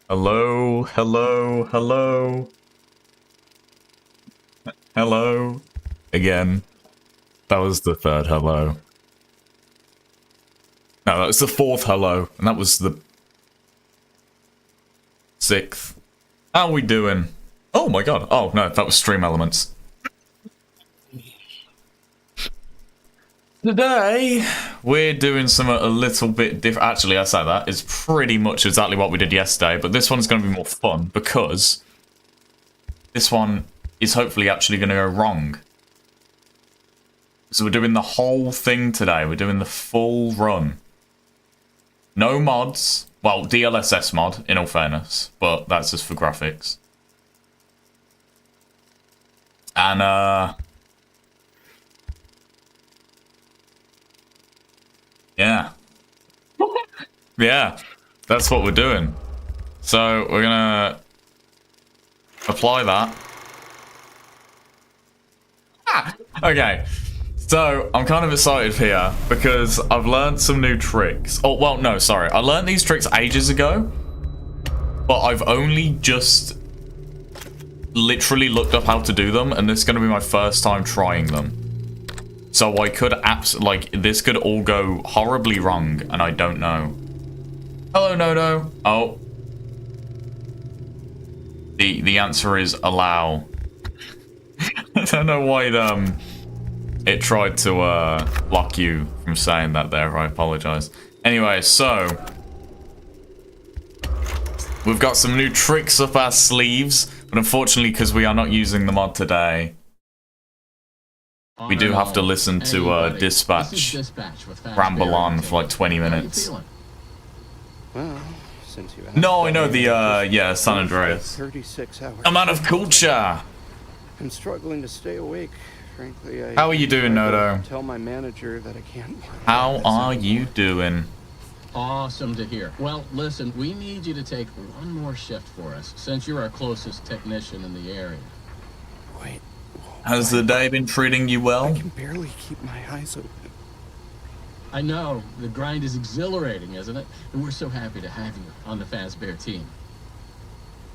Hello, hello, hello. Hello. Again. That was the third hello. No, that was the fourth hello. And that was the sixth. How are we doing? Oh my god. Oh no, that was Stream Elements. Today, we're doing something a little bit different. Actually, I say that. It's pretty much exactly what we did yesterday, but this one's going to be more fun because this one is hopefully actually going to go wrong. So we're doing the whole thing today. We're doing the full run. No mods. Well, DLSS mod, in all fairness, but that's just for graphics. And, yeah. Yeah, that's what we're doing. So we're gonna apply that. Okay, so I'm kind of excited here because I've learned some new tricks. Oh, well, no, sorry. I learned these tricks ages ago, but I've only just literally looked up how to do them, and this is gonna be my first time trying them. So I could this could all go horribly wrong, and I don't know. Hello, Nodo. Oh. The answer is allow. I don't know why it tried to block you from saying that there. I apologize. Anyway, so we've got some new tricks up our sleeves, but unfortunately, because we are not using the mod today, we do have to listen to Dispatch ramble on for like 20 minutes. Well, since you No, I know the, yeah, San Andreas. 36 hours. Amount of culture! I'm struggling to stay awake. Frankly, How are you doing, Nodo? Tell my manager that I can't. How are you doing? Awesome to hear. Well, listen, we need you to take one more shift for us, since you're our closest technician in the area. Wait. Has the day been treating you well? I can barely keep my eyes open. I know, the grind is exhilarating, isn't it? And we're so happy to have you on the Fazbear team.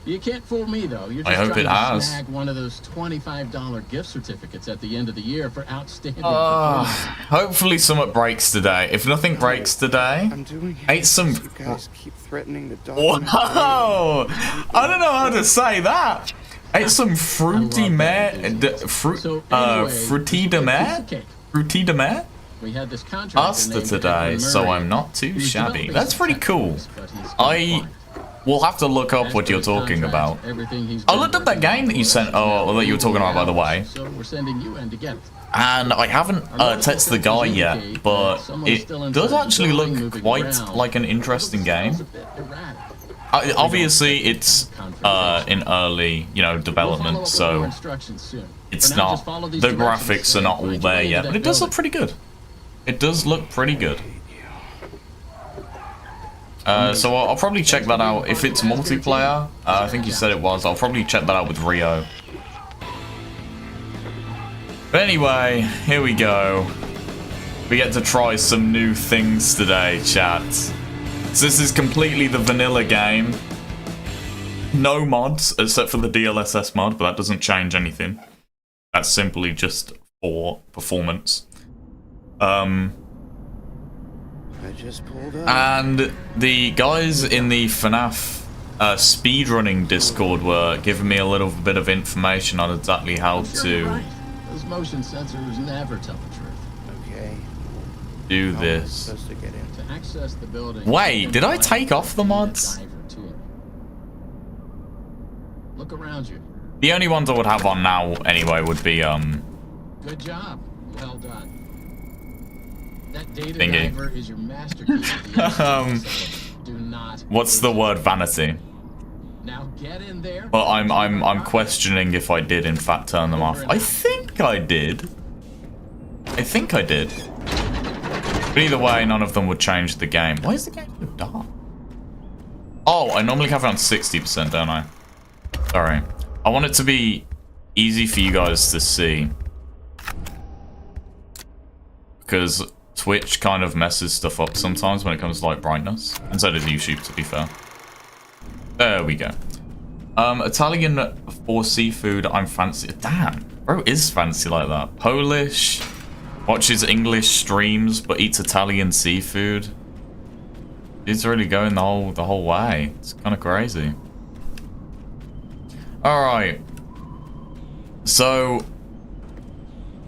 You can't fool me, though. You're just trying to snag one of those $25 gift certificates at the end of the year for outstanding performance. Hopefully something breaks today. If nothing breaks today, I'm doing it. ate some... You guys keep threatening to dog. Whoa! I don't know how to say that. Ate some fruity fruity de mer? Fruity de mer? We had this contract Pasta today, so I'm not too shabby. That's pretty cool. I will have to look up what you're talking about. I looked up that game that you sent, that you were talking about, by the way. So we're sending you in to get it. And I haven't texted the guy yet, but it does actually look quite like an interesting game. Obviously, it's in early, development, so it's not, the graphics are not all there yet, but it does look pretty good. It does look pretty good. So I'll probably check that out. If it's multiplayer, I think you said it was, I'll probably check that out with Rio. But anyway, here we go. We get to try some new things today, chat. So this is completely the vanilla game. No mods, except for the DLSS mod, but that doesn't change anything. That's simply just for performance. I just pulled up. And the guys in the FNaF speedrunning Discord were giving me a little bit of information on exactly how to Those motion sensors never tell the truth. Okay. do How am I this. supposed to get in? To access the building. Wait, did I take off the mods? Look around you. The only ones I would have on now anyway would be Good job. Well done. That data Thingy. diver is your masterpiece. Do not. what's the word, vanity? Now get in there. But I'm questioning if I did in fact turn them off. I think I did. I think I did. But either way, none of them would change the game. Why is the game so dark? Oh, I normally have it on 60%, don't I? Sorry. I want it to be easy for you guys to see. Because Twitch kind of messes stuff up sometimes when it comes to like brightness. And so does YouTube, to be fair. There we go. Italian for seafood, I'm fancy. Damn, bro is fancy like that. Polish, watches English streams but eats Italian seafood. He's really going the whole way. It's kind of crazy. All right. So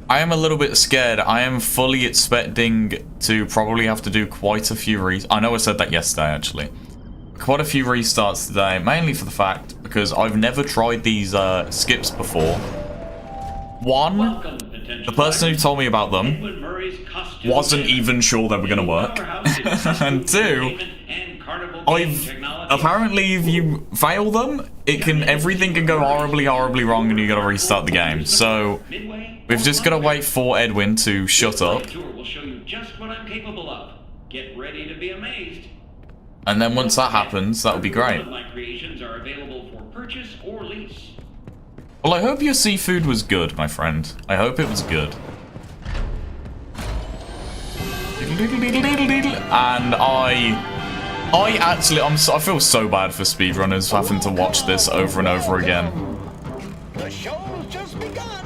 I am a little bit scared. I am fully expecting to probably have to do quite a few I know I said that yesterday actually. Quite a few restarts today, mainly for the fact because I've never tried these skips before. One, the person who told me about them wasn't even sure they were going to work. And two, apparently if you fail them, everything can go horribly wrong and you got to restart the game. So we've just got to wait for Edwin to shut up. Get ready to be amazed. And then once that happens, that would be great. My creations are available for purchase or lease. Well, I hope your seafood was good, my friend. I hope it was good. And I feel so bad for speedrunners having to watch this over and over again.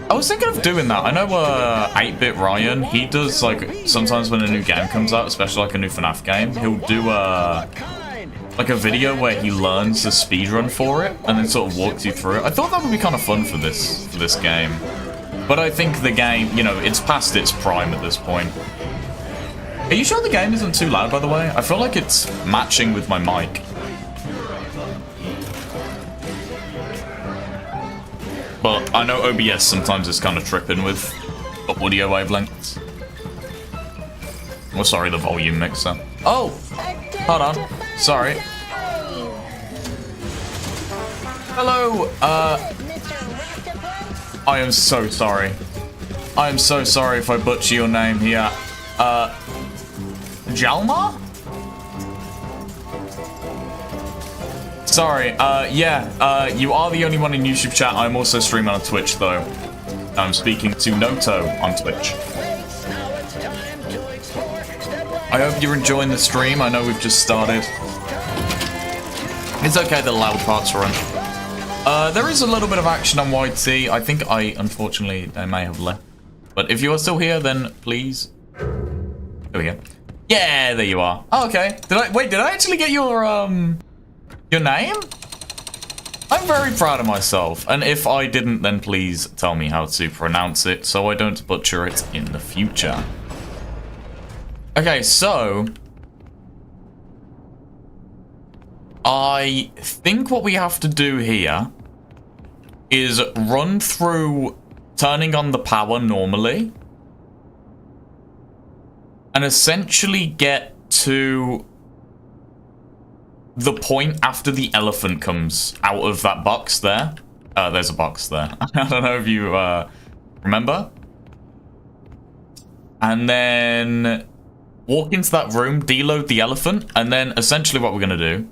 I was thinking of doing that. I know 8-Bit Ryan, he does, like, sometimes when a new game comes out, especially like a new FNaF game, he'll do like a video where he learns the speedrun for it and then sort of walks you through it. I thought that would be kind of fun for this game. But I think the game, you know, it's past its prime at this point. Are you sure the game isn't too loud, by the way? I feel like it's matching with my mic. But I know OBS sometimes is kind of tripping with audio wavelengths. Well, sorry, the volume mixer. Oh! Hold on. Sorry. Hello, I am so sorry. I am so sorry if I butcher your name here. Jalma? Sorry, yeah, you are the only one in YouTube chat. I'm also streaming on Twitch, though. I'm speaking to Noto on Twitch. I hope you're enjoying the stream. I know we've just started. It's okay, the loud parts run. There is a little bit of action on YT. I think unfortunately, they may have left. But if you are still here, then please. There we go. Yeah, there you are. Oh, okay. Did I actually get your name? I'm very proud of myself. And if I didn't, then please tell me how to pronounce it so I don't butcher it in the future. Okay, so I think what we have to do here is run through turning on the power normally and essentially get to the point after the elephant comes out of that box there. There's a box there. I don't know if you remember. And then walk into that room, deload the elephant, and then essentially what we're going to do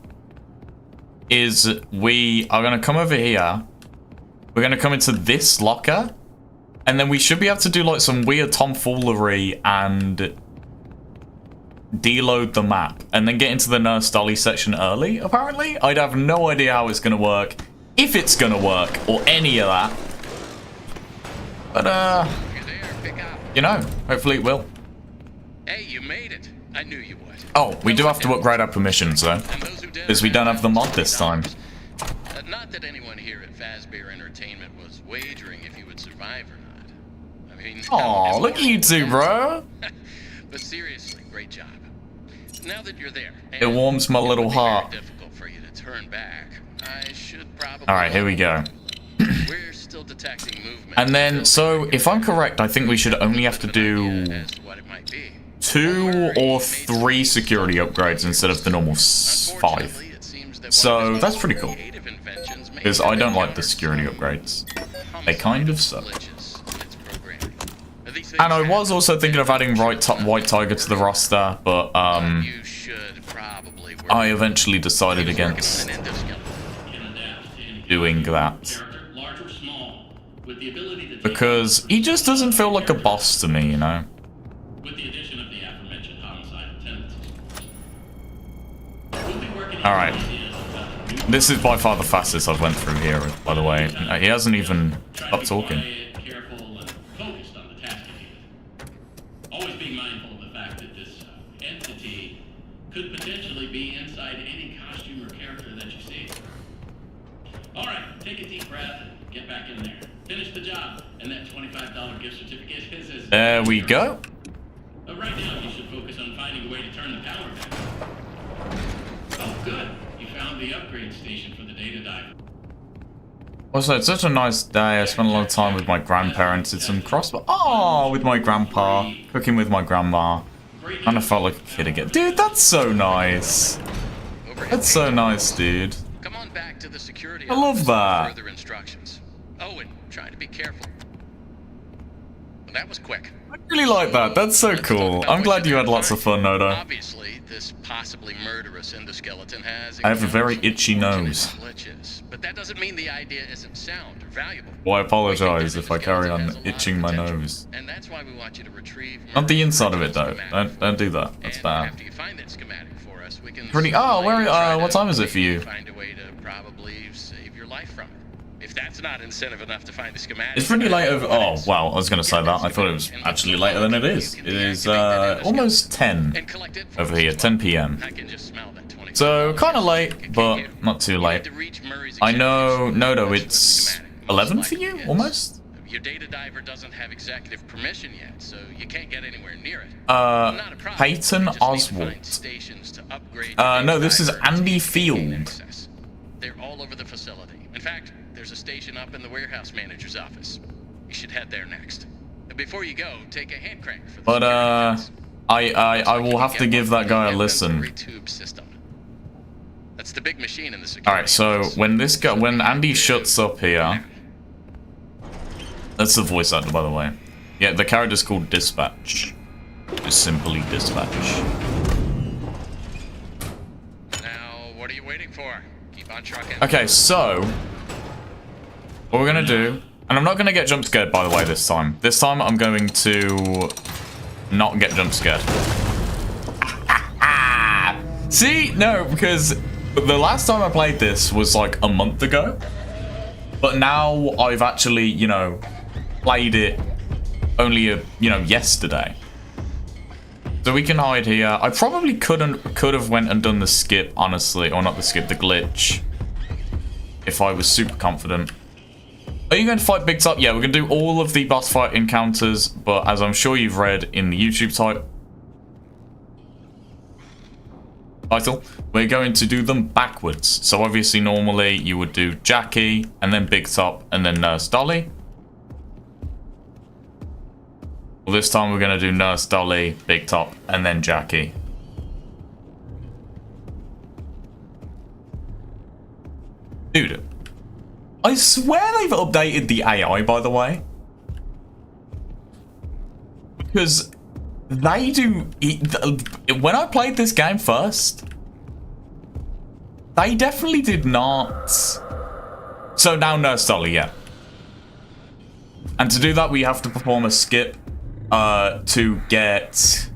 is we are going to come over here. We're going to come into this locker, and then we should be able to do like some weird tomfoolery and deload the map, and then get into the Nurse Dolly section early, apparently. I'd have no idea how it's going to work, if it's going to work, or any of that. But, you know, hopefully it will. Hey, you made it. I knew you would. Oh, we do have to upgrade our permissions, though, because we don't have the mod this time. Not that anyone here at Fazbear Entertainment was wagering if you would survive or not. I mean... Aw, look at you two, bro. But seriously, great job. Now that you're there... It warms my little heart. Difficult for you to turn back. I should probably... Alright, here we go. We're still detecting movement. And then, so, if I'm correct, I think we should only have to do 2 or 3 security upgrades instead of the normal 5. So, that's pretty cool. Because I don't like the security upgrades. They kind of suck. And I was also thinking of adding White Tiger to the roster, but I eventually decided against doing that. Because he just doesn't feel like a boss to me, you know? Alright. This is by far the fastest I've went through here, by the way. He hasn't even stopped talking. Careful and focused on the task at hand. Always be mindful of the fact that this entity could potentially be inside any costume or character that you see. All right, take a deep breath and get back in there. Finish the job, and that $25 gift certificate is... There we go. But right now, you should focus on finding a way to turn the power back. Oh, good. You found the upgrade station for the data diver. Also, it's such a nice day. I spent a lot of time with my grandparents. It's some crossbar. Oh, with my grandpa. Cooking with my grandma. Kind of felt like a kid again. Dude, that's so nice. That's so nice, dude. Come on back to the security I love that. further instructions. Oh, and try to be careful. That was quick. I really like that. That's so cool. I'm glad you had lots of fun, Nodo. Obviously, this possibly murderous endoskeleton has... I have a very itchy nose. Glitches, but that doesn't mean the idea isn't sound or valuable. Well, I apologize if I carry on itching my nose. And that's why we want you to retrieve... Not the inside of it, though. Don't do that. That's bad. After you find that schematic for us, we can... Pretty... Oh, what time is it for you? Find a way to probably save your life from it. If that's not incentive enough to find the schematic... It's pretty late over... Oh, well, I was going to say that. I thought it was actually later than it is. It is almost 10 over here, 10 p.m. So, kind of late, but not too late. I know, Nodo, it's 11 for you, almost? Your data diver doesn't have executive permission yet, so you can't get anywhere near it. Peyton Oswalt. No, this is Andy Field. They're all over the facility. In fact, there's a station up in the warehouse manager's office. You should head there next. Before you go, take a hand crank for the But I will have to give that guy a listen. That's the big machine in the security. All right, so when Andy shuts up here, that's the voice actor, by the way. Yeah, the character's called Dispatch. Just simply Dispatch. Now, what are you waiting for? Keep on trucking. Okay, so what we're gonna do, and I'm not gonna get jump scared, by the way, this time. This time I'm going to not get jump scared. See, no, because the last time I played this was like a month ago, but now I've actually, you know, played it only, yesterday. So we can hide here. I probably could have went and done the skip, honestly, or not the skip, the glitch, if I was super confident. Are you going to fight Big Top? Yeah, we're going to do all of the boss fight encounters, but as I'm sure you've read in the YouTube title, we're going to do them backwards. So obviously, normally you would do Jackie, and then Big Top, and then Nurse Dolly. Well, this time we're going to do Nurse Dolly, Big Top, and then Jackie. Dude, I swear they've updated the AI, by the way. Because they do... When I played this game first, they definitely did not... So now Nurse Dolly, yeah. And to do that, we have to perform a skip to get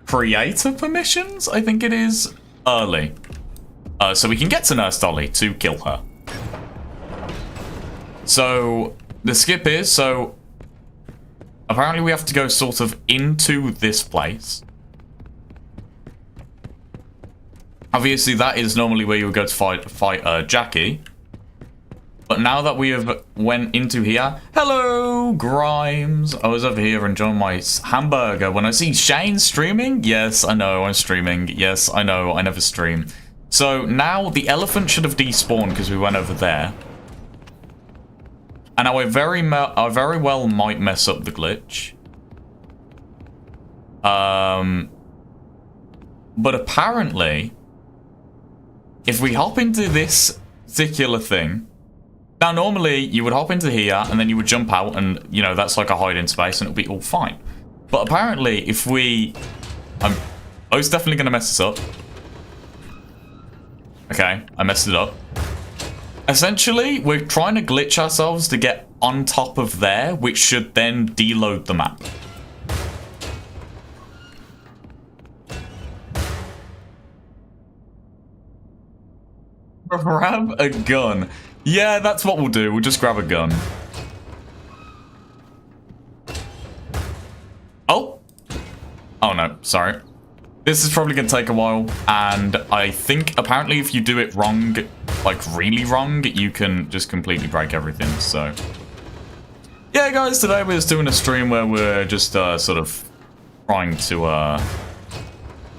creator permissions, I think it is, early. So we can get to Nurse Dolly to kill her. So the skip is, so apparently we have to go sort of into this place. Obviously that is normally where you would go to fight Jackie. But now that we have went into here, hello Grimes. I was over here enjoying my hamburger when I see Shayne streaming. Yes, I know I'm streaming. Yes, I know I never stream. So now the elephant should have despawned because we went over there. And now I very well might mess up the glitch. But apparently, if we hop into this particular thing, now normally you would hop into here and then you would jump out and, you know, that's like a hiding space and it'll be all fine. But apparently if I'm most definitely going to mess this up. Okay, I messed it up. Essentially, we're trying to glitch ourselves to get on top of there, which should then deload the map. Grab a gun. Yeah, that's what we'll do. We'll just grab a gun. Oh. Oh, no. Sorry. This is probably going to take a while. And I think apparently if you do it wrong, like really wrong, you can just completely break everything. So, yeah, guys, today we're just doing a stream where we're just sort of trying to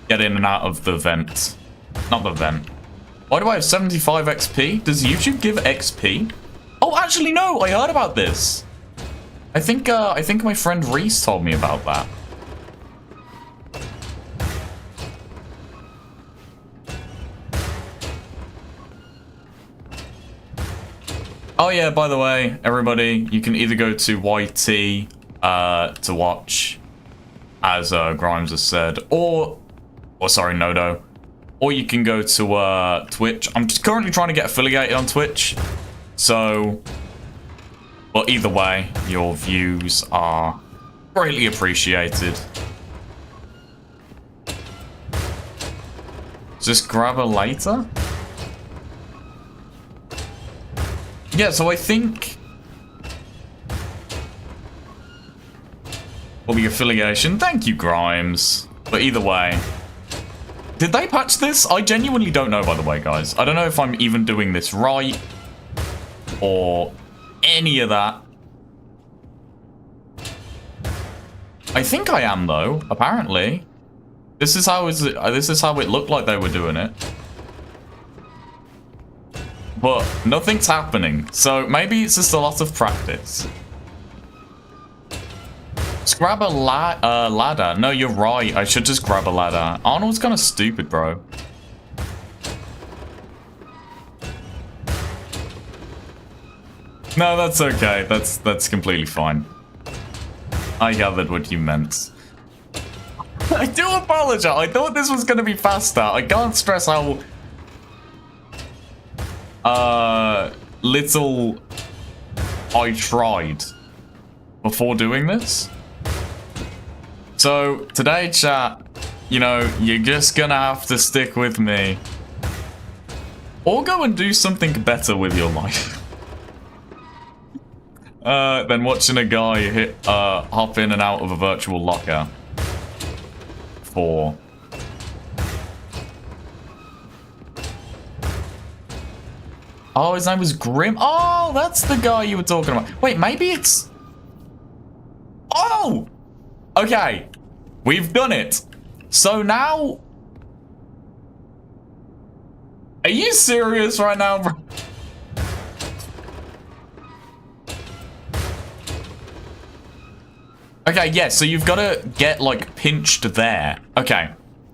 get in and out of the vent. Not the vent. Why do I have 75 XP? Does YouTube give XP? Oh, actually, no. I heard about this. I think my friend Reese told me about that. Oh yeah, by the way, everybody, you can either go to YT to watch, as Grimes has said, or sorry, Nodo. Or you can go to Twitch. I'm just currently trying to get affiliated on Twitch. So, but either way, your views are greatly appreciated. Just grab a later? Yeah, so I think... Well, the affiliation. Thank you, Grimes. But either way... Did they patch this? I genuinely don't know, by the way, guys. I don't know if I'm even doing this right. Or any of that. I think I am, though, apparently. This is how it looked like they were doing it. But nothing's happening. So maybe it's just a lot of practice. Just grab a ladder. No, you're right. I should just grab a ladder. Arnold's kind of stupid, bro. No, that's okay. That's completely fine. I gathered what you meant. I do apologize. I thought this was going to be faster. I can't stress how... little I tried before doing this. So, today, chat, you know, you're just gonna have to stick with me. Or go and do something better with your life. Than watching a guy hop in and out of a virtual locker. For... Oh, his name was Grim. Oh, that's the guy you were talking about. Wait, maybe it's... Oh! Okay. We've done it. So now... Are you serious right now, bro? Okay, yeah, so you've got to get, like, pinched there. Okay.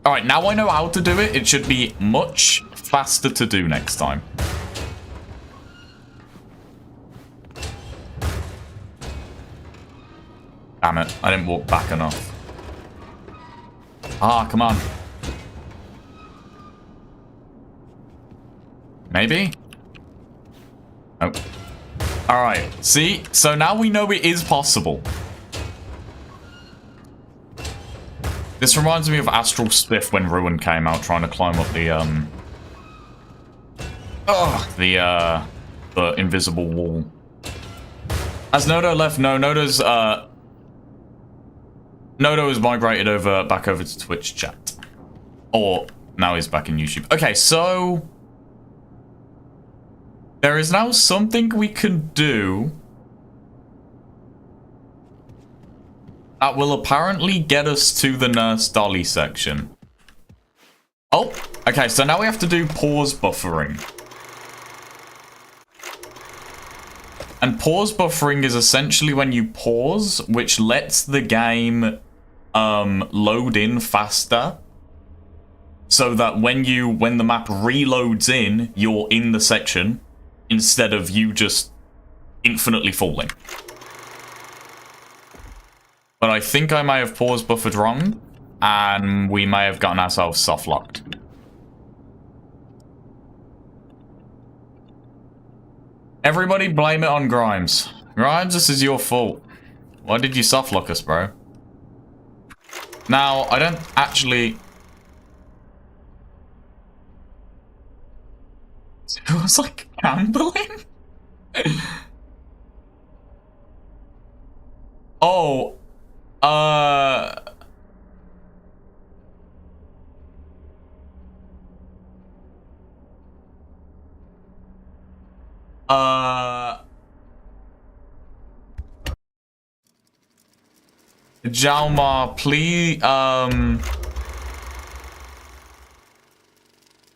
Alright, now I know how to do it. It should be much faster to do next time. Damn it, I didn't walk back enough. Ah, come on. Maybe? Oh. Alright, see? So now we know it is possible. This reminds me of Astral Spiff when Ruin came out trying to climb up the, the invisible wall. Has Nodo left? No, Nodo's, Nodo has migrated back over to Twitch chat. Or, now he's back in YouTube. Okay, so... There is now something we can do... that will apparently get us to the Nurse Dolly section. Oh, okay, so now we have to do pause buffering. And pause buffering is essentially when you pause, which lets the game load in faster. So that when the map reloads in, you're in the section, instead of you just infinitely falling. But I think I may have pause buffered wrong, and we may have gotten ourselves soft locked. Everybody blame it on Grimes. Grimes, this is your fault. Why did you soft lock us, bro? Now, I don't actually... It was like gambling? Oh, Jalmar, please,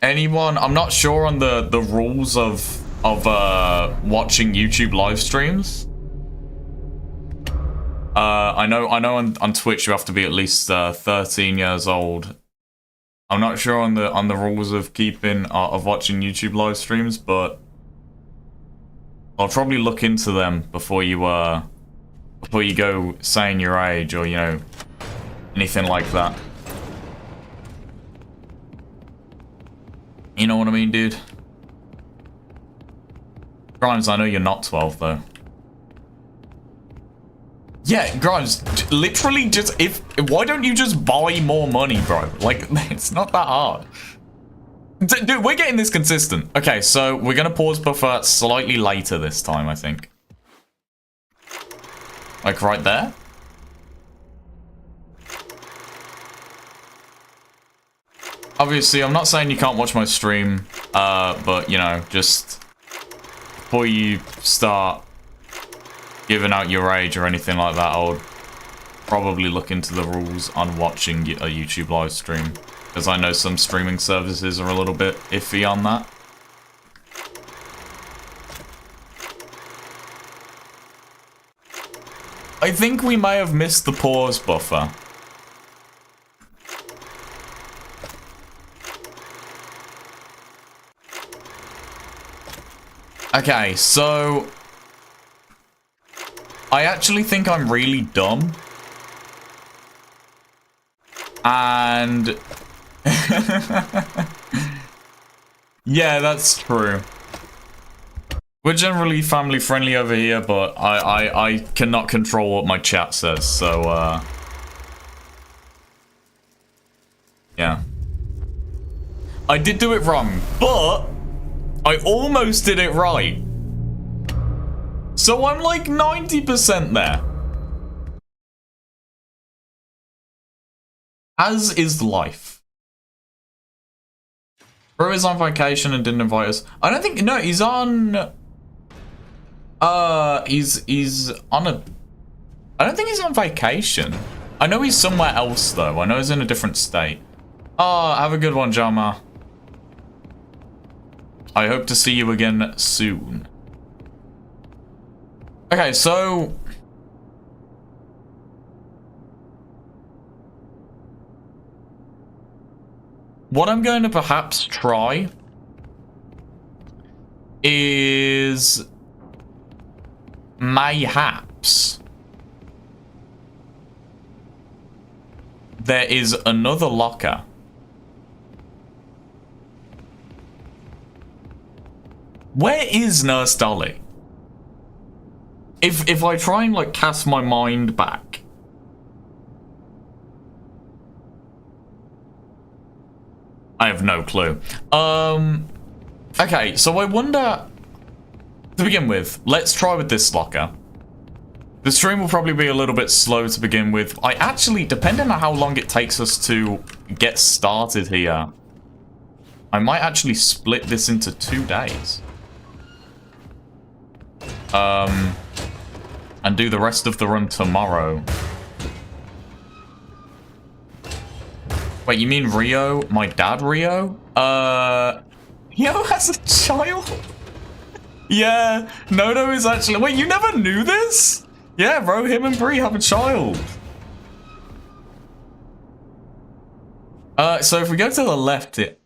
anyone, I'm not sure on the rules of watching YouTube live streams. I know on Twitch you have to be at least 13 years old. I'm not sure on the rules of keeping of watching YouTube live streams, but I'll probably look into them before you go saying your age or, you know, anything like that. You know what I mean, dude? Grimes, I know you're not 12 though. Yeah, Grimes, literally just why don't you just buy more money, bro? Like, it's not that hard. Dude, we're getting this consistent. Okay, so we're gonna pause buffer slightly later this time, I think. Like right there? Obviously, I'm not saying you can't watch my stream, but, you know, just before you start giving out your age or anything like that, I would probably look into the rules on watching a YouTube live stream, because I know some streaming services are a little bit iffy on that. I think we may have missed the pause buffer. Okay, so I actually think I'm really dumb. And yeah, that's true. We're generally family friendly over here, but I cannot control what my chat says, so yeah. I did do it wrong, but I almost did it right. So I'm like 90% there. As is life. Bro is on vacation and didn't invite us. I don't think, no, he's on... he's on a... I don't think he's on vacation. I know he's somewhere else, though. I know he's in a different state. Oh, have a good one, Jama. I hope to see you again soon. Okay, so... what I'm going to perhaps try is mayhaps there is another locker. Where is Nurse Dolly? If I try and like cast my mind back. I have no clue. Okay, so I wonder, to begin with, let's try with this locker. The stream will probably be a little bit slow to begin with. I actually, depending on how long it takes us to get started here, I might actually split this into 2 days. And do the rest of the run tomorrow. Wait, you mean Rio? My dad, Rio? Yo has a child? Yeah, Nodo is actually... Wait, you never knew this? Yeah, bro, him and Bree have a child. So if we go to the left, it...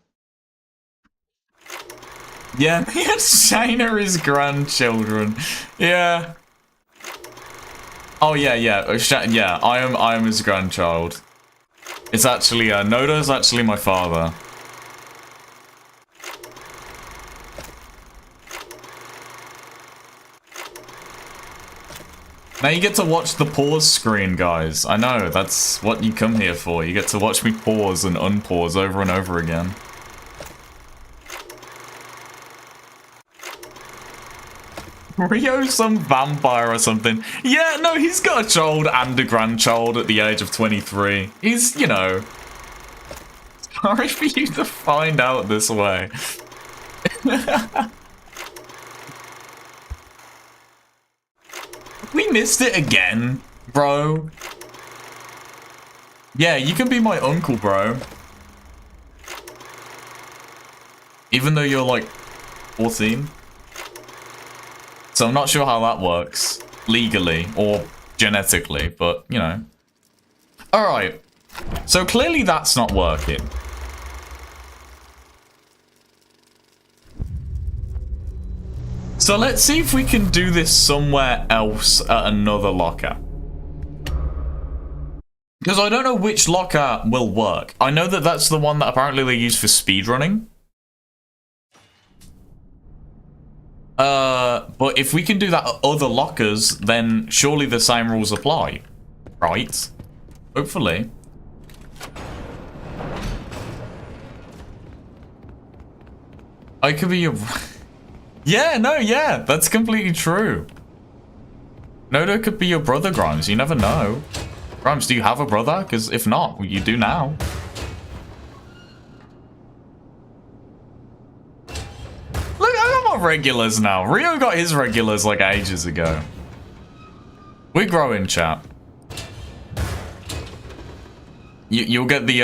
Yeah, me and Shayne are his grandchildren. Yeah. Oh, yeah, yeah. Yeah, I am his grandchild. It's actually, Nodo's actually my father. Now you get to watch the pause screen, guys. I know, that's what you come here for. You get to watch me pause and unpause over and over again. Rio's some vampire or something. Yeah, no, he's got a child and a grandchild at the age of 23. He's, you know... Sorry for you to find out this way. We missed it again, bro. Yeah, you can be my uncle, bro. Even though you're like 14. So I'm not sure how that works legally or genetically, but you know. Alright. So clearly that's not working. So let's see if we can do this somewhere else at another locker. Because I don't know which locker will work. I know that that's the one that apparently they use for speedrunning. But if we can do that at other lockers, then surely the same rules apply. Right? Hopefully. I could be a... Yeah, no, yeah, that's completely true. Nodo could be your brother, Grimes. You never know. Grimes, do you have a brother? Because if not, well, you do now. Look, I got my regulars now. Rio got his regulars like ages ago. We're growing, chat. You'll get the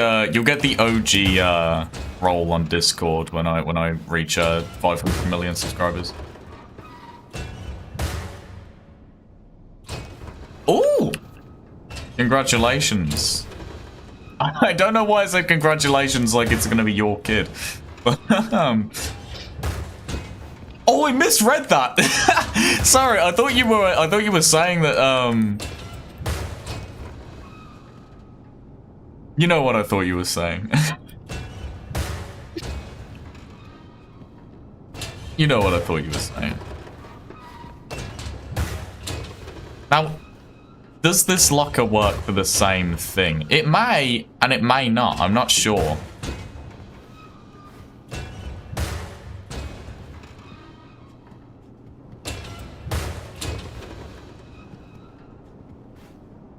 OG role on Discord when I reach 500 million subscribers. Ooh! Congratulations. I don't know why I said congratulations like it's gonna be your kid. But oh, I misread that. Sorry, I thought you were saying that you know what I thought you were saying. You know what I thought you were saying. Now, does this locker work for the same thing? It may, and it may not. I'm not sure.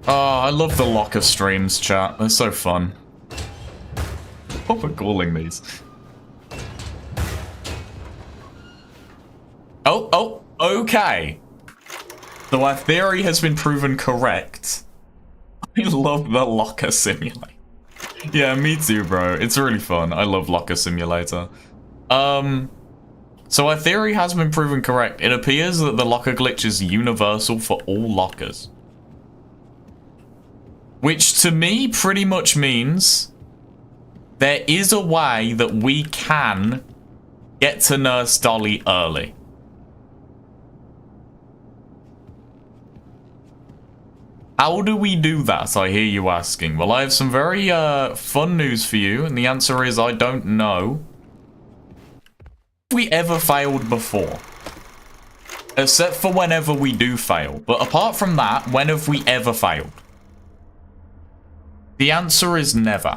Oh, I love the locker streams, chat. They're so fun. What we're calling these. Oh, okay. So our theory has been proven correct. I love the locker simulator. Yeah, me too, bro. It's really fun. I love locker simulator. So our theory has been proven correct. It appears that the locker glitch is universal for all lockers. Which to me pretty much means there is a way that we can get to Nurse Dolly early. How do we do that, I hear you asking? Well, I have some very fun news for you, and the answer is I don't know. Have we ever failed before? Except for whenever we do fail. But apart from that, when have we ever failed? The answer is never.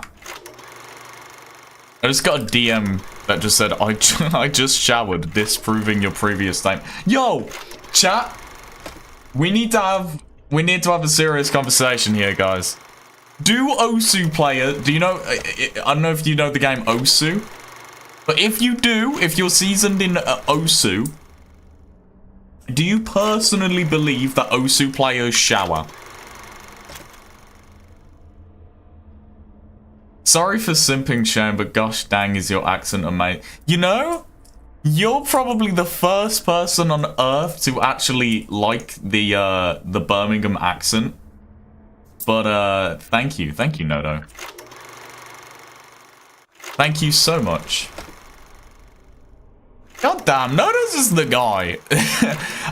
I just got a DM that just said, I just showered, disproving your previous statement. Yo, chat, we need to have a serious conversation here, guys. Do Osu player, do you know, I don't know if you know the game Osu, but if you do, if you're seasoned in Osu, do you personally believe that Osu players shower? Sorry for simping, Shayne, but gosh dang is your accent amazing. You know, you're probably the first person on Earth to actually like the Birmingham accent. But thank you, Nodo. Thank you so much. God damn, Nodo's is the guy.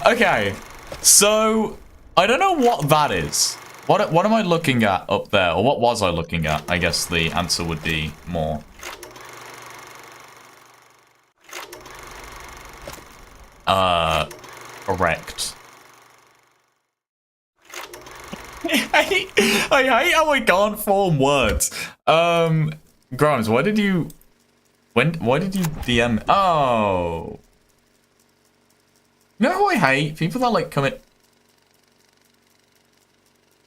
Okay, so I don't know what that is. What am I looking at up there? Or what was I looking at? I guess the answer would be more. Correct. I hate how I can't form words. Grimes, why did you DM? Oh. You know who I hate? People that like come in.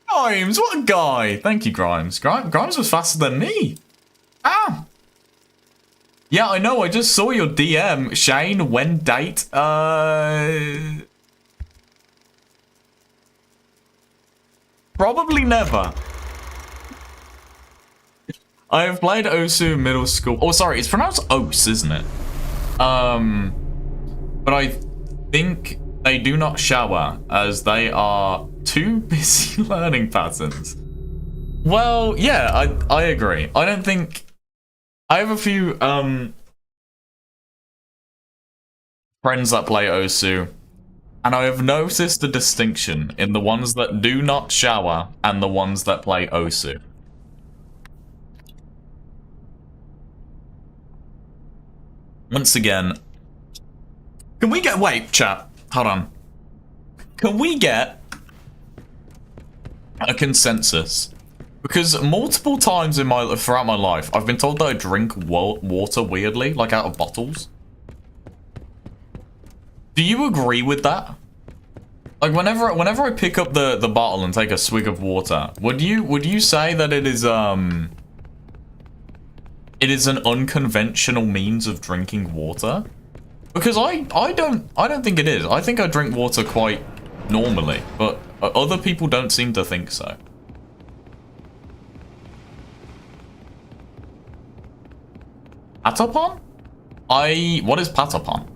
Grimes, what a guy! Thank you, Grimes. Grimes was faster than me. Ah. Yeah, I know. I just saw your DM, Shayne. When date? Probably never. I have played Osu in middle school. Oh, sorry, it's pronounced Ose, isn't it? But I think they do not shower as they are too busy learning patterns. Well, yeah, I agree. I don't think... I have a few friends that play Osu, and I have noticed a distinction in the ones that do not shower and the ones that play Osu. Once again, can we get... Wait, chat, hold on. Can we get a consensus? Because multiple times throughout my life, I've been told that I drink water weirdly, like out of bottles. Do you agree with that? Like whenever I pick up the bottle and take a swig of water, would you say that it is an unconventional means of drinking water? Because I don't think it is. I think I drink water quite normally, but other people don't seem to think so. Patapon? What is Patapon?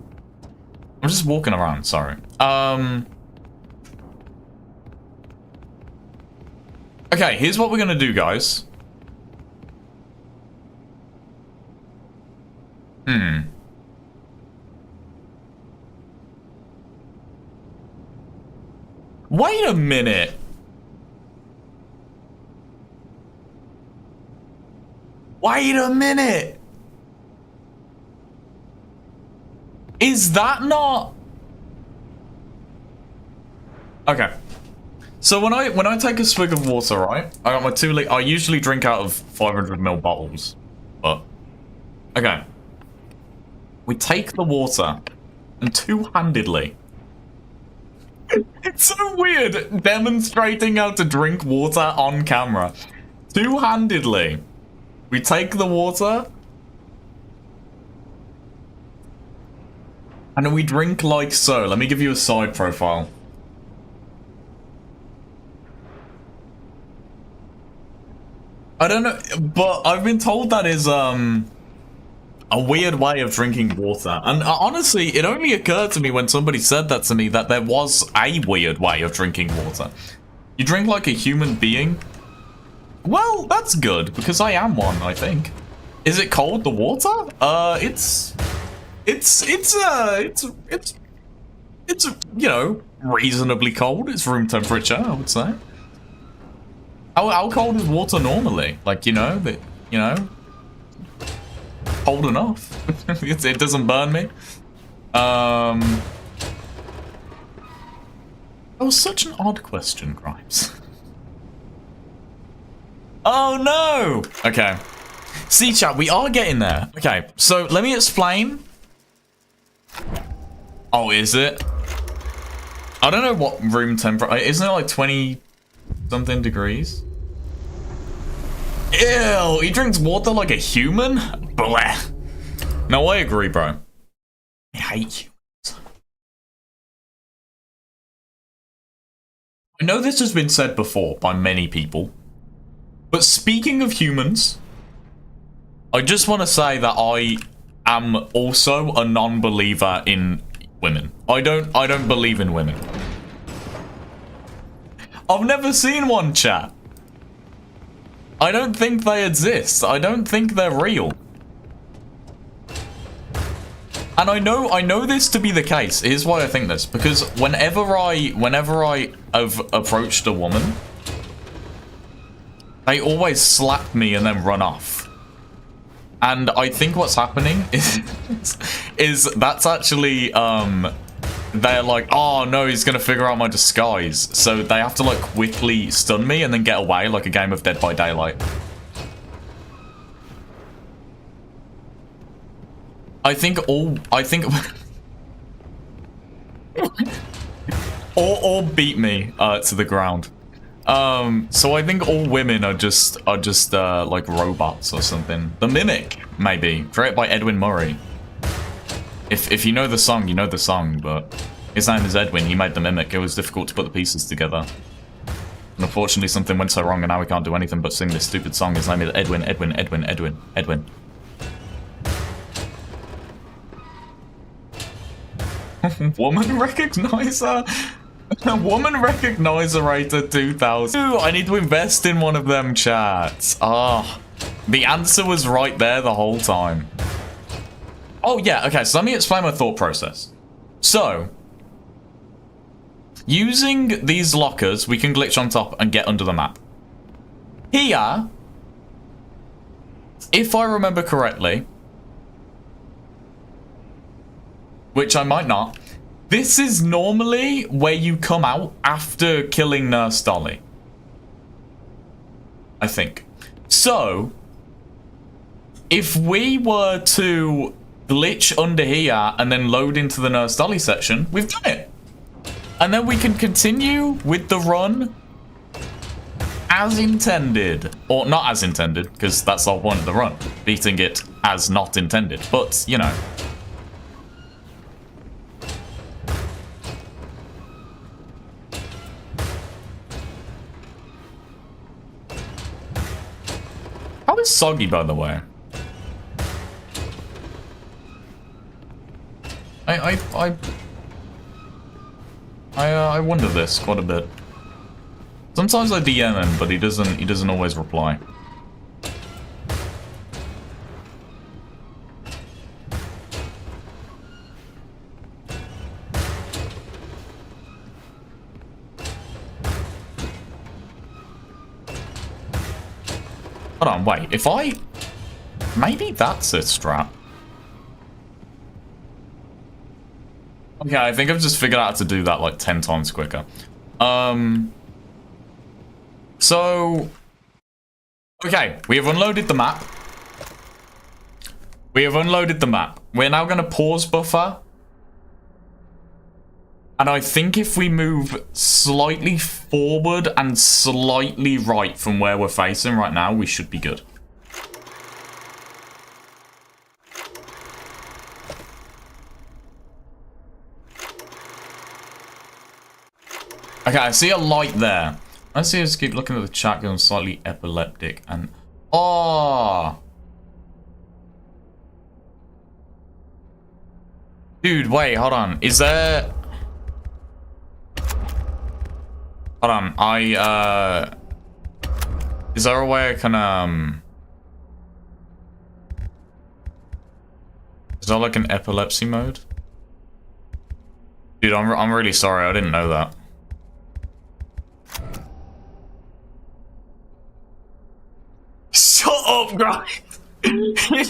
I'm just walking around, sorry. Okay, here's what we're gonna do, guys. Wait a minute. Wait a minute. Is that not... Okay. So when I take a swig of water, right? I got my 2 litre... I usually drink out of 500ml bottles. But... Okay. We take the water and two-handedly... It's so weird demonstrating how to drink water on camera. Two-handedly. We take the water... and we drink like so. Let me give you a side profile. I don't know, but I've been told that is a weird way of drinking water. And honestly, it only occurred to me when somebody said that to me that there was a weird way of drinking water. You drink like a human being? Well, that's good, because I am one, I think. Is it cold, the water? It's you know, reasonably cold. It's room temperature, I would say. How cold is water normally? Like, you know, cold enough. It doesn't burn me. That was such an odd question, Grimes. Oh no! Okay. See, chat, we are getting there. Okay, so let me explain. Oh, is it? I don't know what room temperature... Isn't it like 20-something degrees? Ew, he drinks water like a human? Bleh. No, I agree, bro. I hate humans. I know this has been said before by many people, but speaking of humans, I just want to say that I am also a non-believer in women. I don't believe in women. I've never seen one, chat. I don't think they exist. I don't think they're real. And I know this to be the case. Here's why I think this. Because whenever I have approached a woman, they always slap me and then run off. And I think what's happening is that's actually they're like, oh no, he's gonna figure out my disguise. So they have to like quickly stun me and then get away like a game of Dead by Daylight. I think or beat me to the ground. So I think all women are just like robots or something. The Mimic, maybe, created by Edwin Murray. If you know the song, you know the song, but his name is Edwin. He made the Mimic. It was difficult to put the pieces together. And unfortunately, something went so wrong, and now we can't do anything but sing this stupid song. His name is Edwin, Edwin, Edwin, Edwin, Edwin. Woman recognizer? Woman recognizer 2000. Ooh, I need to invest in one of them chats. Ah, the answer was right there the whole time. Oh yeah, okay, so let me explain my thought process. So, using these lockers, we can glitch on top and get under the map. Here, if I remember correctly, which I might not, this is normally where you come out after killing Nurse Dolly. I think. So, if we were to glitch under here and then load into the Nurse Dolly section, we've done it. And then we can continue with the run as intended. Or not as intended, because that's the whole point of the run. Beating it as not intended. But, you know. How is Soggy, by the way? I wonder this quite a bit. Sometimes I DM him, but he doesn't always reply. Hold on, wait, if I... Maybe that's a strat. Okay, I think I've just figured out how to do that like 10 times quicker. So... Okay, we have unloaded the map. We have unloaded the map. We're now going to pause buffer. And I think if we move slightly forward and slightly right from where we're facing right now, we should be good. Okay, I see a light there. Let's see, just keep looking at the chat, because I'm slightly epileptic and... Oh! Dude, wait, hold on. Is there... Hold on, is there a way I can, Is that like an epilepsy mode? Dude, I'm really sorry, I didn't know that. Shut up, guys!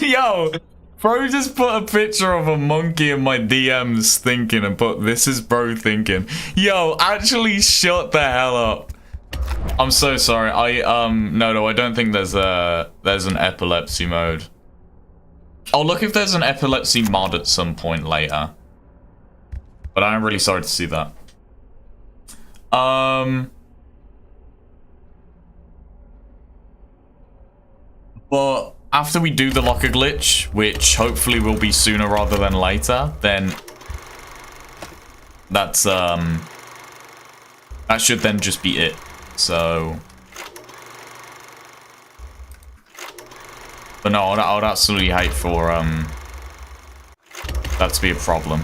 Yo! Bro just put a picture of a monkey in my DMs thinking and put, this is bro thinking. Yo, actually shut the hell up. I'm so sorry. No, I don't think there's an epilepsy mode. I'll look if there's an epilepsy mod at some point later. But I'm really sorry to see that. But after we do the locker glitch, which hopefully will be sooner rather than later, then that's that should then just be it. So, but no, I would absolutely hate for that to be a problem.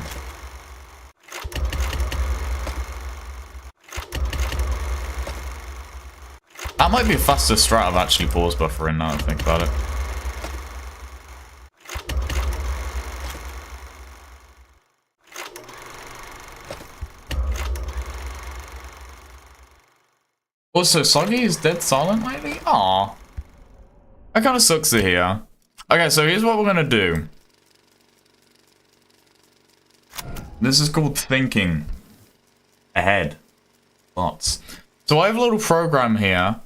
That might be a faster strat of actually pause buffering now that I think about it. Also, Soggy is dead silent lately? Aww. That kind of sucks to hear. Okay, so here's what we're gonna do. This is called thinking ahead. Lots. So I have a little program here.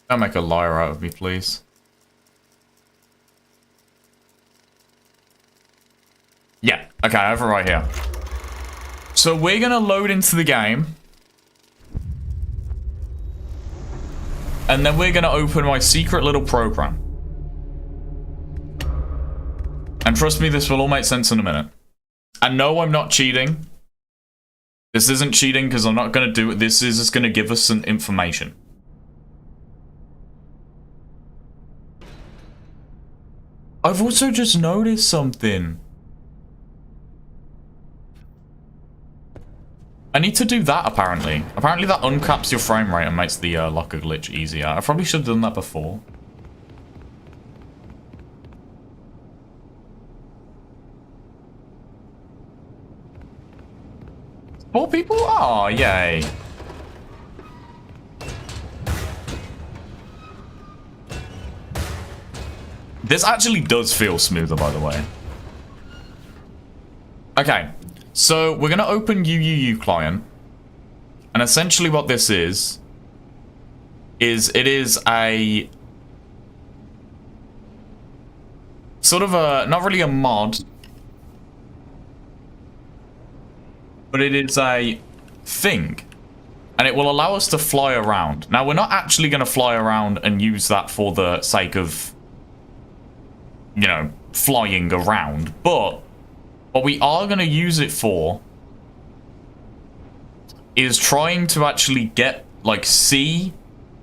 Don't make a liar out of me, please. Yeah, okay, I have it right here. So we're gonna load into the game. And then we're gonna open my secret little program. And trust me, this will all make sense in a minute. And no, I'm not cheating. This isn't cheating because I'm not gonna do it. This is just gonna give us some information. I've also just noticed something. I need to do that, apparently. Apparently that uncaps your frame rate and makes the locker glitch easier. I probably should have done that before. Four people? Oh, yay. This actually does feel smoother, by the way. Okay. So, we're going to open UUU client. And essentially what this is it is a... sort of a... not really a mod. But it is a thing. And it will allow us to fly around. Now, we're not actually going to fly around and use that for the sake of, you know, flying around. But what we are going to use it for is trying to actually get, like, see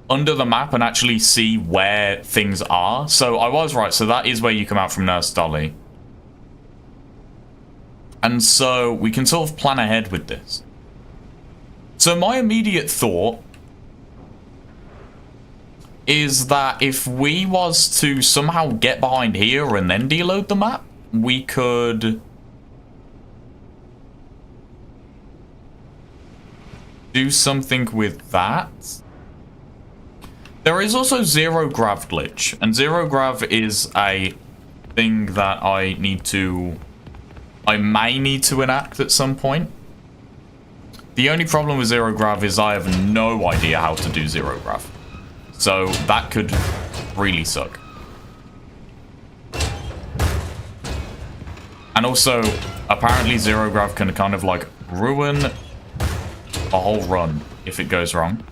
under the map and actually see where things are. So I was right. So that is where you come out from Nurse Dolly. And so we can sort of plan ahead with this. So my immediate thought is that if we was to somehow get behind here and then deload the map, we could do something with that. There is also zero grav glitch, and zero grav is a thing that I may need to enact at some point. The only problem with zero grav is I have no idea how to do zero grav. So that could really suck. And also, apparently zero grav can kind of like ruin a whole run if it goes wrong.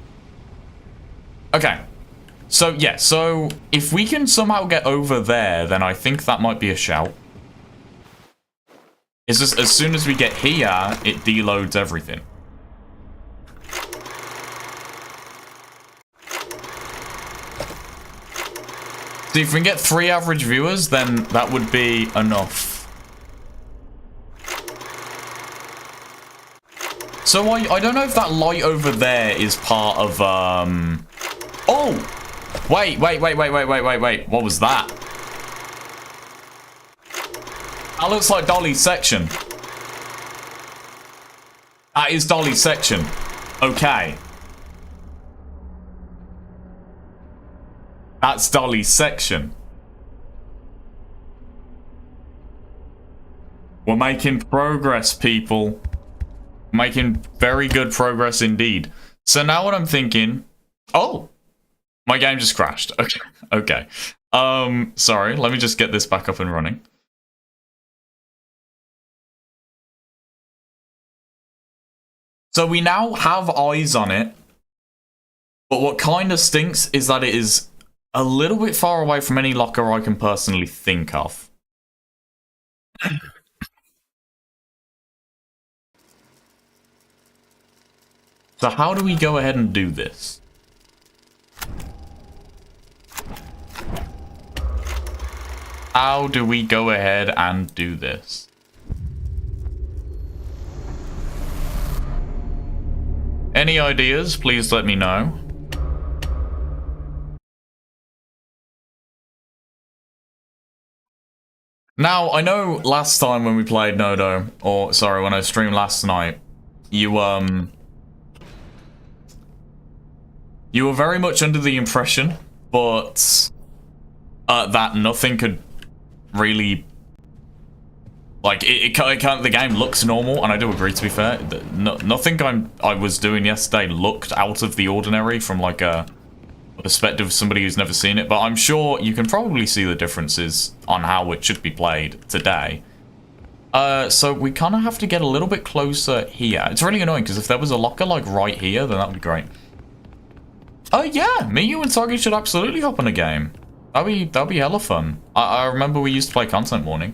Okay. So yeah, so if we can somehow get over there, then I think that might be a shout. It's just as soon as we get here, it deloads everything. So if we can get 3 average viewers, then that would be enough. So I don't know if that light over there is part of, Oh! Wait. What was that? That looks like Dolly's section. That is Dolly's section. Okay. That's Dolly's section. We're making progress, people. Making very good progress indeed. So now what I'm thinking... Oh! My game just crashed. Okay. Okay. Sorry. Let me just get this back up and running. So we now have eyes on it. But what kind of stinks is that it is a little bit far away from any locker I can personally think of. So how do we go ahead and do this? How do we go ahead and do this? Any ideas? Please let me know. Now, I know last time when we played Nodo, or sorry, when I streamed last night, you were very much under the impression, but that nothing could really, like, the game looks normal, and I do agree, to be fair. Nothing I was doing yesterday looked out of the ordinary from, like, a perspective of somebody who's never seen it, but I'm sure you can probably see the differences on how it should be played today. So we kind of have to get a little bit closer here. It's really annoying because if there was a locker like right here, then that would be great. Oh yeah, me, you, and Soggy should absolutely hop on a game. That'd be hella fun. I remember we used to play Content Warning.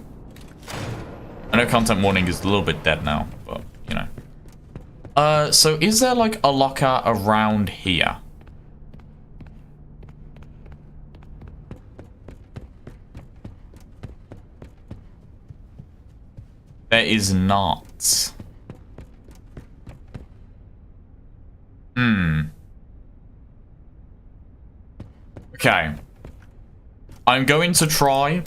I know Content Warning is a little bit dead now, but you know. So is there like a locker around here? There is not. Okay. I'm going to try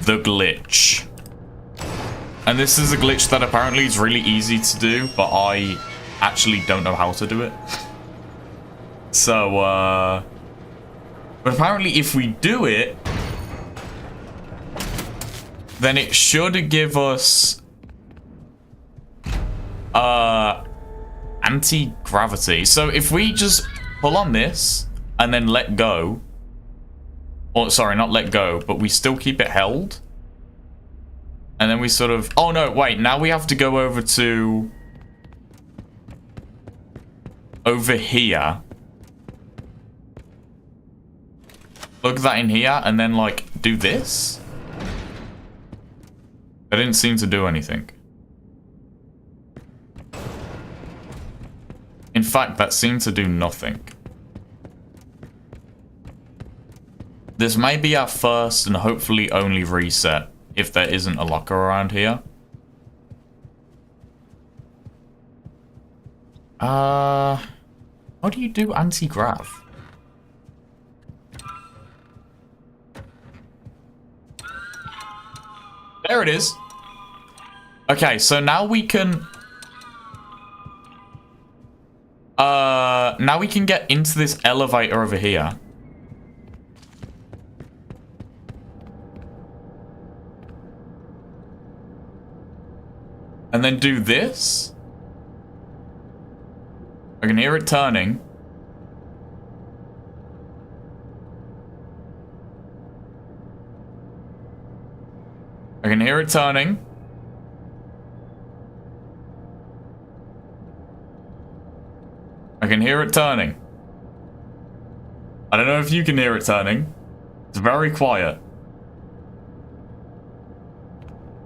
the glitch. And this is a glitch that apparently is really easy to do, but I actually don't know how to do it. So, but apparently if we do it, then it should give us anti-gravity. So if we just pull on this and then let go, or sorry, not let go, but we still keep it held, and then we sort of, oh no, wait, now we have to go over to over here. Plug that in here and then like do this. That didn't seem to do anything. In fact, that seemed to do nothing. This may be our first and hopefully only reset if there isn't a locker around here. How do you do anti-grav? There it is. Okay, so now we can... now we can get into this elevator over here. And then do this. I can hear it turning. I can hear it turning. I can hear it turning. I don't know if you can hear it turning. It's very quiet.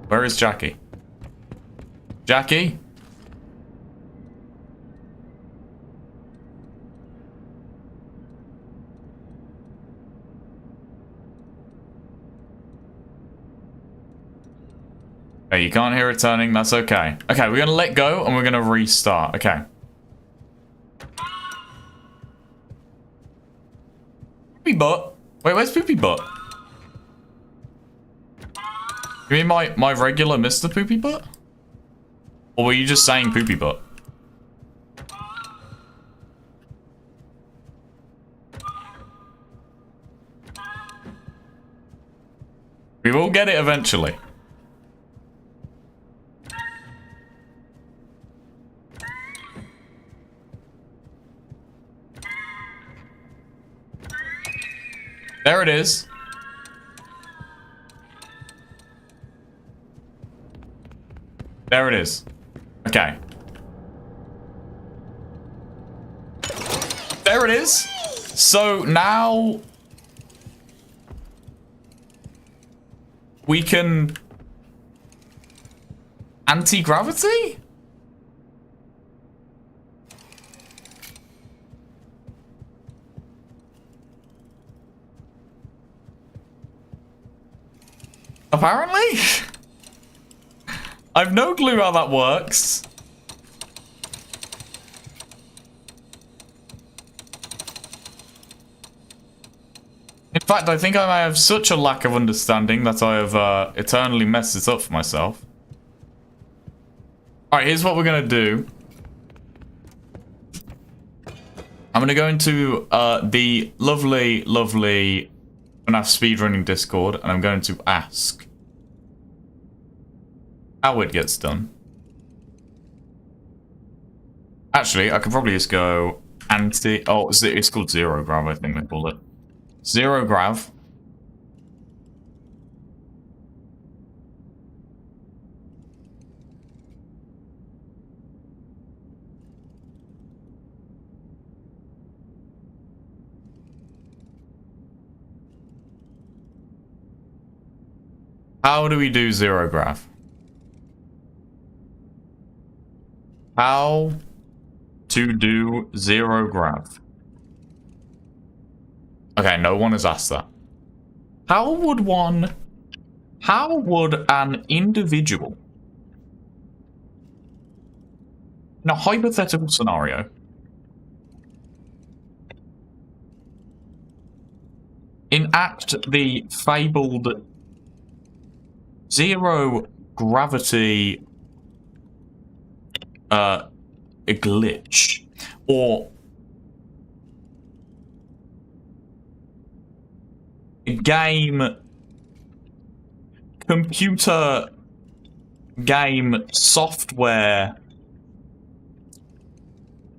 Where is Jackie? Jackie? Okay, you can't hear it turning. That's okay. Okay, we're gonna let go and we're gonna restart. Okay. Poopy butt. Wait, where's Poopy butt? You mean my regular Mr. Poopy butt? Or were you just saying Poopy butt? We will get it eventually. There it is. There it is. Okay. There it is. So now we can anti-gravity? Apparently? I've no clue how that works. In fact, I think I may have such a lack of understanding that I have eternally messed this up for myself. Alright, here's what we're going to do. I'm going to go into the lovely, lovely FNaF speedrunning Discord, and I'm going to ask how it gets done. Actually, I could probably just go anti... Oh, it's called zero grav, I think they call it. Zero grav. How do we do zero graph? How to do zero graph? Okay, no one has asked that. How would an individual in a hypothetical scenario enact the fabled zero gravity a glitch, or computer game software,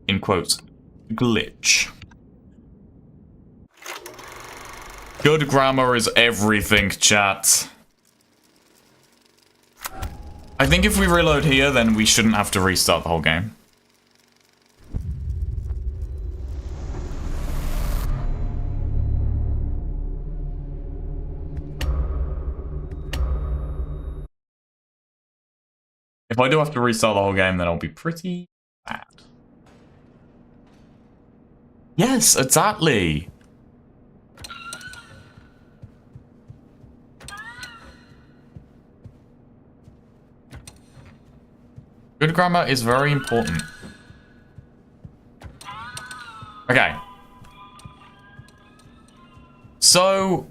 in quotes, glitch? Good grammar is everything, chat. I think if we reload here, then we shouldn't have to restart the whole game. If I do have to restart the whole game, then I'll be pretty bad. Yes, exactly. Good grammar is very important. Okay. So...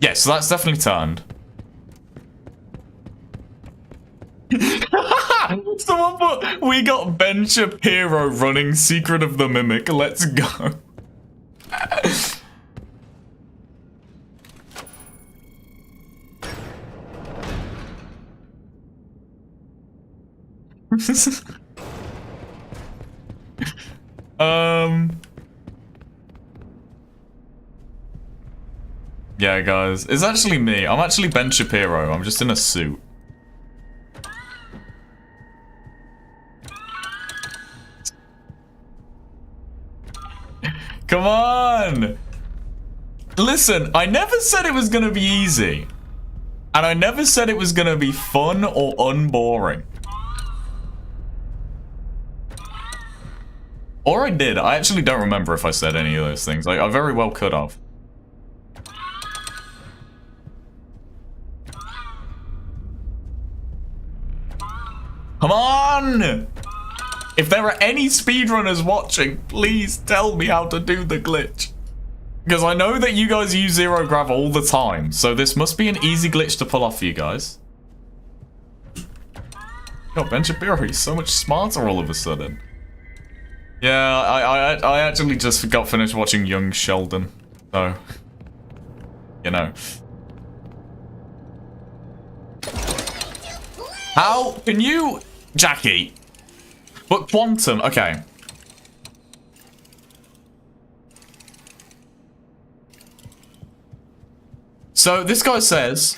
yeah, so that's definitely turned. Someone put, we got Ben Shapiro running Secret of the Mimic. Let's go. Yeah, guys, it's actually me. I'm actually Ben Shapiro. I'm just in a suit. Come on! Listen, I never said it was gonna be easy. And I never said it was gonna be fun or unboring. Or I did. I actually don't remember if I said any of those things. Like, I very well could have. Come on! If there are any speedrunners watching, please tell me how to do the glitch. Because I know that you guys use zero grav all the time, so this must be an easy glitch to pull off for you guys. God, Ben Shapiro, he's so much smarter all of a sudden. Yeah, I actually just got finished watching Young Sheldon, so, you know. How can you, Jackie? But quantum, okay. So this guy says,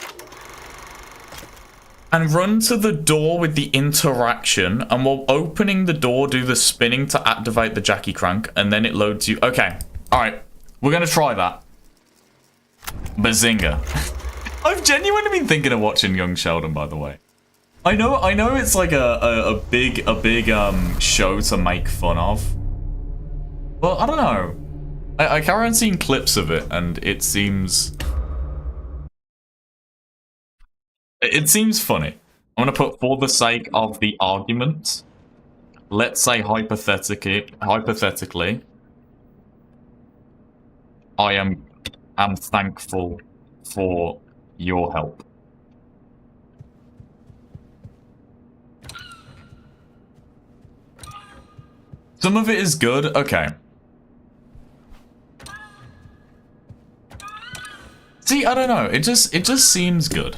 and run to the door with the interaction, and while opening the door, do the spinning to activate the Jackie crank, and then it loads you. Okay, all right, we're gonna try that. Bazinga! I've genuinely been thinking of watching Young Sheldon, by the way. I know it's like a big show to make fun of. Well, I don't know. I carry on seeing clips of it, and it seems funny. I'm gonna put, for the sake of the argument, let's say hypothetically, I am thankful for your help. Some of it is good. Okay. See, I don't know. It just seems good.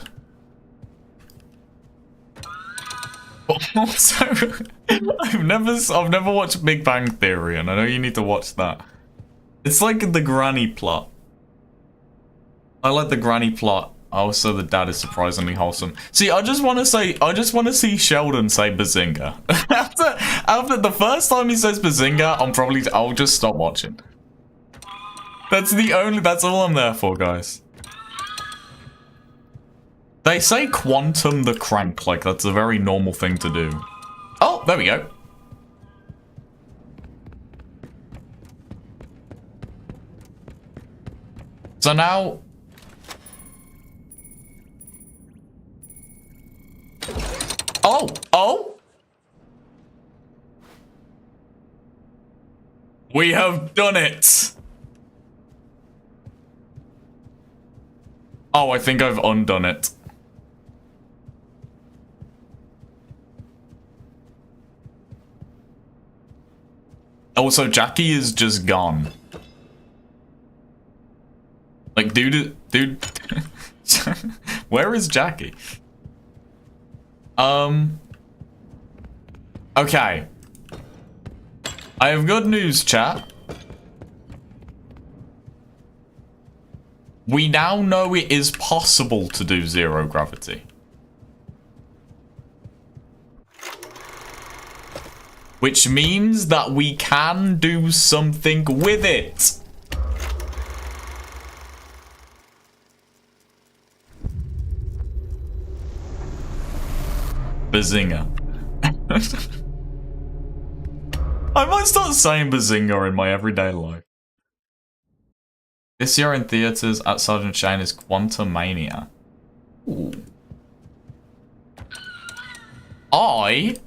Also, I've never watched Big Bang Theory, and I know you need to watch that. It's like the granny plot. I like the granny plot. Also, the dad is surprisingly wholesome. See, I just want to see Sheldon say Bazinga. after the first time he says Bazinga, I'll just stop watching. That's all I'm there for, guys. They say quantum the crank, like that's a very normal thing to do. Oh, there we go. So now... Oh! We have done it! Oh, I think I've undone it. Also, Jackie is just gone. Like, dude, where is Jackie? Okay. I have good news, chat. We now know it is possible to do zero gravity. Which means that we can do something with it. Bazinga. I might start saying Bazinga in my everyday life. This year in theaters at Sergeant Shayne is Quantum Mania. Ooh. I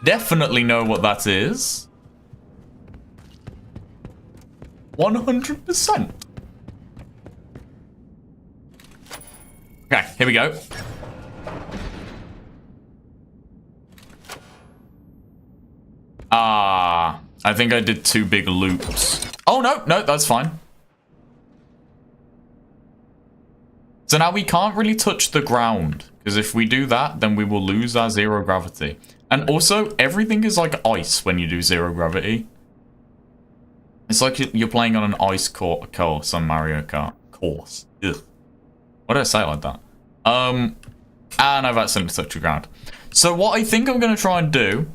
definitely know what that is. 100%. Okay, here we go. I think I did 2 big loops. Oh, no, that's fine. So now we can't really touch the ground, because if we do that, then we will lose our zero gravity. And also, everything is like ice when you do zero gravity. It's like you're playing on an ice course on Mario Kart. Course. Ugh. Why did I say it like that? And I've accidentally touched the ground. So what I think I'm going to try and do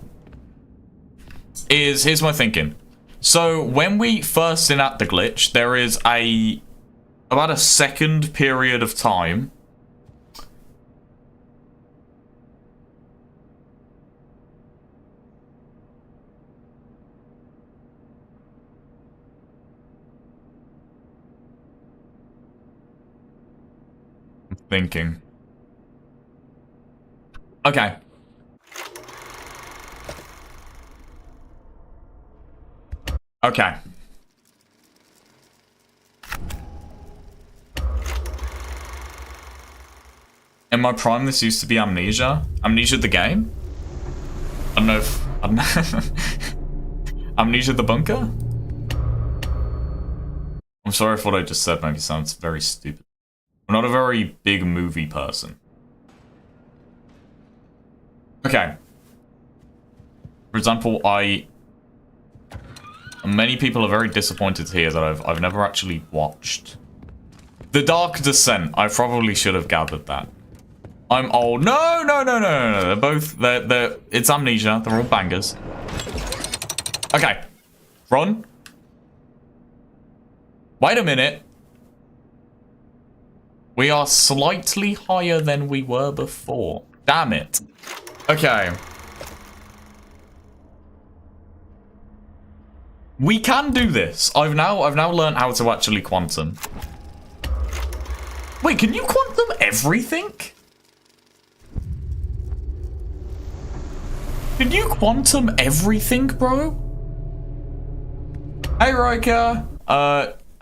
is, here's my thinking. So when we first enact the glitch, there is about a second period of time I'm thinking. Okay. Okay. In my prime, this used to be Amnesia. Amnesia the game? I don't know if... Amnesia the bunker? I'm sorry if what I just said maybe sounds very stupid. I'm not a very big movie person. Okay. For example, many people are very disappointed to hear that I've never actually watched The Dark Descent. I probably should have gathered that. I'm old. No. They're both, it's Amnesia. They're all bangers. Okay. Run. Wait a minute. We are slightly higher than we were before. Damn it. Okay. We can do this. I've now learned how to actually quantum. Wait, can you quantum everything? Can you quantum everything, bro? Hey, Riker.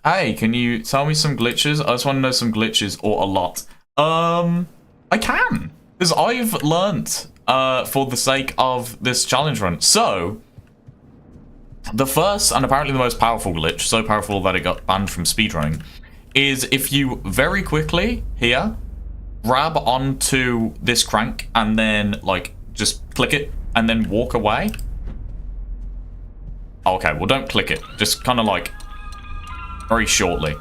Hey, can you tell me some glitches? I just want to know some glitches or a lot. I can. Because I've learnt, for the sake of this challenge run. So, the first and apparently the most powerful glitch, so powerful that it got banned from speedrunning, is if you very quickly, here, grab onto this crank and then, like, just click it and then walk away. Okay, well, don't click it. Just kind of, like, very shortly.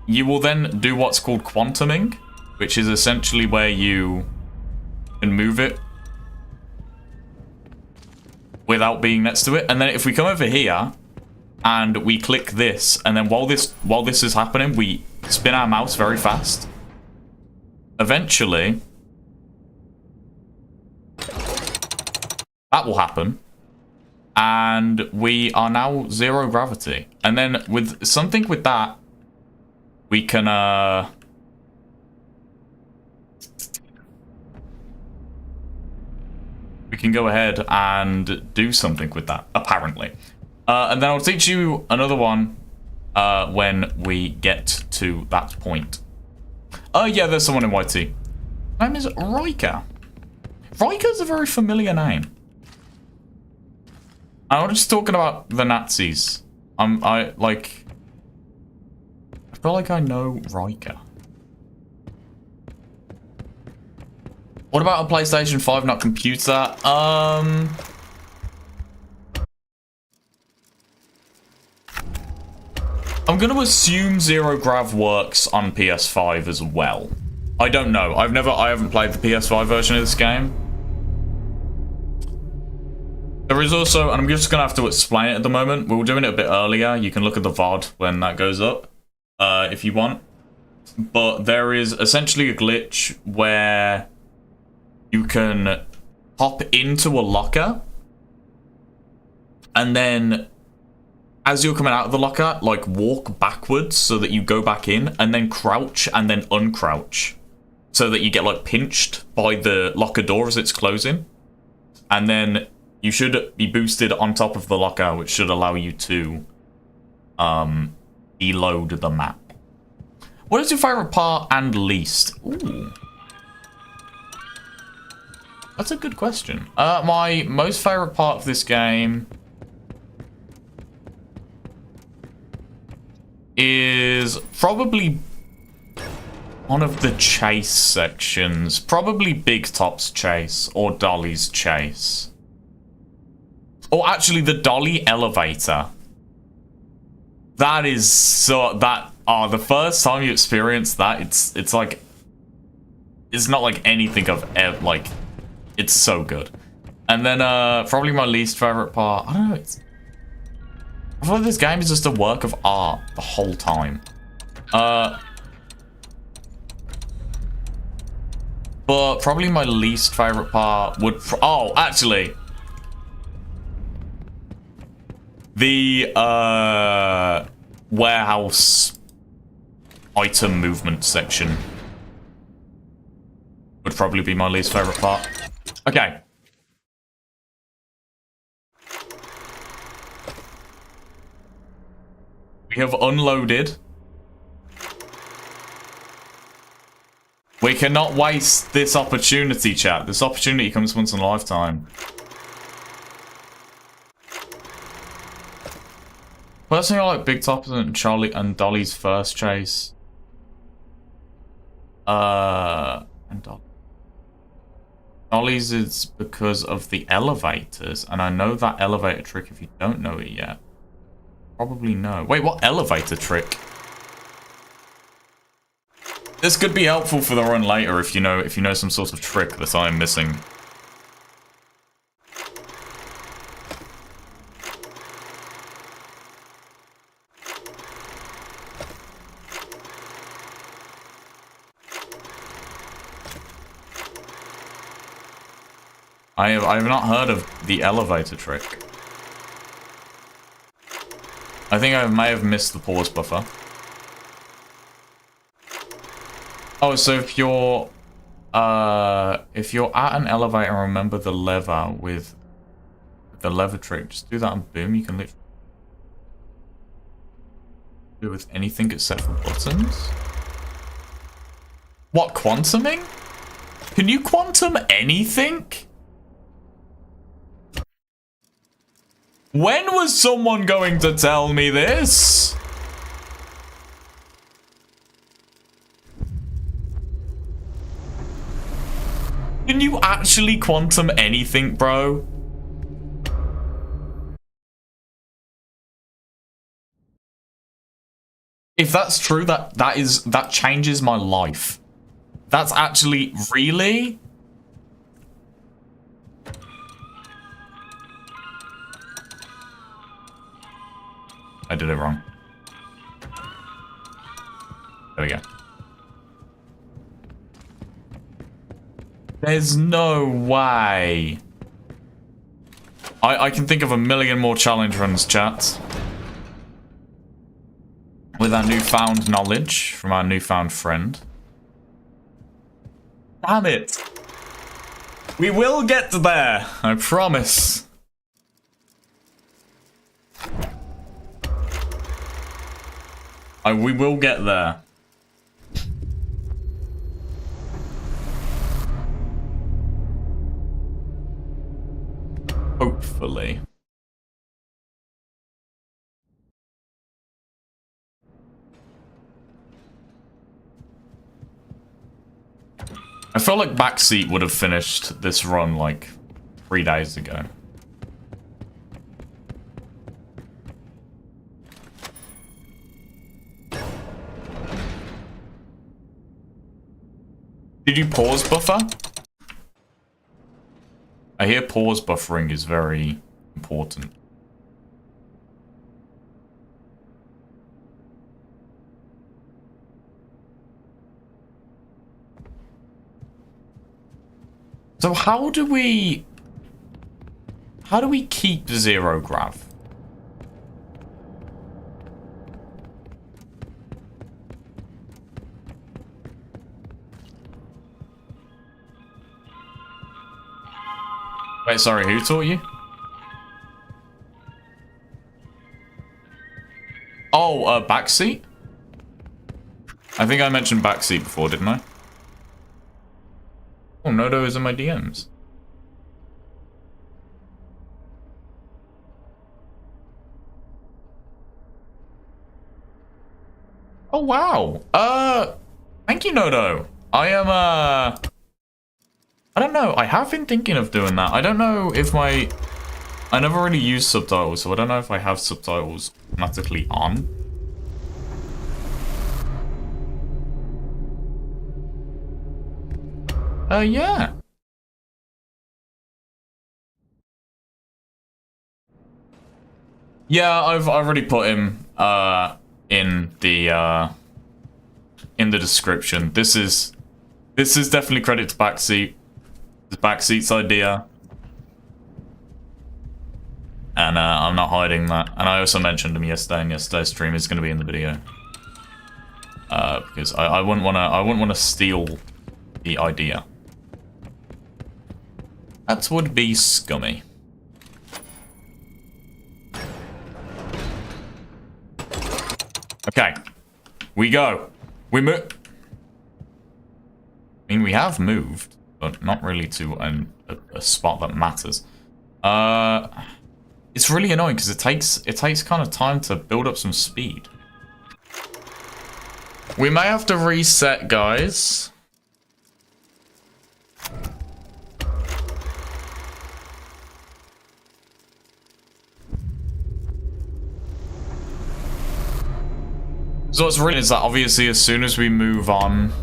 You will then do what's called quantuming, which is essentially where you can move it without being next to it. And then if we come over here and we click this, and then while this is happening, we spin our mouse very fast. Eventually, that will happen, and we are now 0 gravity. And then with something with that, we can go ahead and do something with that, apparently. And then I'll teach you another one when we get to that point. Oh yeah, there's someone in white tee. His name is Riker. Riker's a very familiar name. I'm just talking about the Nazis. I feel like I know Riker. What about a PlayStation 5, not computer? I'm gonna assume Zero Grav works on PS5 as well. I don't know. I haven't played the PS5 version of this game. There is also, and I'm just gonna have to explain it at the moment. We were doing it a bit earlier. You can look at the VOD when that goes up, if you want. But there is essentially a glitch where you can hop into a locker, and then as you're coming out of the locker, like, walk backwards so that you go back in, and then crouch and then uncrouch so that you get, like, pinched by the locker door as it's closing. And then you should be boosted on top of the locker, which should allow you to deload the map. What is your favorite part and least? Ooh. That's a good question. My most favorite part of this game is probably one of the chase sections. Probably Big Top's chase or Dolly's chase. Or actually the Dolly elevator. That is so... the first time you experience that, it's like... It's not like anything I've ever... Like, it's so good. And then probably my least favorite part... I don't know, I feel like this game is just a work of art the whole time. But probably my least favorite part would... Oh, actually. The warehouse item movement section would probably be my least favorite part. Okay. We have unloaded. We cannot waste this opportunity, chat. This opportunity comes once in a lifetime. Personally, I like Big Top and Charlie and Dolly's first chase. And Dolly's is because of the elevators, and I know that elevator trick if you don't know it yet. Probably no. Wait, what elevator trick? This could be helpful for the run later if you know some sort of trick that I'm missing. I have not heard of the elevator trick. I think I may have missed the pause buffer. Oh, so if you're at an elevator and remember the lever with the lever trick, just do that and boom, you can literally do it with anything except for buttons. What, quantuming? Can you quantum anything? When was someone going to tell me this? Can you actually quantum anything, bro? If that's true, that changes my life. That's actually really... I did it wrong. There we go. There's no way. I can think of a million more challenge runs, chat. With our newfound knowledge from our newfound friend. Damn it. We will get there, I promise. We will get there. Hopefully. I feel like Backseat would have finished this run like 3 days ago. Did you pause buffer? I hear pause buffering is very important. So how do we keep zero grav? Wait, sorry, who taught you? Oh, backseat? I think I mentioned backseat before, didn't I? Oh, Nodo is in my DMs. Oh, wow. Thank you, Nodo. I am, I don't know. I have been thinking of doing that. I don't know if I never really use subtitles, so I don't know if I have subtitles automatically on. Yeah. Yeah, I've already put him in the description. This is definitely credit to Backseat. It's Backseat's idea. And I'm not hiding that. And I also mentioned him yesterday, and yesterday's stream is gonna be in the video. Because I wouldn't wanna steal the idea. That would be scummy. Okay. We go. We move. I mean, we have moved, but not really to a spot that matters. It's really annoying because it takes kind of time to build up some speed. We may have to reset, guys. So what's written is that obviously as soon as we move on...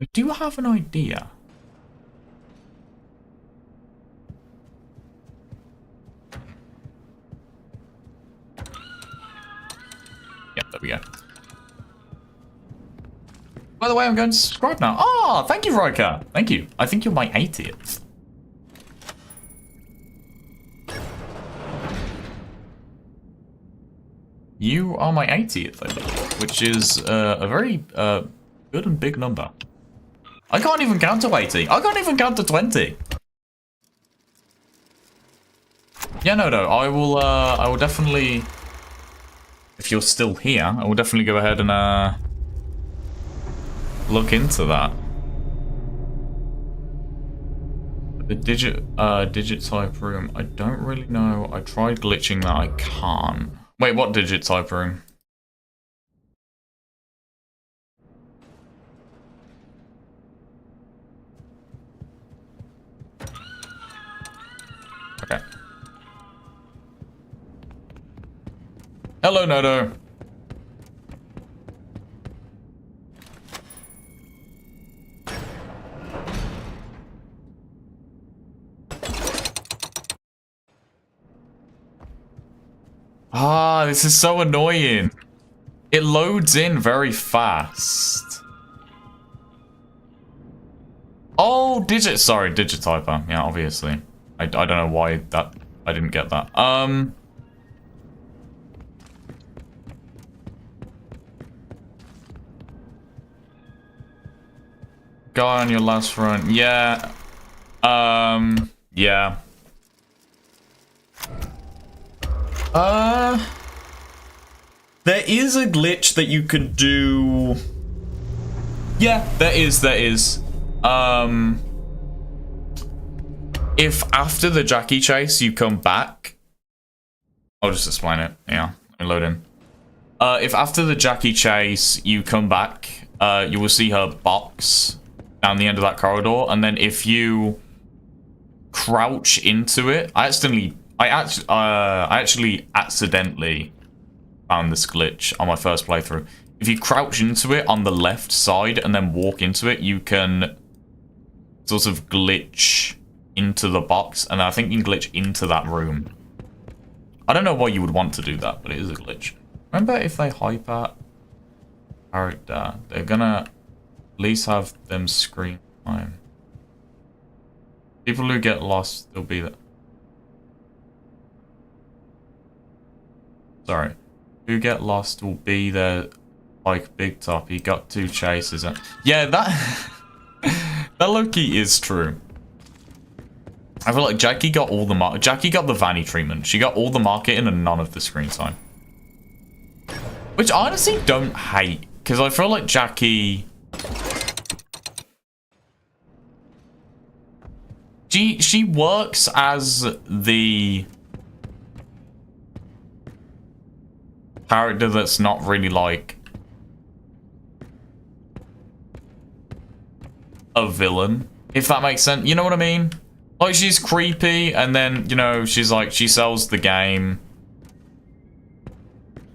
I do have an idea. Yeah, there we go. By the way, I'm going to subscribe now. Oh, thank you, Riker. Thank you. I think you're my 80th. You are my 80th, I believe, which is a very good and big number. I can't even count to 80. I can't even count to 20. Yeah, no, I will definitely, if you're still here, I will definitely go ahead and look into that. The digit type room, I don't really know. I tried glitching that, I can't. Wait, what digit type room? Okay. Hello, Nodo. Ah, this is so annoying. It loads in very fast. Oh, sorry, Digitiper. Yeah, obviously. I don't know why I didn't get that. Guy on your last run. Yeah. Yeah. There is a glitch that you could do. Yeah, there is. If after the Jackie chase you come back, I'll just explain it. Yeah, let me load in. If after the Jackie chase you come back, you will see her box down the end of that corridor, and then if you crouch into it, I actually accidentally found this glitch on my first playthrough. If you crouch into it on the left side and then walk into it, you can sort of glitch into the box, and I think you can glitch into that room. I don't know why you would want to do that, but it is a glitch. Remember, if they hyper character, they're gonna at least have them screen time. People who get lost, they'll be there. Sorry. Who get lost will be there, like Big Top. He got 2 chases. And yeah, that that low-key is true. I feel like Jackie got all the Jackie got the Vanny treatment. She got all the marketing and none of the screen time. Which I honestly don't hate, because I feel like Jackie... She works as the character that's not really like a villain, if that makes sense. You know what I mean? Like, she's creepy, and then, you know, she's like, she sells the game,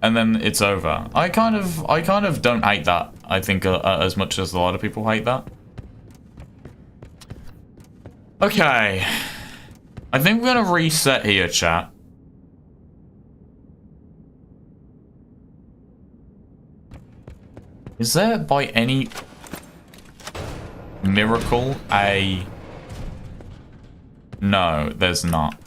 and then it's over. I kind of don't hate that, I think, as much as a lot of people hate that. Okay. I think we're gonna reset here, chat. Is there, by any miracle, a... No, there's not.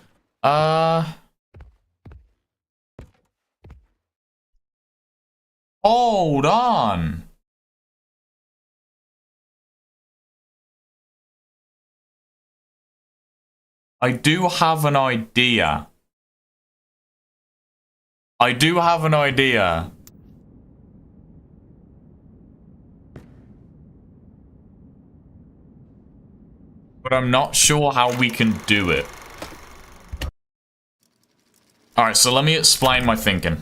Hold on. I do have an idea. I do have an idea. But I'm not sure how we can do it. Alright, so let me explain my thinking.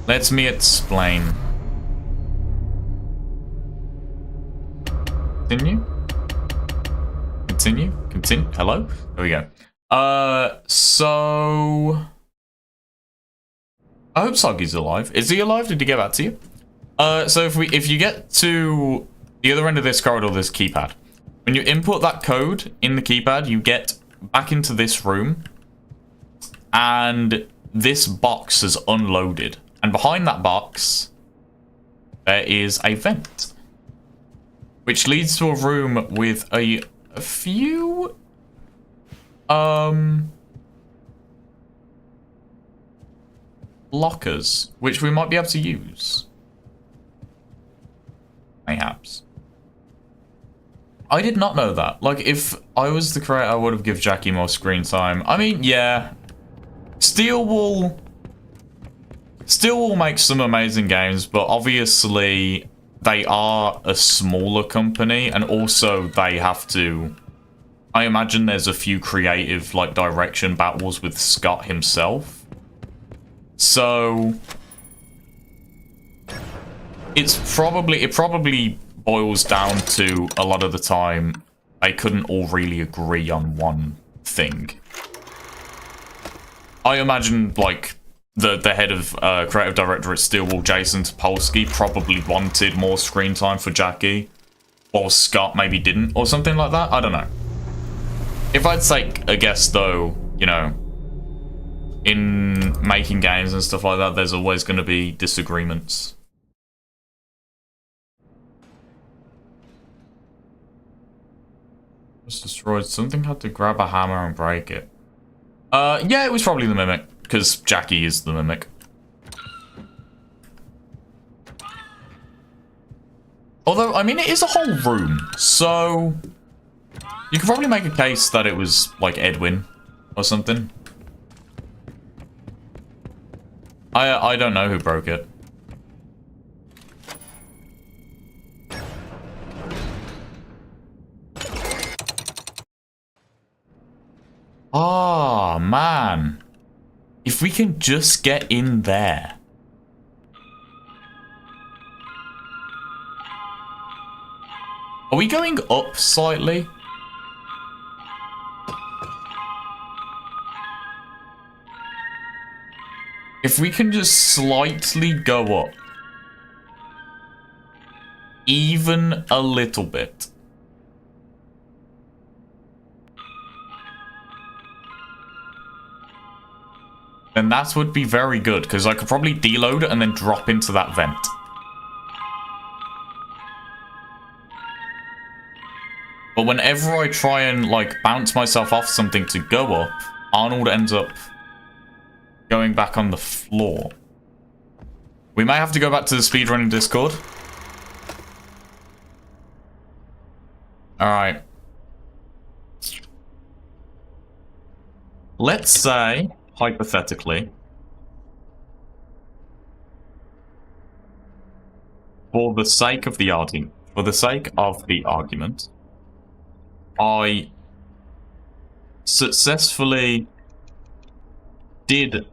Let me explain. Continue? Continue? Continue? Hello? There we go. So... I hope Soggy's alive. Is he alive? Did he get back to you? So if you get to the other end of this corridor, there's a keypad. When you input that code in the keypad, you get back into this room, and this box is unloaded. And behind that box, there is a vent, which leads to a room with a few lockers, which we might be able to use. Mayhaps. I did not know that. Like, if I was the creator, I would have given Jackie more screen time. I mean, yeah. Steel will make some amazing games, but obviously they are a smaller company, and also they have to... I imagine there's a few creative, like, direction battles with Scott himself. So... it probably boils down to, a lot of the time, they couldn't all really agree on one thing. I imagine, like, the head of creative director at Steelwall, Jason Topolsky, probably wanted more screen time for Jackie, or Scott maybe didn't, or something like that. I don't know. If I'd take a guess, though, you know, in making games and stuff like that, there's always going to be disagreements. Was destroyed. Something had to grab a hammer and break it. Yeah, it was probably the Mimic, because Jackie is the Mimic. Although, I mean, it is a whole room, so you could probably make a case that it was, like, Edwin or something. I don't know who broke it. Oh, man. If we can just get in there. Are we going up slightly? If we can just slightly go up. Even a little bit. Then that would be very good, because I could probably deload it and then drop into that vent. But whenever I try and, like, bounce myself off something to go up, Arnold ends up going back on the floor. We may have to go back to the speedrunning Discord. Alright. Let's say, hypothetically, for the sake of the argument, I successfully did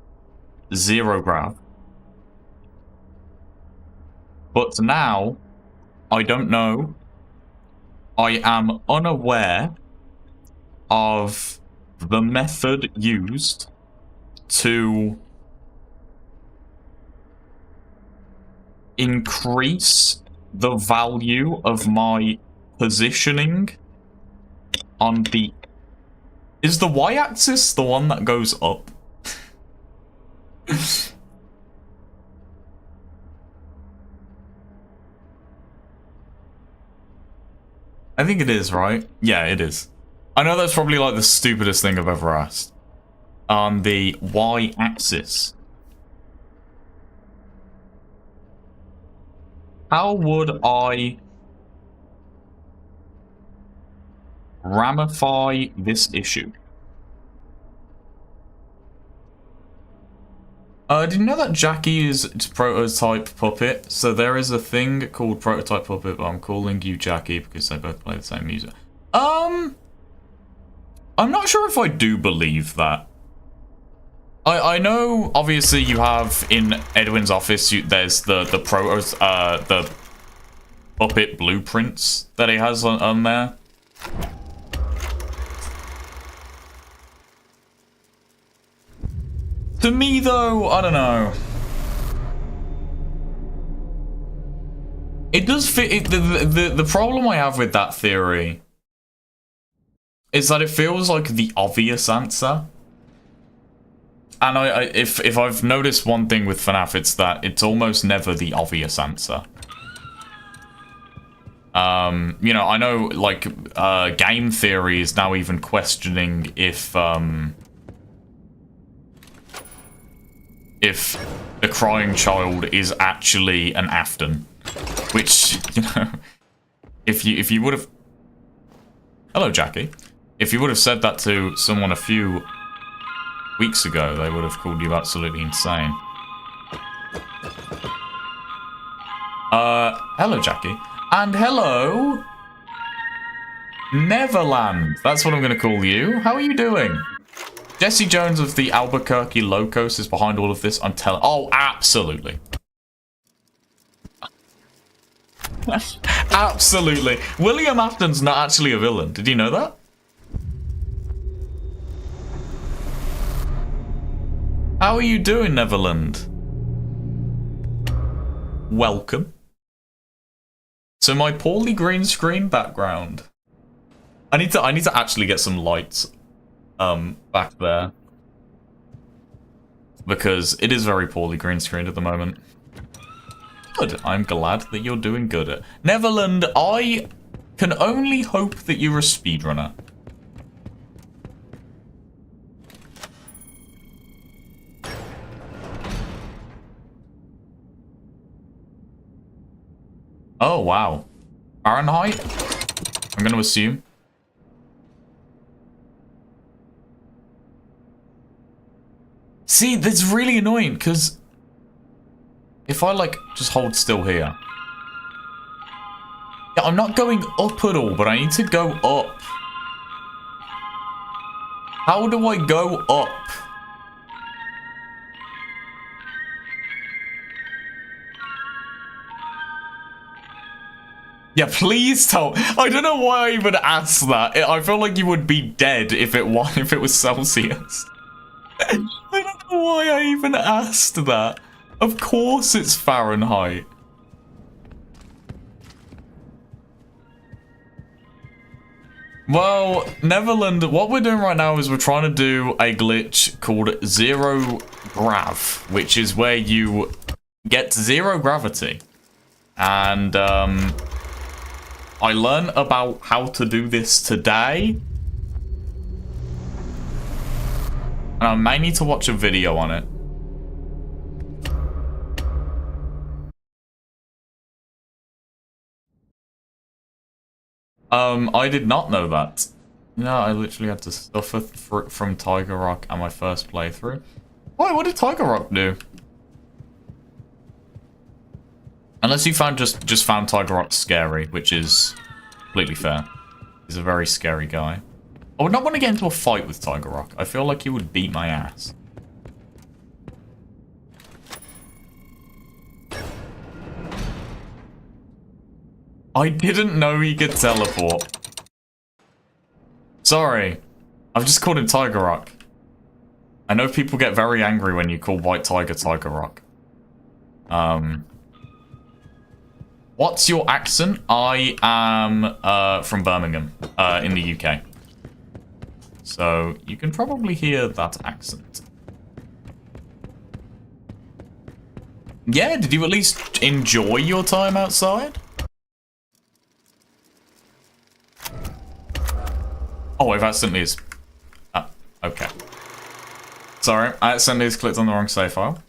zero grav, but now I don't know. I am unaware of the method used to increase the value of my positioning on the... Is the y-axis the one that goes up? I think it is, right? Yeah, it is. I know that's probably like the stupidest thing I've ever asked. On the y-axis. How would I ramify this issue? Did you know that Jackie is prototype puppet? So there is a thing called prototype puppet, but I'm calling you Jackie because they both play the same music. I'm not sure if I do believe that. I know, obviously, you have in Edwin's office. There's the puppet blueprints that he has on there. To me, though, I don't know. It does fit. The problem I have with that theory is that it feels like the obvious answer. And if I've noticed one thing with FNaF, it's that it's almost never the obvious answer. You know, I know, like, game theory is now even questioning if the crying child is actually an Afton, which, you know, if you would have... Hello, Jackie. If you would have said that to someone a few weeks ago, they would have called you absolutely insane. Hello, Jackie. And hello, Neverland. That's what I'm going to call you. How are you doing? Jesse Jones of the Albuquerque Locos is behind all of this. I'm telling... Oh, absolutely. Absolutely. William Afton's not actually a villain. Did you know that? How are you doing, Neverland? Welcome. So my poorly green screen background I need to actually get some lights back there. Because it is very poorly green screened at the moment. Good. I'm glad that you're doing good. Neverland, I can only hope that you're a speedrunner. Oh, wow. Fahrenheit? I'm going to assume. See, that's really annoying, because if I, like, just hold still here. Yeah, I'm not going up at all, but I need to go up. How do I go up? Yeah, please tell. I don't know why I even asked that. I feel like you would be dead if it was Celsius. I don't know why I even asked that. Of course it's Fahrenheit. Well, Neverland, what we're doing right now is we're trying to do a glitch called Zero Grav, which is where you get zero gravity. And, I learned about how to do this today. And I may need to watch a video on it. I did not know that. No, I literally had to suffer from Tiger Rock on my first playthrough. Why? What did Tiger Rock do? Unless you just found Tiger Rock scary, which is completely fair. He's a very scary guy. I would not want to get into a fight with Tiger Rock. I feel like he would beat my ass. I didn't know he could teleport. Sorry. I've just called him Tiger Rock. I know people get very angry when you call White Tiger Tiger Rock. What's your accent? I am from Birmingham, in the UK. So you can probably hear that accent. Yeah, did you at least enjoy your time outside? Oh, I've accidentally... okay. Sorry, I accidentally clicked on the wrong save file.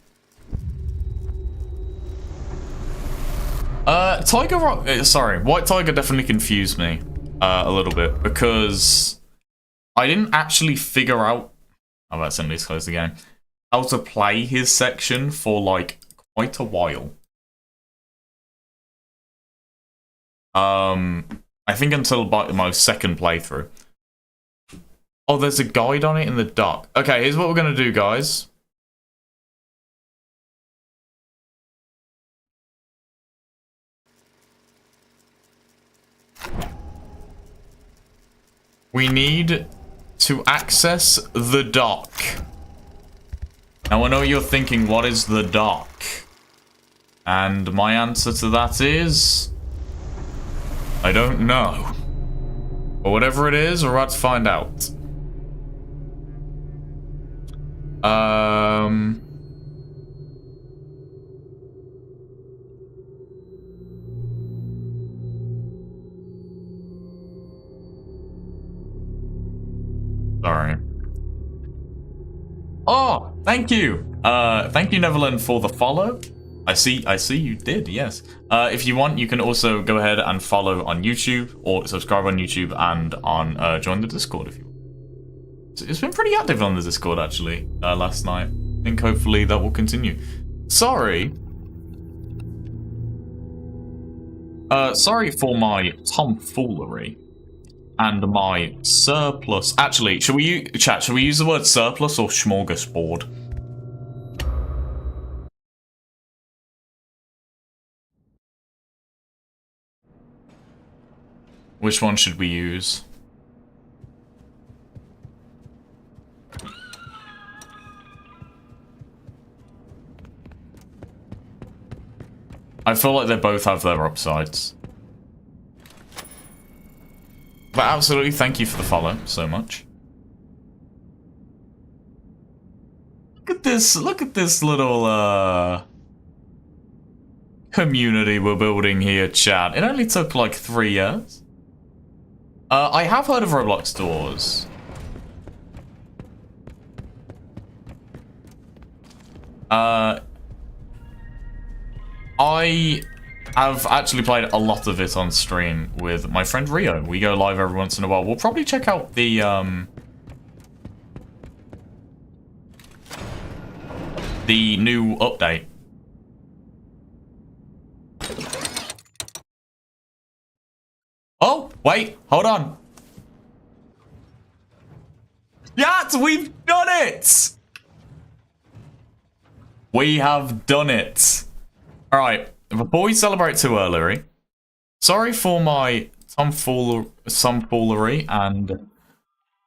Tiger Rock... sorry, White Tiger definitely confused me a little bit, because I didn't actually figure out... I've accidentally closed the game. How to play his section for, like, quite a while. I think until about my second playthrough. Oh, there's a guide on it in the dock. Okay, here's what we're gonna do, guys. We need to access the dock. Now I know you're thinking, what is the dock? And my answer to that is... I don't know. But whatever it is, we're about to find out. Sorry. Oh, thank you. Thank you, Neverland, for the follow. I see you did, yes. If you want, you can also go ahead and follow on YouTube, or subscribe on YouTube, and on join the Discord if you want. It's been pretty active on the Discord, actually, last night. I think hopefully that will continue. Sorry. Sorry for my tomfoolery. And my surplus. Actually, should we use the word surplus or smorgasbord? Which one should we use? I feel like they both have their upsides. If But absolutely, thank you for the follow so much. Look at this little, community we're building here, chat. It only took like 3 years. I have heard of Roblox stores. I have actually played a lot of it on stream with my friend Rio. We go live every once in a while. We'll probably check out the new update. Oh, wait, hold on. Yes, we've done it! We have done it. Alright, before we celebrate too early, sorry for my tomfoolery, and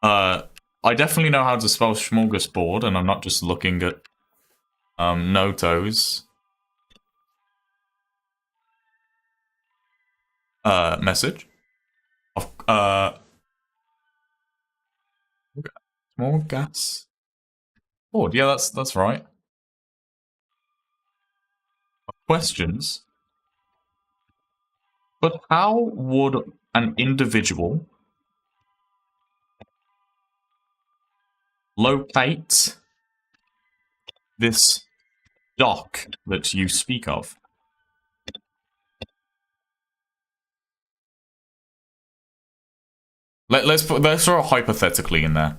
I definitely know how to spell smorgasbord, and I'm not just looking at Noto's message. Smorgasbord. Yeah, that's right. Questions. But how would an individual locate this dock that you speak of? Let's throw a hypothetically in there.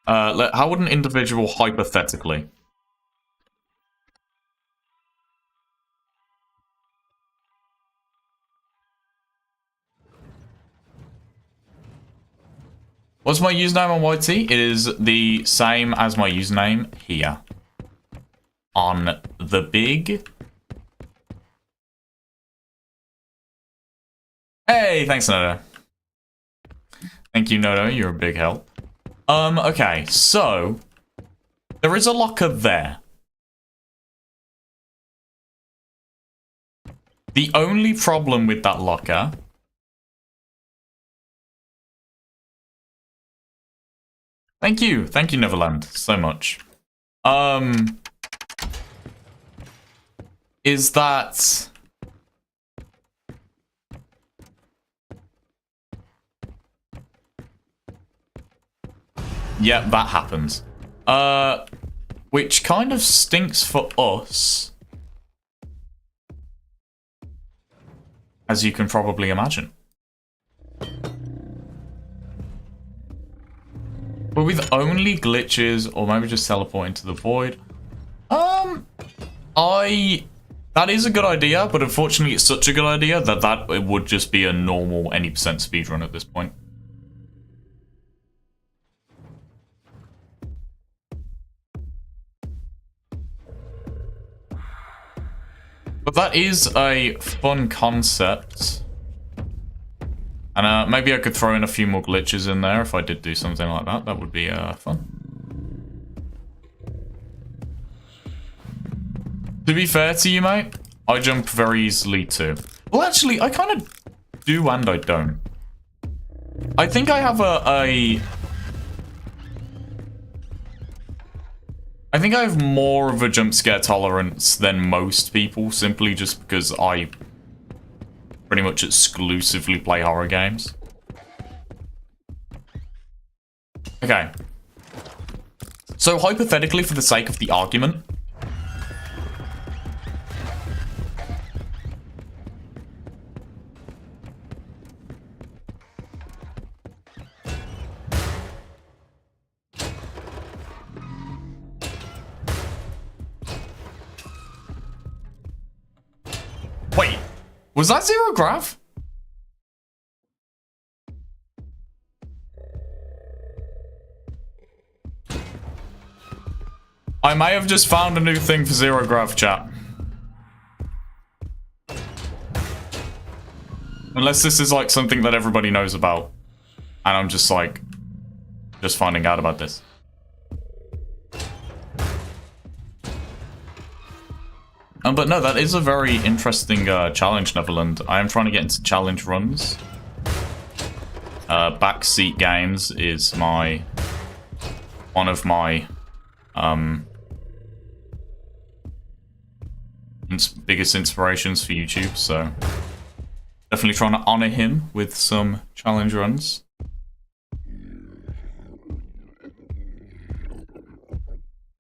How would an individual hypothetically? What's my username on YT? It is the same as my username here. On the big... Hey, thanks, Noto. Thank you, Noto. You're a big help. Okay, so... There is a locker there. The only problem with that locker... Thank you, Neverland, so much. Is that... Yeah, that happens. Which kind of stinks for us. As you can probably imagine. But with only glitches, or maybe just teleport into the void. That is a good idea, but unfortunately it's such a good idea that it would just be a normal any % speedrun at this point. But that is a fun concept. And maybe I could throw in a few more glitches in there if I did do something like that. That would be fun. To be fair to you, mate, I jump very easily too. Well, actually, I kind of do and I don't. I think I have I think I have more of a jump scare tolerance than most people, simply just because I pretty much exclusively play horror games. Okay. So hypothetically, for the sake of the argument, wait, was that zero grav? I may have just found a new thing for zero grav, chat. Unless this is like something that everybody knows about. And I'm just like, just finding out about this. But no, that is a very interesting challenge, Neverland. I am trying to get into challenge runs. Back backseat games is one of my biggest inspirations for YouTube, so definitely trying to honor him with some challenge runs.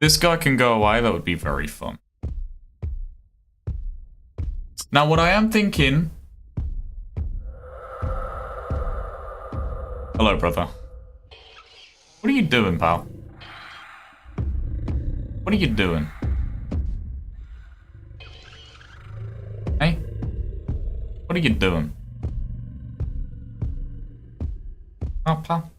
This guy can go away, that would be very fun. Now what I am thinking... Hello, brother. What are you doing, pal? What are you doing? Hey? What are you doing? Oh, pal.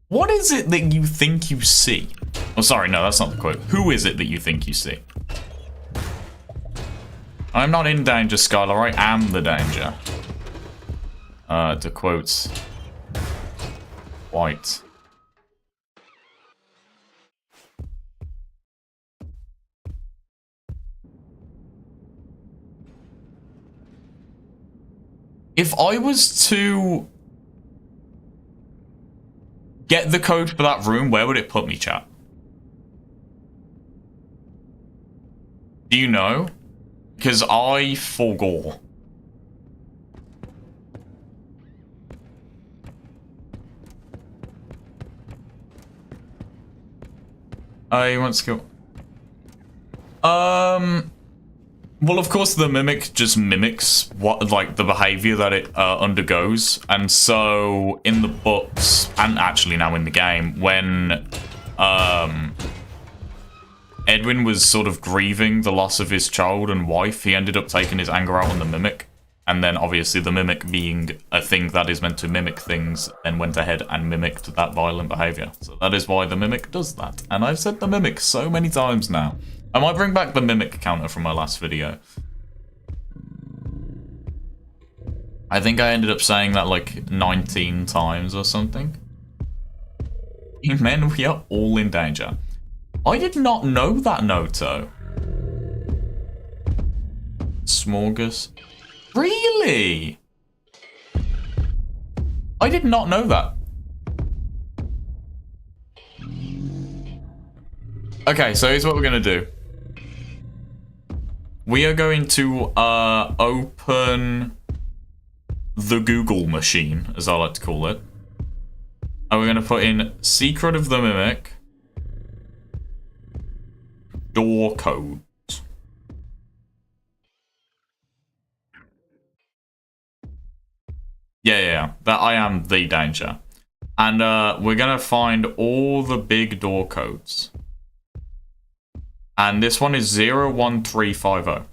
What is it that you think you see? Oh, sorry, no, that's not the quote. Who is it that you think you see? I'm not in danger, Skylar. I am the danger. To quote White. If I was to get the code for that room, where would it put me, chat? Do you know? Because I forgot. He wants to go. Well, of course, the mimic just mimics what, like, the behavior that it undergoes, and so in the books, and actually now in the game, when Edwin was sort of grieving the loss of his child and wife, he ended up taking his anger out on the mimic, and then obviously the mimic, being a thing that is meant to mimic things, then went ahead and mimicked that violent behavior. So that is why the mimic does that, and I've said the mimic so many times now. I might bring back the mimic counter from my last video. I think I ended up saying that like 19 times or something. Men, we are all in danger. I did not know that, Noto. Smorgas. Really? I did not know that. Okay, so here's what we're gonna do. We are going to open the Google machine, as I like to call it. And we're going to put in Secret of the Mimic door codes. Yeah, that I am the danger. And we're going to find all the big door codes. And this one is 01350.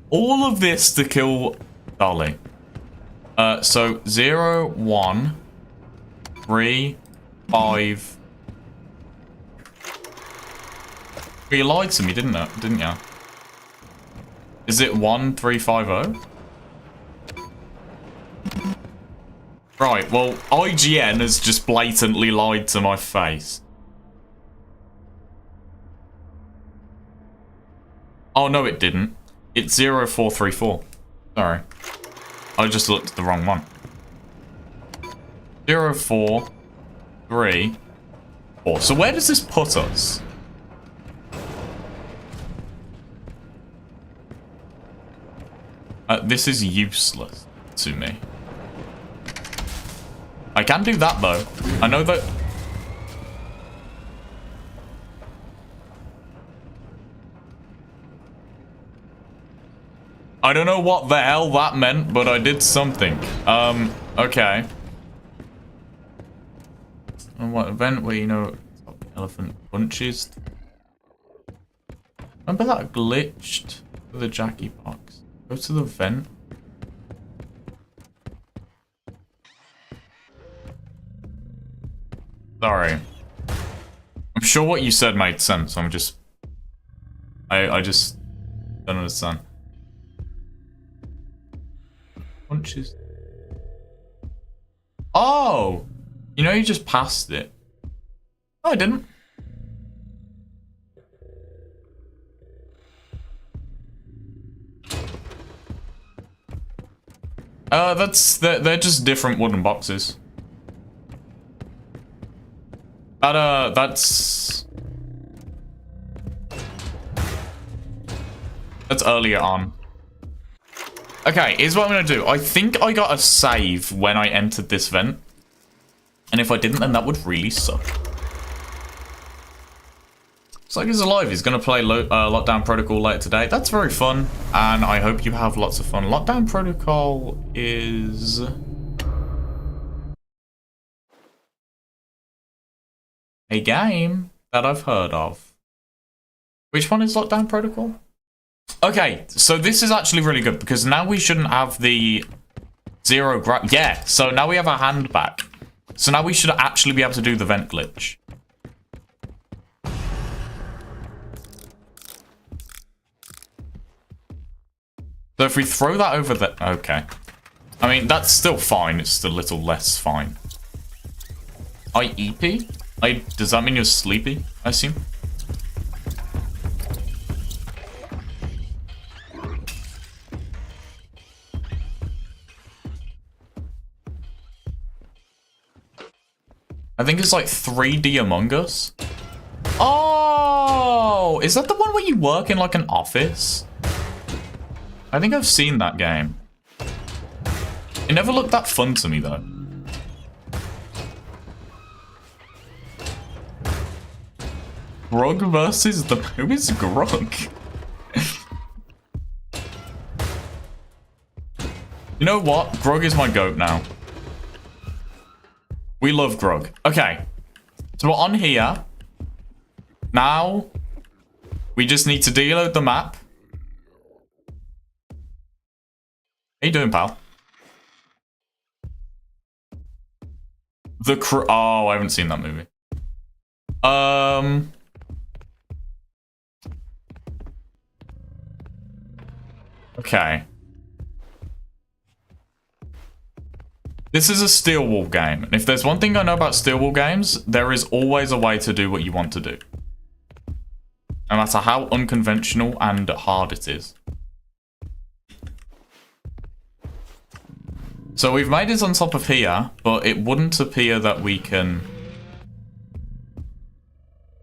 All of this to kill Dolly. So 0135. You lied to me, didn't you? Is it 1350? Right, well, IGN has just blatantly lied to my face. Oh, no, it didn't. It's 0434. Sorry. I just looked at the wrong one. 0434. So where does this put us? This is useless to me. I can do that, though. I know that... I don't know what the hell that meant, but I did something. Okay. And what event where, you know, elephant punches? Remember that glitched for the Jackie box? Go to the vent. Sorry. I'm sure what you said made sense. I'm just... I just don't understand. Punches. Oh! You know, you just passed it. No, I didn't. They're just different wooden boxes. That's earlier on. Okay, here's what I'm gonna do. I think I got a save when I entered this vent. And if I didn't, then that would really suck. Looks like he's alive. He's gonna play Lockdown Protocol later today. That's very fun, and I hope you have lots of fun. Lockdown Protocol is... a game that I've heard of. Which one is Lockdown Protocol? Okay, so this is actually really good because now we shouldn't have the zero grab. Yeah, so now we have our hand back. So now we should actually be able to do the vent glitch. So if we throw that over the... Okay. I mean, that's still fine. It's a little less fine. IEP? Does that mean you're sleepy, I assume? I think it's like 3D Among Us. Oh! Is that the one where you work in like an office? I think I've seen that game. It never looked that fun to me though. Grog versus the... Who is Grog? You know what? Grog is my goat now. We love Grog. Okay. So we're on here. Now, we just need to deload the map. How you doing, pal? The crew... Oh, I haven't seen that movie. Okay. This is a steel wall game. And if there's one thing I know about steel wall games, there is always a way to do what you want to do. No matter how unconventional and hard it is. So we've made it on top of here, but it wouldn't appear that we can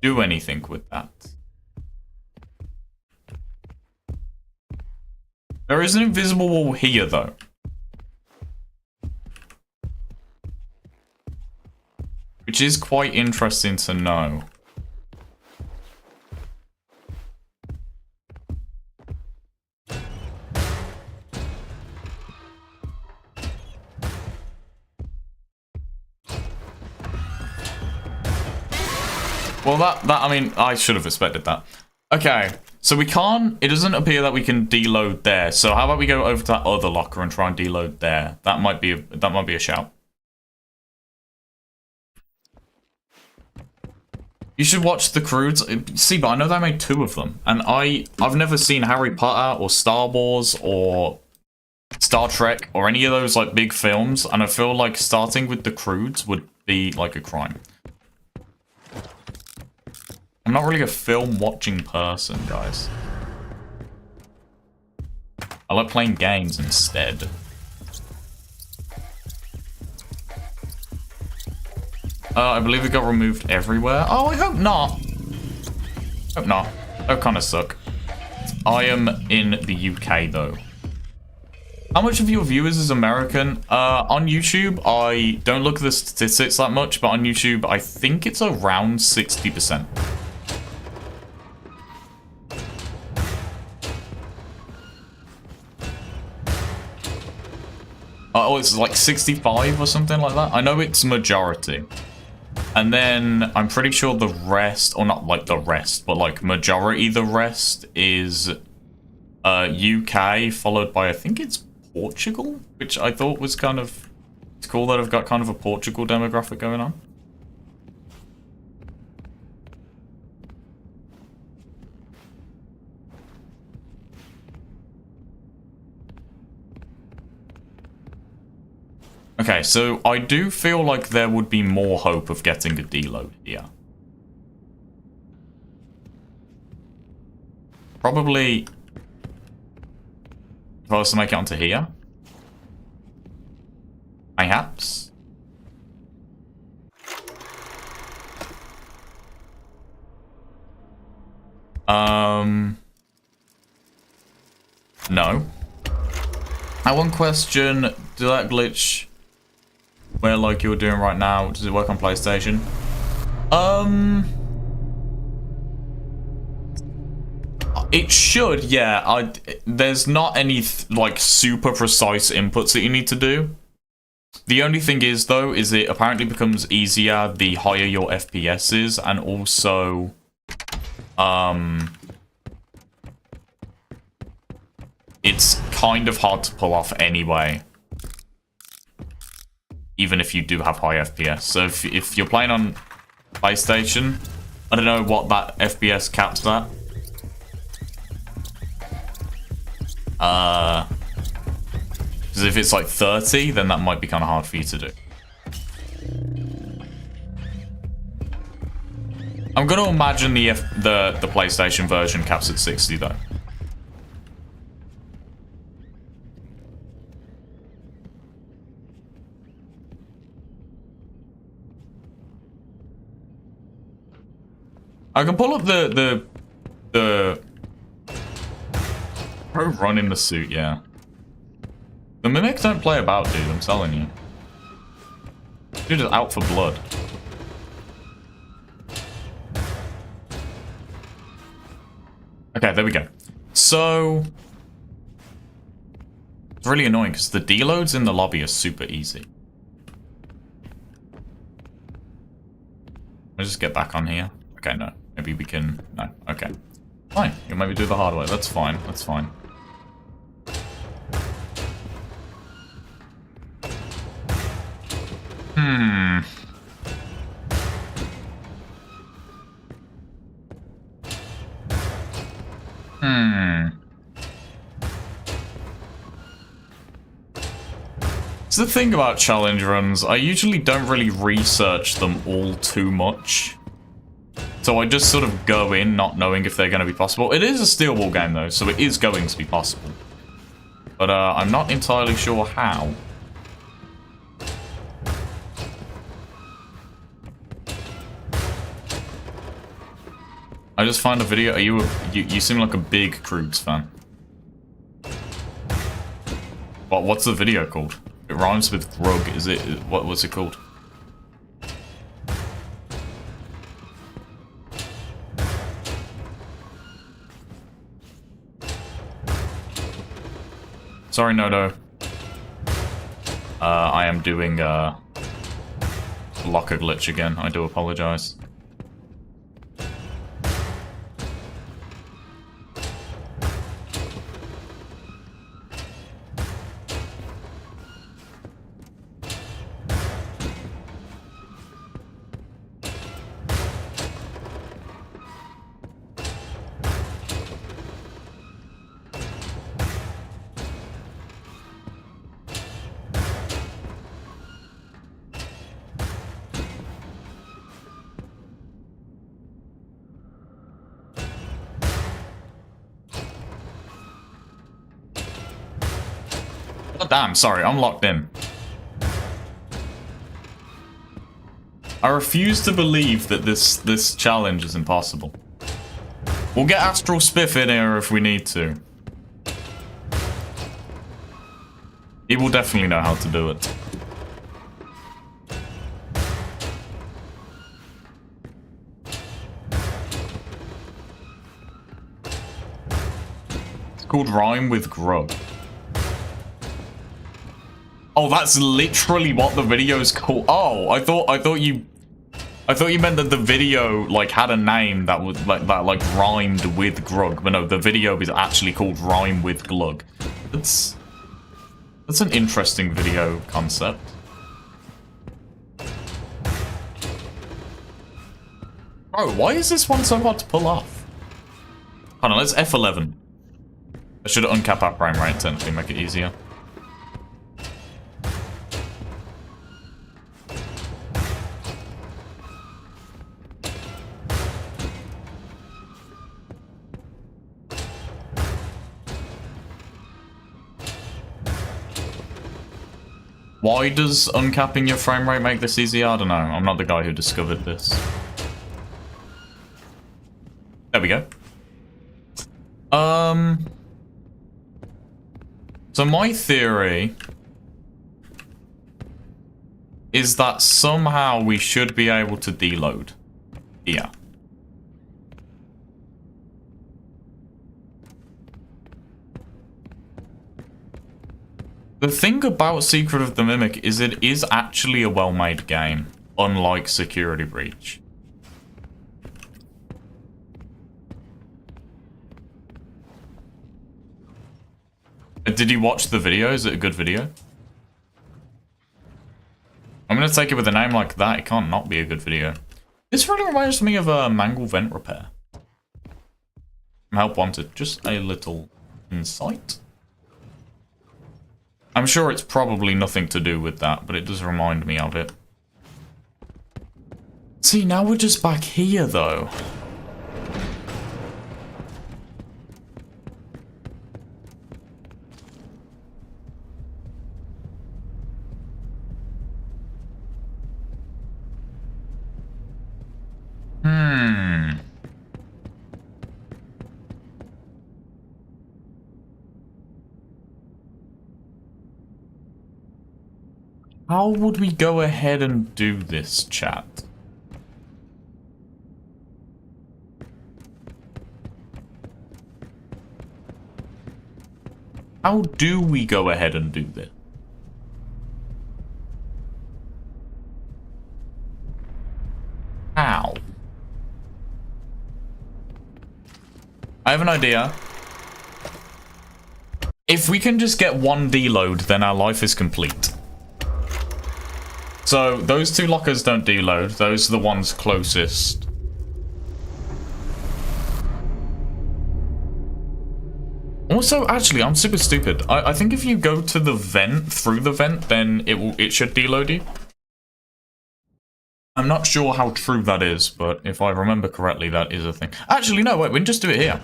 do anything with that. There is an invisible wall here, though. Which is quite interesting to know. Well, I mean, I should have expected that. Okay, so we can't, it doesn't appear that we can deload there. So how about we go over to that other locker and try and deload there? That might be a shout. You should watch The Croods. See, but I know they made 2 of them. And I've never seen Harry Potter or Star Wars or Star Trek or any of those like big films. And I feel like starting with The Croods would be like a crime. I'm not really a film watching person, guys. I like playing games instead. I believe it got removed everywhere. Oh, I hope not. Hope not. That would kind of suck. I am in the UK, though. How much of your viewers is American? On YouTube, I don't look at the statistics that much, but on YouTube, I think it's around 60%. Oh, it's like 65 or something like that. I know it's majority. And then I'm pretty sure the rest, or not like the rest, but like majority the rest is UK, followed by I think it's Portugal, which I thought was kind of, it's cool that I've got kind of a Portugal demographic going on. Okay, so I do feel like there would be more hope of getting a deload here. Probably if I was to make it onto here. Perhaps. No. One question, did that glitch where like you're doing right now, does it work on PlayStation? It should, yeah. There's not any like super precise inputs that you need to do. The only thing is though, is it apparently becomes easier the higher your FPS is, and also it's kind of hard to pull off anyway, even if you do have high FPS. So if you're playing on PlayStation, I don't know what that FPS caps at. Because if it's like 30, then that might be kind of hard for you to do. I'm gonna imagine the PlayStation version caps at 60 though. I can pull up the pro run in the suit, yeah. The mimics don't play about, dude, I'm telling you. Dude is out for blood. Okay, there we go. So it's really annoying because the deloads in the lobby are super easy. Let's just get back on here. Okay, no. Maybe we can... No. Okay. Fine. You'll maybe do the hard way. That's fine. That's fine. So the thing about challenge runs, I usually don't really research them all too much. So I just sort of go in not knowing if they're going to be possible. It is a steel ball game though, so it is going to be possible. But I'm not entirely sure how. I just found a video. Are you seem like a big Kroogs fan. What's the video called? It rhymes with grug. Is it? What's it called? Sorry, Nodo. I am doing locker glitch again. I do apologize. Oh, damn, sorry, I'm locked in. I refuse to believe that this challenge is impossible. We'll get Astral Spiff in here if we need to. He will definitely know how to do it. It's called Rhyme with Grub. Oh, that's literally what the video's called. Oh, I thought you meant that the video like had a name that was like rhymed with Grug, but no, the video is actually called Rhyme with Glug. That's an interesting video concept. Bro, why is this one so hard to pull off? Hold on, let's F11. I should uncap our frame rate technically, make it easier. Why does uncapping your frame rate make this easy? I don't know. I'm not the guy who discovered this. There we go. So my theory is that somehow we should be able to deload. Yeah. The thing about Secret of the Mimic is it is actually a well-made game, unlike Security Breach. Did you watch the video? Is it a good video? I'm gonna take it with a name like that. It can't not be a good video. This really reminds me of a Mangle Vent Repair. Help wanted. Just a little insight. I'm sure it's probably nothing to do with that, but it does remind me of it. See, now we're just back here, though. How would we go ahead and do this, chat? How do we go ahead and do this? How? I have an idea. If we can just get one deload, then our life is complete. So, those two lockers don't deload. Those are the ones closest. Also, actually, I'm super stupid. I think if you go to the vent, through the vent, then it should deload you. I'm not sure how true that is, but if I remember correctly, that is a thing. Actually, no, wait, we can just do it here.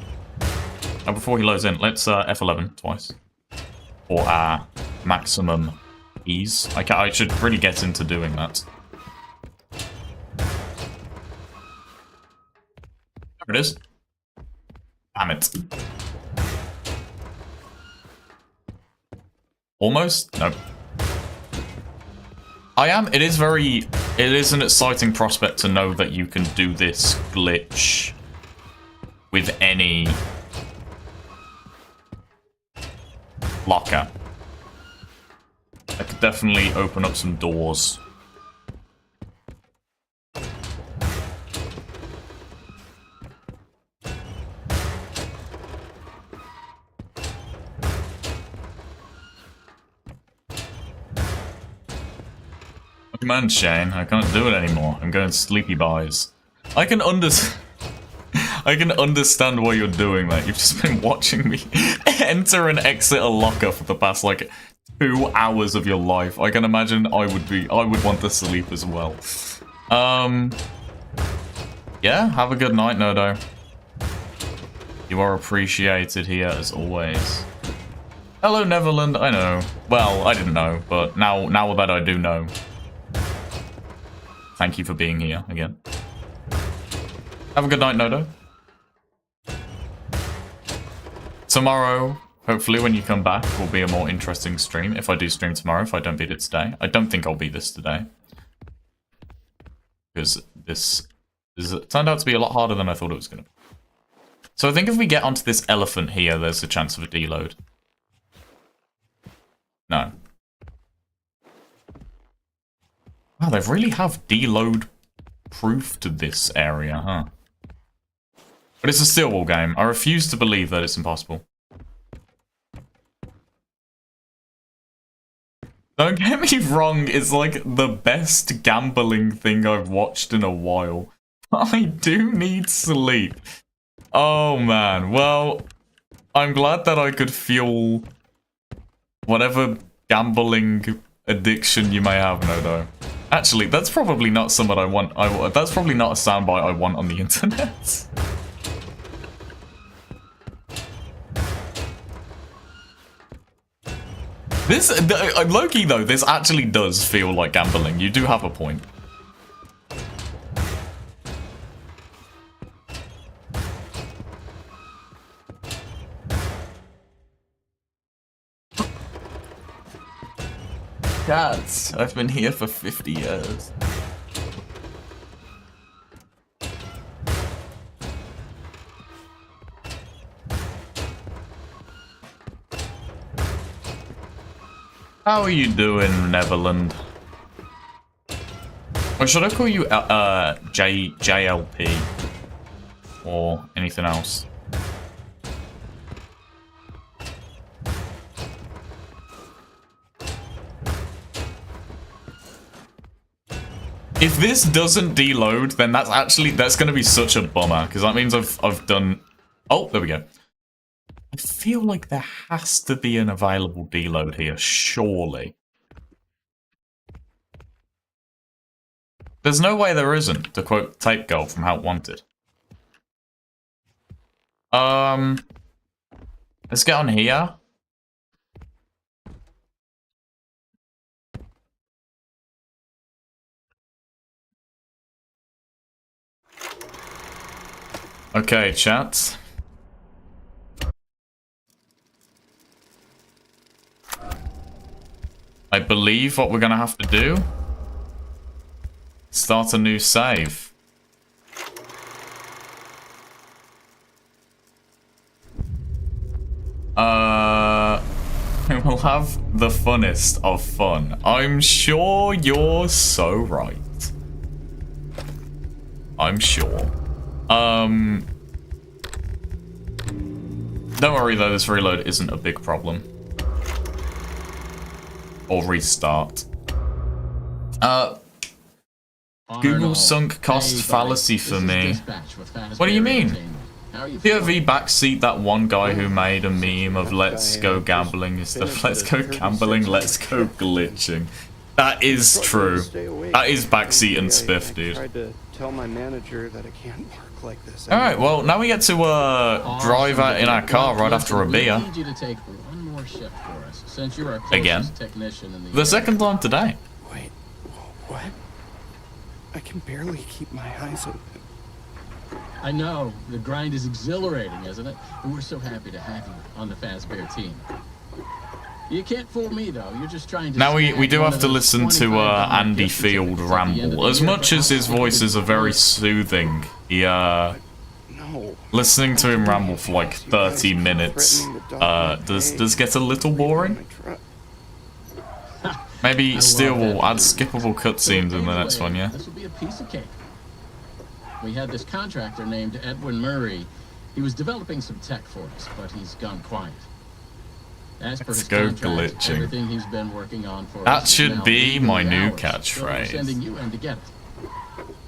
Now, before he loads in, let's F11 twice. For our maximum ease. I should really get into doing that. There it is. Damn it. Almost? Nope. It is an exciting prospect to know that you can do this glitch with any locker. That could definitely open up some doors. Man, Shayne, I can't do it anymore. I'm going sleepy buys. I can understand what you're doing, mate. You've just been watching me enter and exit a locker for the past, like, 2 hours of your life. I can imagine I would want to sleep as well. Yeah, have a good night, Nodo. You are appreciated here as always. Hello, Neverland. I know. Well, I didn't know, but now that I do know. Thank you for being here again. Have a good night, Nodo. Tomorrow, hopefully when you come back, will be a more interesting stream. If I do stream tomorrow, if I don't beat it today. I don't think I'll beat this today. Because this turned out to be a lot harder than I thought it was going to be. So I think if we get onto this elephant here, there's a chance of a deload. No. Wow, they really have deload proof to this area, huh? But it's a steel wall game. I refuse to believe that it's impossible. Don't get me wrong, it's like the best gambling thing I've watched in a while. I do need sleep. Oh man, well, I'm glad that I could fuel whatever gambling addiction you may have, Nodo. Actually, that's probably not something I want. That's probably not a soundbite I want on the internet. This, Loki though, this actually does feel like gambling. You do have a point. Cats, I've been here for 50 years. How are you doing, Neverland? Or should I call you JLP? Or anything else? If this doesn't deload, then that's gonna be such a bummer, because that means I've done. Oh, there we go. I feel like there has to be an available deload here, surely. There's no way there isn't, to quote Tape Girl from How It Wanted. Let's get on here. Okay, chat. I believe what we're gonna have to do, start a new save. We'll have the funnest of fun. I'm sure you're so right. I'm sure. Don't worry though, this reload isn't a big problem. Or restart. Google sunk cost fallacy for me. What do you mean? POV backseat, that one guy who made a meme of let's go gambling instead of let's go gambling, let's go glitching. That is true. That is backseat and spiff, dude. I tried to tell my manager that it can't work like this. Alright, well, now we get to drive out in our car right after a beer. We need you to take one more shift for us, since you're our Again. technician in The second time today. Wait, what? I can barely keep my eyes open. I know, the grind is exhilarating, isn't it? And we're so happy to have you on the Fazbear team. You can't fool me, though. You're just trying to... Now we do have to listen to Andy Field ramble. As much as his voices are very soothing, he, listening to him ramble for like 30 minutes, does get a little boring. Maybe Steel will add skippable cutscenes in the next one, yeah? This will be a piece of cake. We had this contractor named Edwin Murray. He was developing some tech for us, but he's gone quiet. As per his contract, glitching. Everything he's been working on for That us should be my new catchphrase.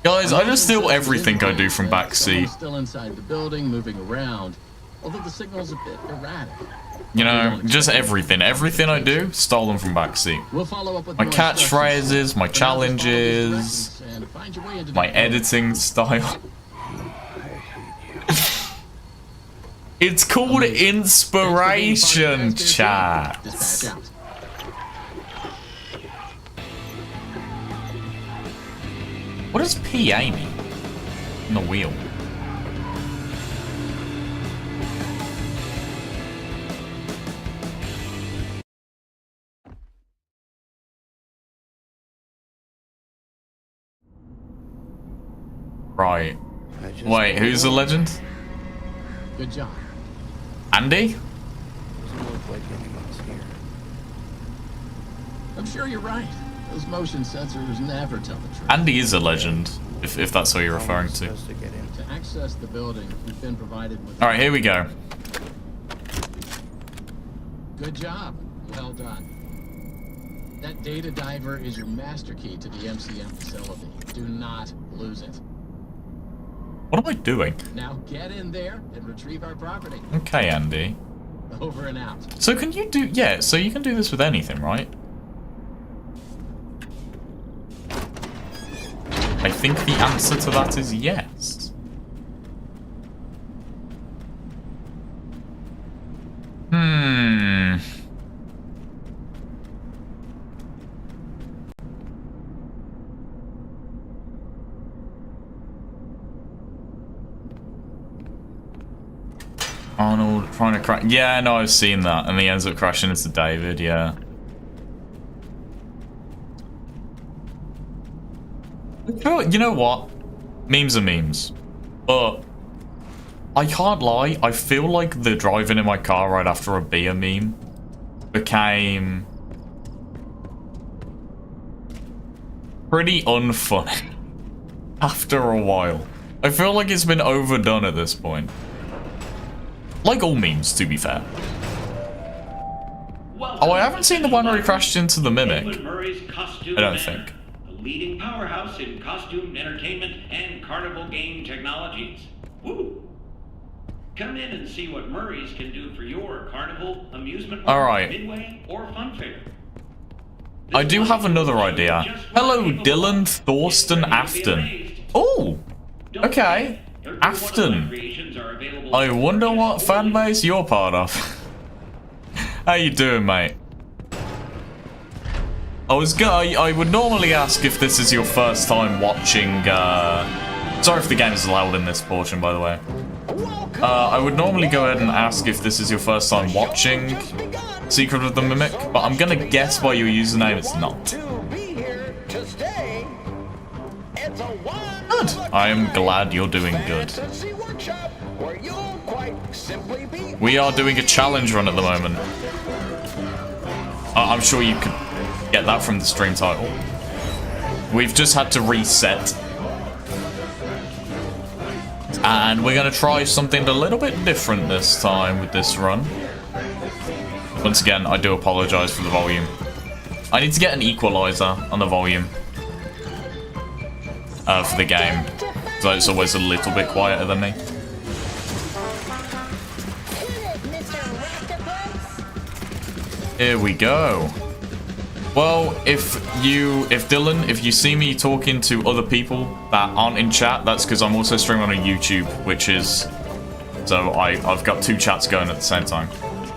Guys, I just steal everything I do from backseat. Still inside the building, moving around, although the signal's a bit erratic. You know, just everything. Everything I do, stolen from backseat. We'll follow up with my catchphrases, my challenges, my editing style. It's called inspiration, chat. What does PA mean? On the wheel. Right. Wait, who's the legend? Good job. Andy? Doesn't look like anyone's here. I'm sure you're right. Those motion sensors never tell the truth. Andy is a legend, if that's what you're referring to. To access the building, we've been provided with... Alright, here we go. Good job. Well done. That data diver is your master key to the MCM facility. Do not lose it. What am I doing? Now get in there and retrieve our property. Okay, Andy. Over and out. So can you do... Yeah, so you can do this with anything, right? I think the answer to that is yes. Arnold trying to crash. Yeah, no, I've seen that. And he ends up crashing into David, yeah. You know what? Memes are memes. But I can't lie, I feel like the driving in my car right after a beer meme became pretty unfunny after a while. I feel like it's been overdone at this point. Like all memes, to be fair. Oh, I haven't seen the one where he crashed into the Mimic. I don't think. The leading powerhouse in costume, entertainment, and carnival game technologies. Woo! Come in and see what Murray's can do for your carnival, amusement park, midway, or fun fair. I do have another idea. Hello, Dylan Thorsten Afton. Oh, okay. Afton. I wonder what fan base you're part of. How you doing, mate? I would normally ask if this is your first time watching. Sorry if the game is loud in this portion, by the way. I would normally go ahead and ask if this is your first time watching Secret of the Mimic, but I'm gonna guess by your username it's not. Good. I am glad you're doing good. We are doing a challenge run at the moment. I'm sure you could get that from the stream title. We've just had to reset. And we're going to try something a little bit different this time with this run. Once again, I do apologize for the volume. I need to get an equalizer on the volume for the game, so it's always a little bit quieter than me. Here we go. Well, if Dylan, if you see me talking to other people that aren't in chat, that's because I'm also streaming on YouTube, which is, so I've got 2 chats going at the same time.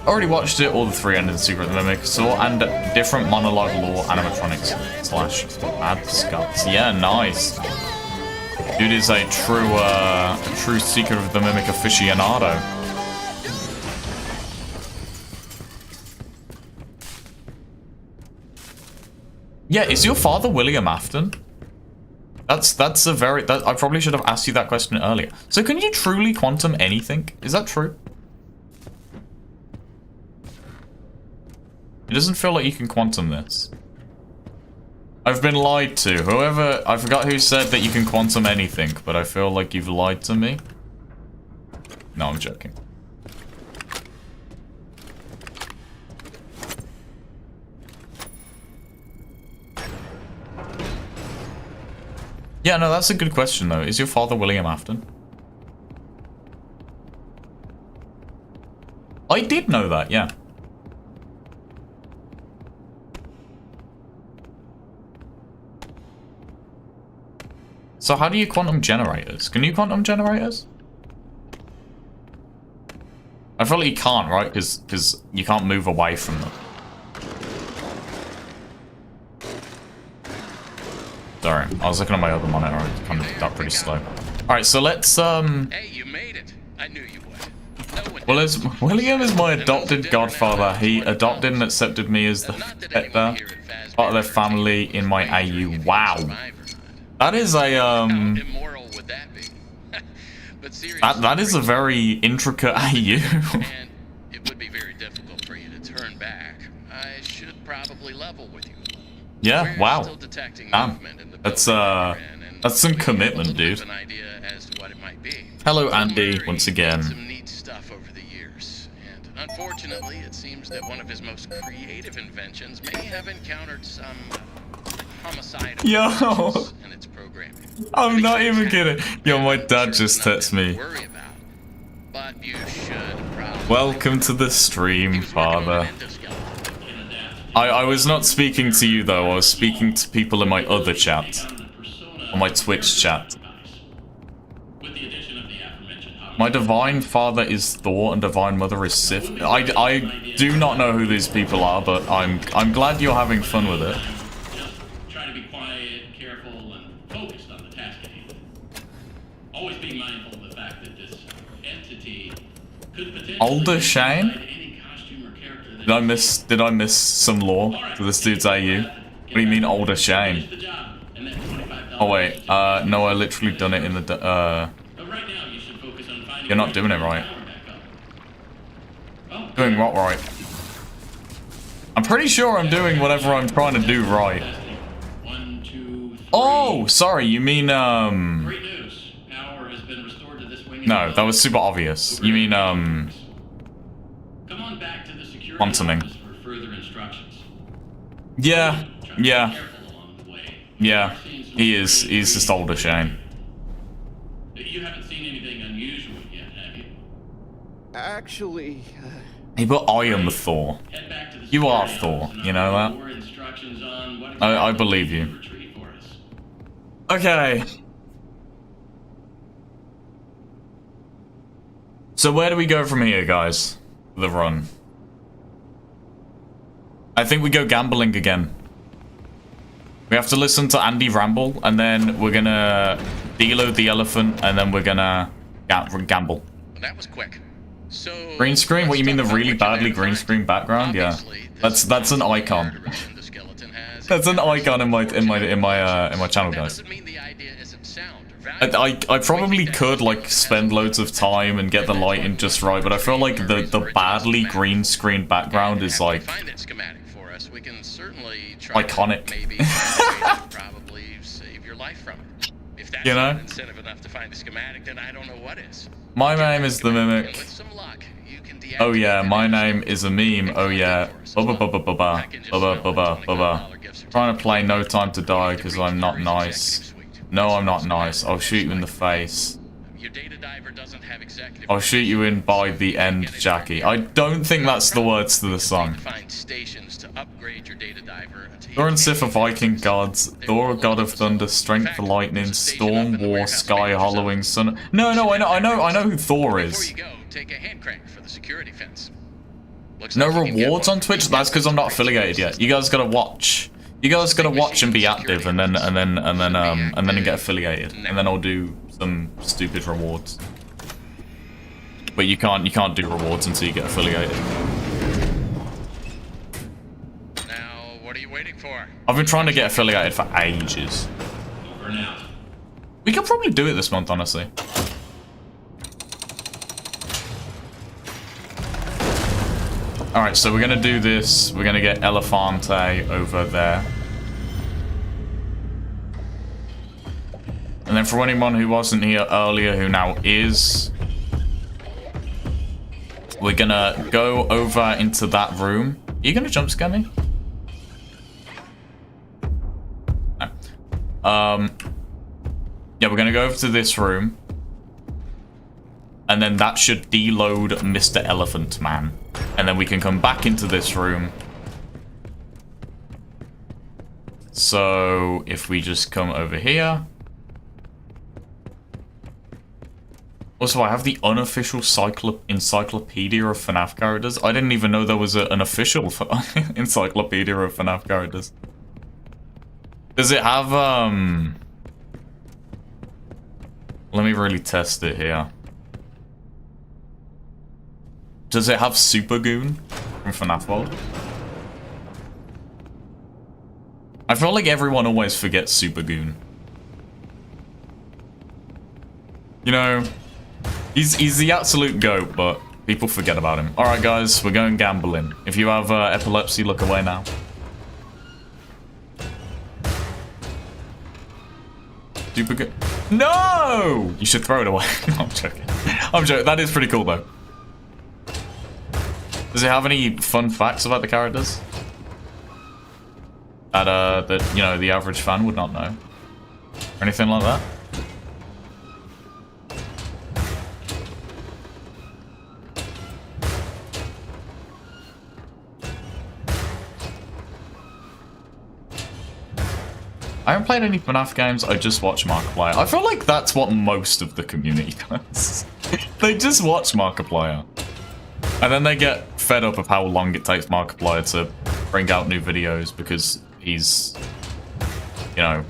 Already watched it, all the 3 ended Secret of the Mimic, saw and different monologue lore animatronics / ad scuts. Yeah, nice. Dude is a true Secret of the Mimic aficionado. Yeah, is your father William Afton? That's a very... I probably should have asked you that question earlier. So can you truly quantum anything? Is that true? It doesn't feel like you can quantum this. I've been lied to. Whoever... I forgot who said that you can quantum anything, but I feel like you've lied to me. No, I'm joking. Yeah, no, that's a good question, though. Is your father William Afton? I did know that, yeah. So how do you quantum generators? Can you quantum generators? I feel like you can't, right? Because you can't move away from them. Sorry, I was looking at my other monitor. I kind of got pretty slow. Alright, so let's, Hey, you made it. I knew you would. No one William is my adopted godfather. He adopted and accepted me as the pet there. Part of their family in my AU. Wow. That is a, immoral would that be? But seriously, that is a very intricate AU. And it would be very difficult for you to turn back. I should probably level with you. Yeah, wow. Still detecting Damn. movement in the That's building that's some commitment, dude. an idea as to what it might be. Hello, Andy, Murray once did again. some neat stuff over the years, and unfortunately, it seems that one of his most creative inventions may have encountered some homicidal Yo. glitches in its programming. I'm not even kidding. Yo, my dad just texted me. Worry about, but you should probably. Welcome to the stream, father. I was not speaking to you, though. I was speaking to people in my other chat. On my Twitch chat. My divine father is Thor and divine mother is Sif. I do not know who these people are, but I'm glad you're having fun with it. Just try to be quiet, careful, and focused on the task at hand. Always be mindful of the fact that this entity could potentially Older be Shayne? inside any costume or character that Did I miss some lore to this dude's AU? What do you mean older Shayne? finish the job, and that $25 Oh wait, no, I literally done it in the, But right now, you should focus on finding You're not a way doing to it bring right. the power back up. Oh, doing what right? I'm pretty sure I'm doing whatever I'm trying to do right. testing. 1, 2, 3. Oh, sorry, you mean, Great news. Power has been restored to this wing. no, that was super obvious. You mean, Come on back to the security quantuming. office for further instructions. Yeah, Try to be yeah, careful along the way. yeah. He's just older Shayne. You haven't seen anything unusual yet, have you? Actually, Hey, but I am Thor. Head back to the You are security Thor, office and you know I'll that? give you more instructions on what I exactly believe you you. can retrieve for us. Okay. So where do we go from here, guys? The run. I think we go gambling again. We have to listen to Andy ramble, and then we're gonna deload the elephant, and then we're gonna gamble. That was quick. So Green screen? What, you mean the let's talk really about what badly you green had screen background? Yeah. Obviously, this That's an is the icon. direction the skeleton has. That's an icon in my channel, That guys. doesn't mean the idea isn't sound or valuable. I probably could like spend loads of time and get the lighting just right, but I feel like the badly green screen background is like Find that schematic for us. We can certainly try to iconic. maybe find a way to probably save your life from it. If that's You know? not incentive enough to find a schematic, then I don't know what is. My name is the And Mimic. with some luck, you can Oh yeah, deactivate my that name is a meme. Oh yeah. Bubba bubba bubba. Bubba bubba bubba. Trying to play No Time to Die because I'm not nice. No, I'm not nice. I'll shoot you in the face. Your data diver doesn't have executive I'll shoot you in by the end, Jackie. I don't think that's the words to the song. Find stations to upgrade your data diver until you Thor and can Sif are Viking gods. Thor, god of thunder, strength, lightning, storm, war, sky, hollowing, sun. No, I know who Thor Before is. you go, take a hand crank for the security fence. Looks No like you can get rewards one on for Twitch. each That's because I'm not upgrade affiliated yet. You guys gotta watch. You guys gotta watch and be active, and then get affiliated, and then I'll do some stupid rewards. But you can't do rewards until you get affiliated. Now, what are you waiting for? I've been trying to get affiliated for ages. Over and out. We could probably do it this month, honestly. Alright, so we're gonna do this. We're gonna get Elefante over there. And then for anyone who wasn't here earlier, who now is, we're gonna go over into that room. Are you gonna jump scare me? No. Yeah, we're gonna go over to this room. And then that should deload Mr. Elephant Man. And then we can come back into this room. So if we just come over here. Also, I have the unofficial encyclopedia of FNaF characters. I didn't even know there was an official encyclopedia of FNaF characters. Does it have, let me really test it here. Does it have Super Goon from FNaF World? I feel like everyone always forgets Super Goon. You know, he's the absolute GOAT, but people forget about him. Alright guys, we're going gambling. If you have epilepsy, look away now. Super Goon. No! You should throw it away. No, I'm joking. I'm joking. That is pretty cool though. Does it have any fun facts about the characters? That, you know, the average fan would not know? Or anything like that? I haven't played any FNaF games, I just watch Markiplier. I feel like that's what most of the community does. They just watch Markiplier. And then they get fed up of how long it takes Markiplier to bring out new videos because he's, you know,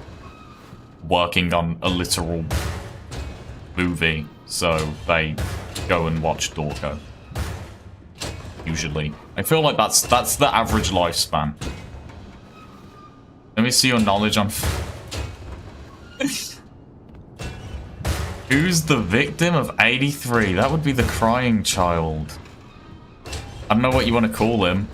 working on a literal movie. So they go and watch Dorko. usually. I feel like that's the average lifespan. Let me see your knowledge on... Who's the victim of 83? That would be the crying child. I don't know what you want to call him.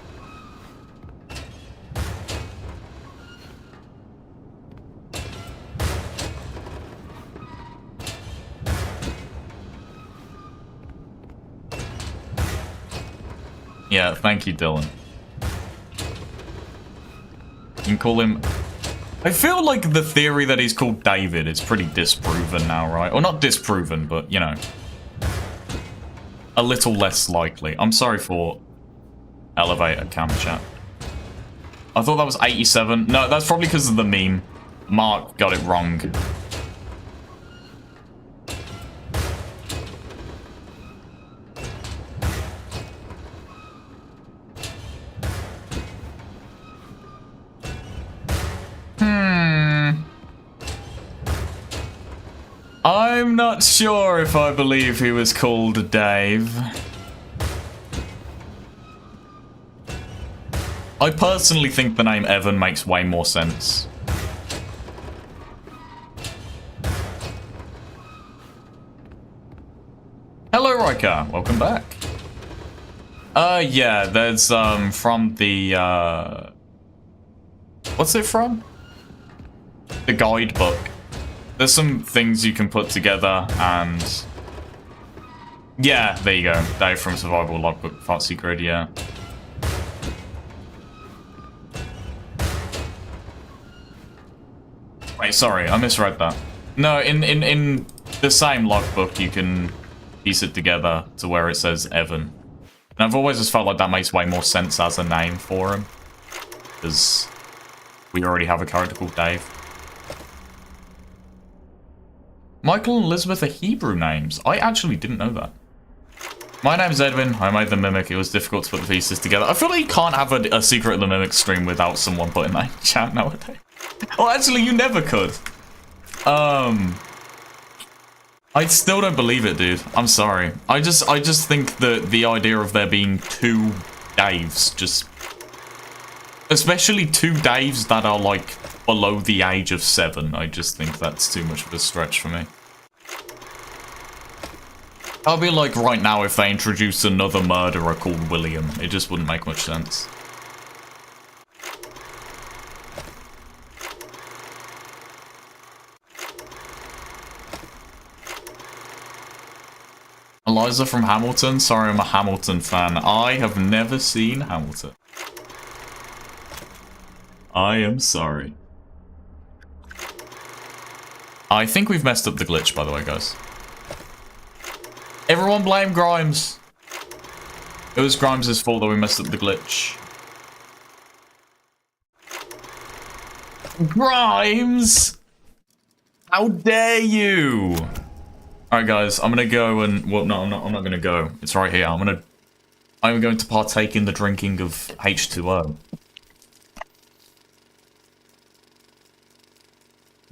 Yeah, thank you, Dylan. You can call him... I feel like the theory that he's called David is pretty disproven now, right? Or not disproven, but, you know. A little less likely. I'm sorry for elevator cam chat. I thought that was 87. No, that's probably because of the meme. Mark got it wrong. I'm not sure if I believe he was called Dave. I personally think the name Evan makes way more sense. Hello, Riker. Welcome back. Yeah, there's, from the, what's it from? The guidebook. There's some things you can put together, and... Yeah, there you go. Dave from Survival Logbook, Fancy Grid, yeah. Wait, sorry, I misread that. No, in the same logbook, you can piece it together to where it says Evan. And I've always just felt like that makes way more sense as a name for him. Because we already have a character called Dave. Michael and Elizabeth are Hebrew names. I actually didn't know that. My name's Edwin. I made the Mimic. It was difficult to put the pieces together. I feel like you can't have a Secret of the Mimic stream without someone putting that in chat nowadays. Well, actually, you never could. I still don't believe it, dude. I'm sorry. I just think that the idea of there being two Daves just... Especially two Daves that are, like, below the age of 7. I just think that's too much of a stretch for me. I'll be like right now if they introduce another murderer called William. It just wouldn't make much sense. Eliza from Hamilton? Sorry, I'm a Hamilton fan. I have never seen Hamilton. I am sorry. I think we've messed up the glitch, by the way, guys. Everyone blame Grimes. It was Grimes' fault that we messed up the glitch. Grimes! How dare you! Alright guys, I'm gonna go and... Well, no, I'm not gonna go. It's right here. I'm going to partake in the drinking of H2O.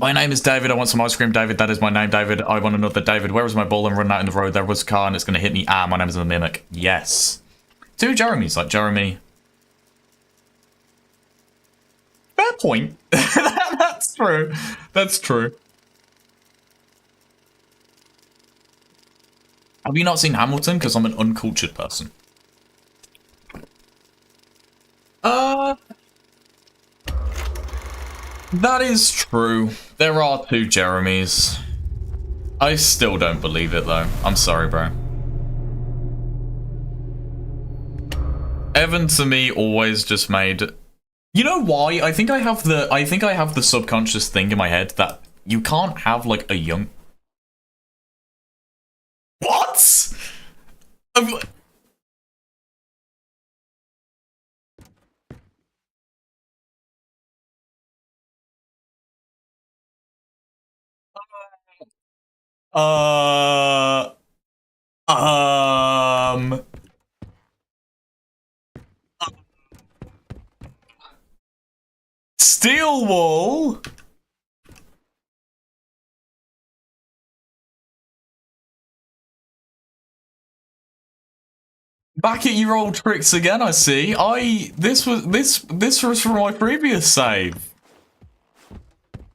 My name is David. I want some ice cream, David. That is my name, David. I want another David. Where is my ball? I'm running out in the road. There was a car and it's gonna hit me. Ah, my name is a Mimic. Yes. 2 Jeremys, like Jeremy. Fair point. That's true. That's true. Have you not seen Hamilton? Because I'm an uncultured person. That is true. There are 2 Jeremys. I still don't believe it though. I'm sorry, bro. Evan to me always just made... You know why? I think I have the subconscious thing in my head that you can't have like a young... What? Steel Wall? Back at your old tricks again, I see. This was from my previous save.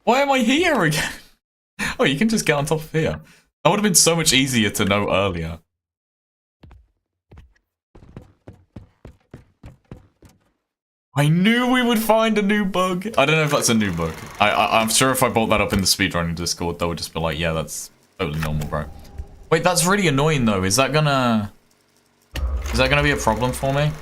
Why am I here again? Oh, you can just get on top of here. That would have been so much easier to know earlier. I knew we would find a new bug. I don't know if that's a new bug. I'm sure if I brought that up in the speedrunning Discord, they would just be like, yeah, that's totally normal, bro. Wait, that's really annoying though. Is that gonna be a problem for me?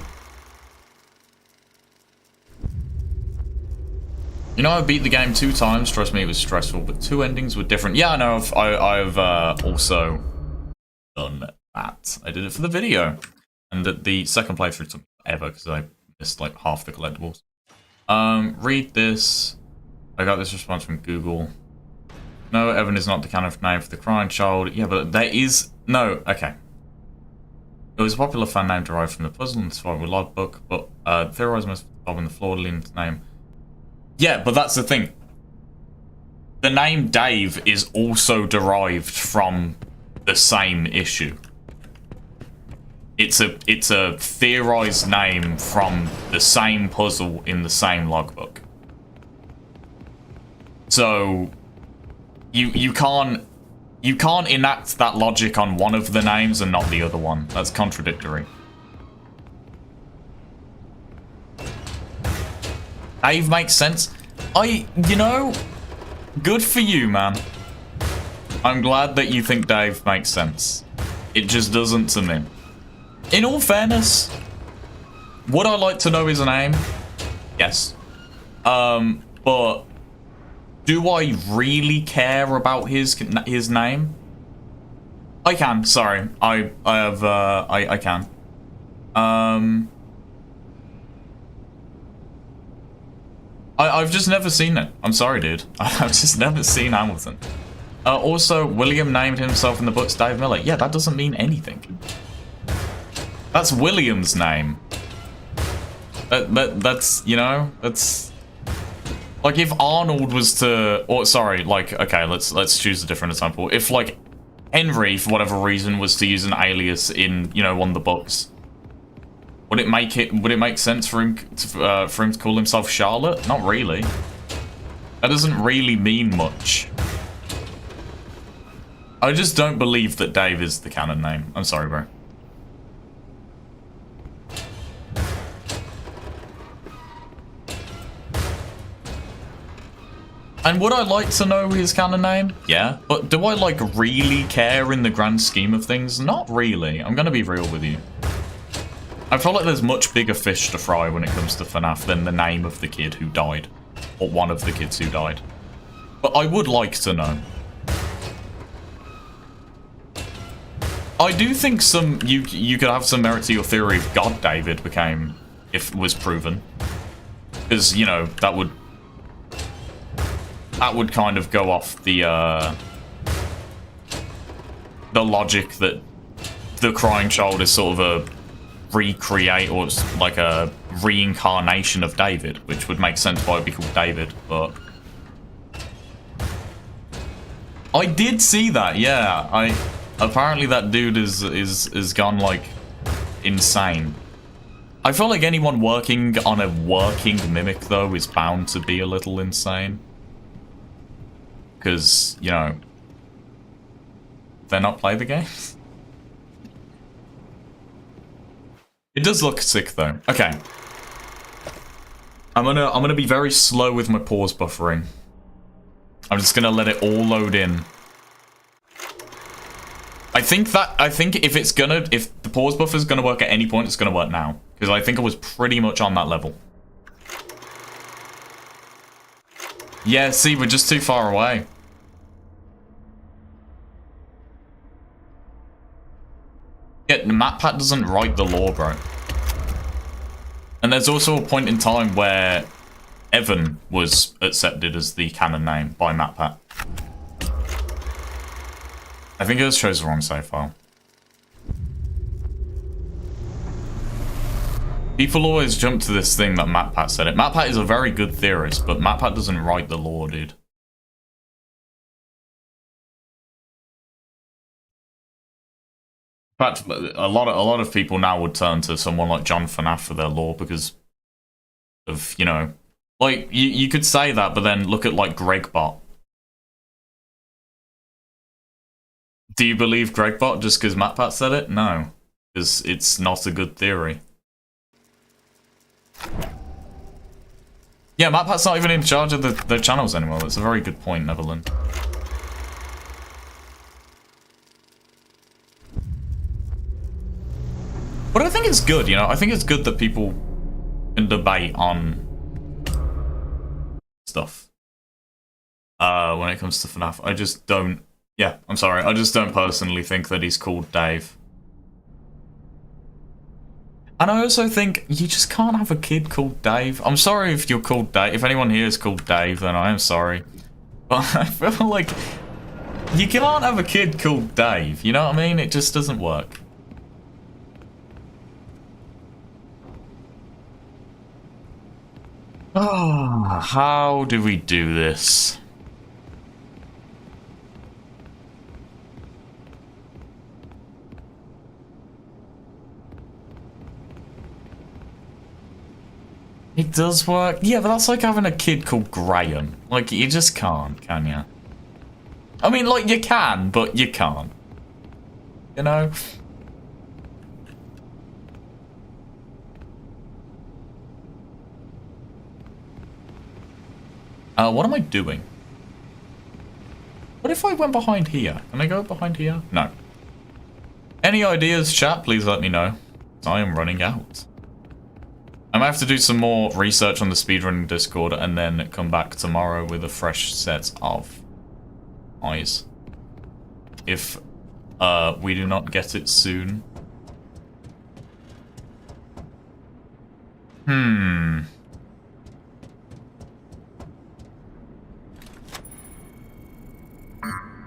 You know, I beat the game 2 times. Trust me, it was stressful, but 2 endings were different. Yeah, I know. I've also done that. I did it for the video, and the second playthrough took forever because I missed like half the collectibles. Read this. I got this response from Google. No, Evan is not the canon name for the crying child. Yeah, but there is no. Okay. It was a popular fan name derived from the puzzle and survival logbook, but theorized most of the fraudulent name. Yeah, but that's the thing. The name Dave is also derived from the same issue. It's a theorized name from the same puzzle in the same logbook. So you can't enact that logic on one of the names and not the other one. That's contradictory. Dave makes sense. You know, good for you, man. I'm glad that you think Dave makes sense. It just doesn't to me. In all fairness, would I like to know his name? Yes. But do I really care about his name? I can. Sorry, I can. I've just never seen it. I'm sorry, dude. I've just never seen Hamilton. Also, William named himself in the books Dave Miller. Yeah, that doesn't mean anything. That's William's name. That's, you know, that's... Like, if Arnold was to... Or, sorry, like, okay, let's choose a different example. If, like, Henry, for whatever reason, was to use an alias in, you know, one of the books, would it make sense for him to call himself Charlotte? Not really. That doesn't really mean much. I just don't believe that Dave is the canon name. I'm sorry, bro. And would I like to know his canon name? Yeah. But do I, like, really care in the grand scheme of things? Not really. I'm gonna be real with you. I feel like there's much bigger fish to fry when it comes to FNaF than the name of the kid who died. Or one of the kids who died. But I would like to know. I do think you could have some merit to your theory if God David became, if it was proven. Because, you know, that would kind of go off the logic that the crying child is sort of a recreate, or it's like a reincarnation of David, which would make sense why it'd be called David, but I did see that, yeah. Apparently that dude is gone like insane. I feel like anyone working on a working mimic though is bound to be a little insane. Because, you know, they're not play the games. It does look sick though. Okay. I'm gonna be very slow with my pause buffering. I'm just gonna let it all load in. I think if the pause buffer is gonna work at any point, it's gonna work now. Because I think I was pretty much on that level. Yeah, see, we're just too far away. Yeah, MatPat doesn't write the lore, bro. And there's also a point in time where Evan was accepted as the canon name by MatPat. I think it just shows the wrong save file. People always jump to this thing that MatPat said it. MatPat is a very good theorist, but MatPat doesn't write the lore, dude. fact, a lot of people now would turn to someone like John FNaF for their lore because of, you know, like you could say that, but then look at like Gregbot. Do you believe Gregbot just because MatPat said it? No, because it's not a good theory. Yeah, MatPat's not even in charge of the channels anymore. That's a very good point, Neverland. But I think it's good, you know? I think it's good that people can debate on stuff. When it comes to FNaF. I just don't... Yeah, I'm sorry. I just don't personally think that he's called Dave. And I also think you just can't have a kid called Dave. I'm sorry if you're called Dave. If anyone here is called Dave, then I am sorry. But I feel like you can't have a kid called Dave. You know what I mean? It just doesn't work. Ah, how do we do this? It does work. Yeah, but that's like having a kid called Graham. Like, you just can't, can you? I mean, like, you can, but you can't. You know? What am I doing? What if I went behind here? Can I go behind here? No. Any ideas, chat? Please let me know. I am running out. I might have to do some more research on the speedrunning Discord and then come back tomorrow with a fresh set of eyes. If we do not get it soon.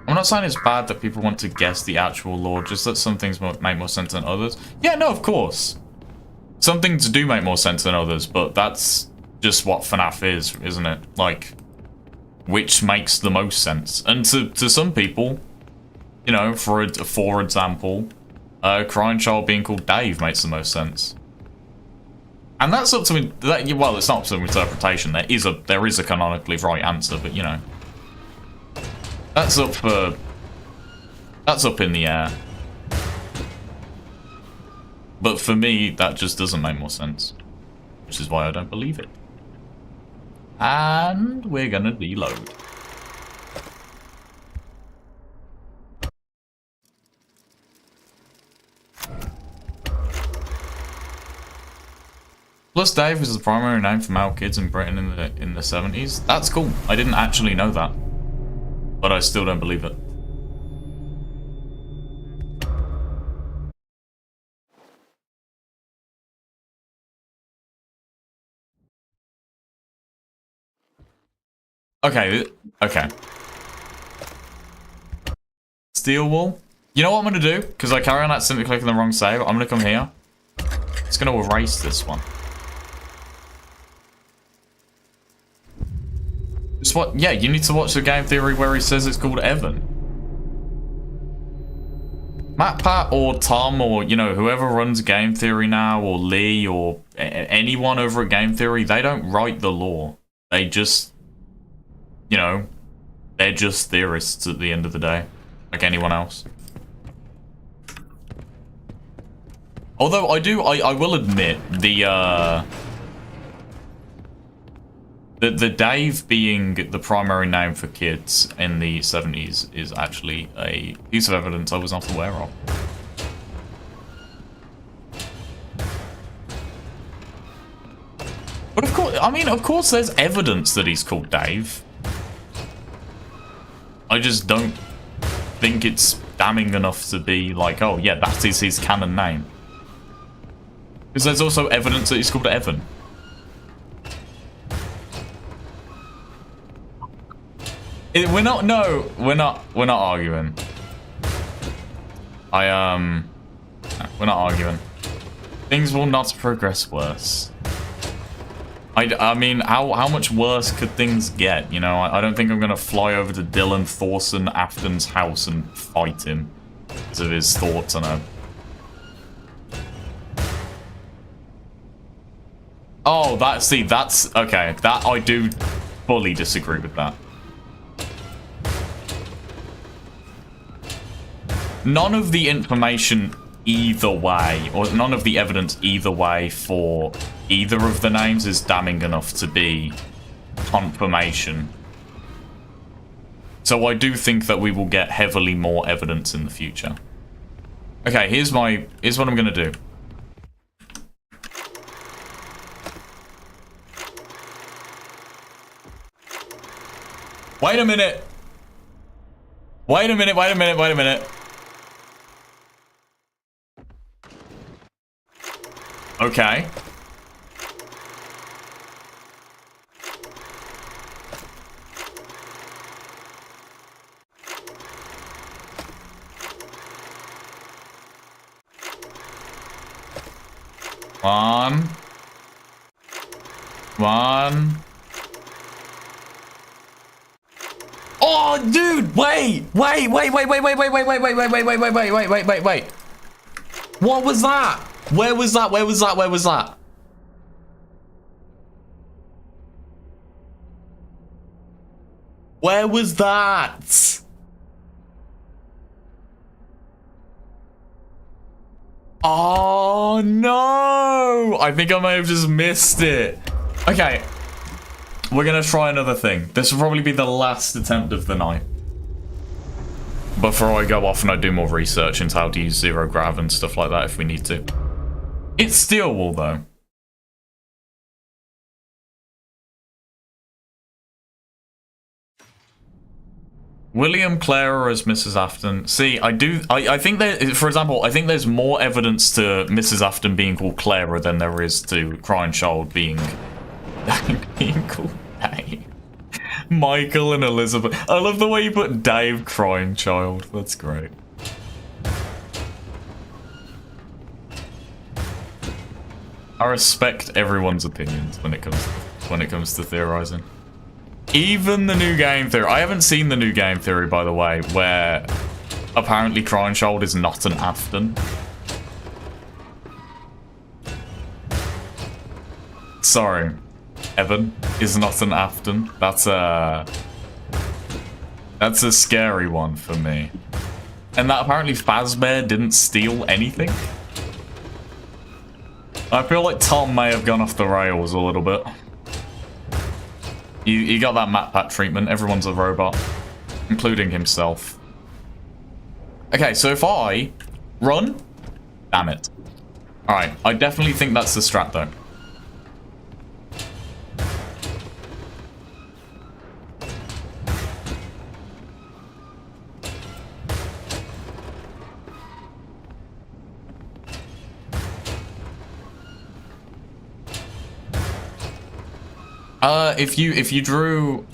I'm not saying it's bad that people want to guess the actual lore, just that some things make more sense than others. Yeah, no, of course. Some things do make more sense than others, but that's just what FNaF is, isn't it? Like, which makes the most sense. And to some people, you know, for example, Crying Child being called Dave makes the most sense. And that's up to well, it's not up to interpretation. There is a canonically right answer, but you know. That's up in the air. But for me, that just doesn't make more sense. Which is why I don't believe it. And we're gonna reload. Plus Dave was the primary name for male kids in Britain in the 70s. That's cool. I didn't actually know that. But I still don't believe it. Okay, okay. Steel wall. You know what I'm gonna do? Because I carry on accidentally clicking the wrong save. I'm gonna come here. It's gonna erase this one. Just what? Yeah, you need to watch the game theory where he says it's called Evan. MatPat or Tom or, you know, whoever runs game theory now, or Lee or anyone over at game theory, they don't write the lore. They just, you know, they're just theorists at the end of the day, like anyone else. Although I will admit the Dave being the primary name for kids in the 70s is actually a piece of evidence I was not aware of. But of course, I mean, of course there's evidence that he's called Dave. I just don't think it's damning enough to be like, oh yeah, that is his canon name. Because there's also evidence that he's called Evan. We're not arguing. We're not arguing. Things will not progress worse. I mean, how much worse could things get? You know, I don't think I'm gonna fly over to Dylan Thorson Afton's house and fight him because of his thoughts on a Oh, that's okay. That I do fully disagree with that. None of the information either way, or none of the evidence either way for either of the names is damning enough to be confirmation. So I do think that we will get heavily more evidence in the future. Okay, here's what I'm gonna do. Wait a minute. Wait a minute, wait a minute, wait a minute. Okay. One. Oh, dude, wait. What was that? Where was that? Where was that? Where was that? Where was that? Oh, no. I think I may have just missed it. Okay. We're going to try another thing. This will probably be the last attempt of the night. Before I go off and I do more research into how to use zero grav and stuff like that if we need to. It's steel wool, though. William Clara as Mrs. Afton. See, I think that, for example, I think there's more evidence to Mrs. Afton being called Clara than there is to Crying Child being called Dave. Michael and Elizabeth. I love the way you put Dave Crying Child. That's great. I respect everyone's opinions when it comes to theorizing. Even the new game theory. I haven't seen the new game theory, by the way, where apparently Crying Child is not an Afton. Sorry, Evan is not an Afton. That's a scary one for me. And that apparently Fazbear didn't steal anything. I feel like Tom may have gone off the rails a little bit. You got that MatPat treatment. Everyone's a robot, including himself. Okay, so if I run, damn it. All right, I definitely think that's the strat though. If you drew,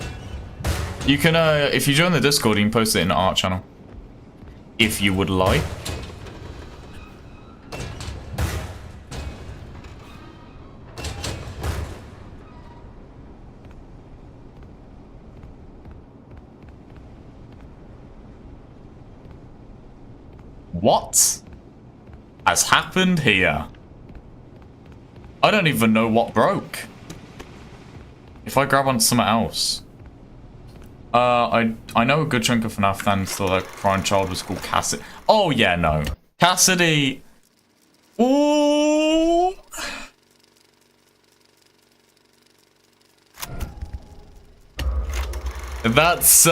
you can if you join the Discord, you can post it in the art channel, if you would like. What has happened here? I don't even know what broke. If I grab on something else. I know a good chunk of FNaF fans thought that Crying Child was called Cassidy. Oh yeah, no. Cassidy. Ooh. That's do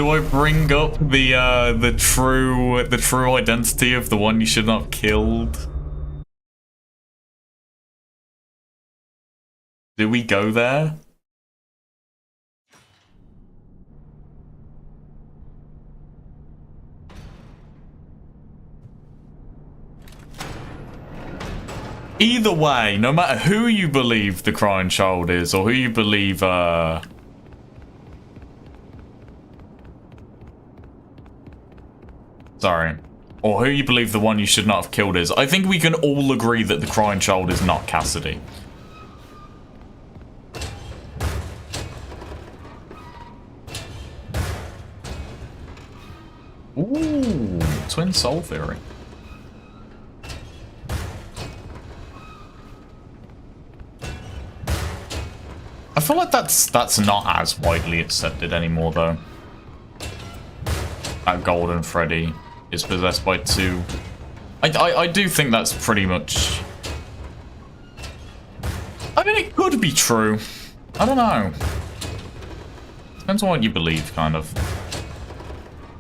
I bring up the true identity of the one you should not have killed? Do we go there? Either way, no matter who you believe the Crying Child is, or who you believe, sorry. Or who you believe the one you should not have killed is, I think we can all agree that the Crying Child is not Cassidy. Ooh, twin soul theory. feel like that's not as widely accepted anymore, though. That Golden Freddy is possessed by 2. I do think that's pretty much... I mean, it could be true. I don't know. Depends on what you believe, kind of.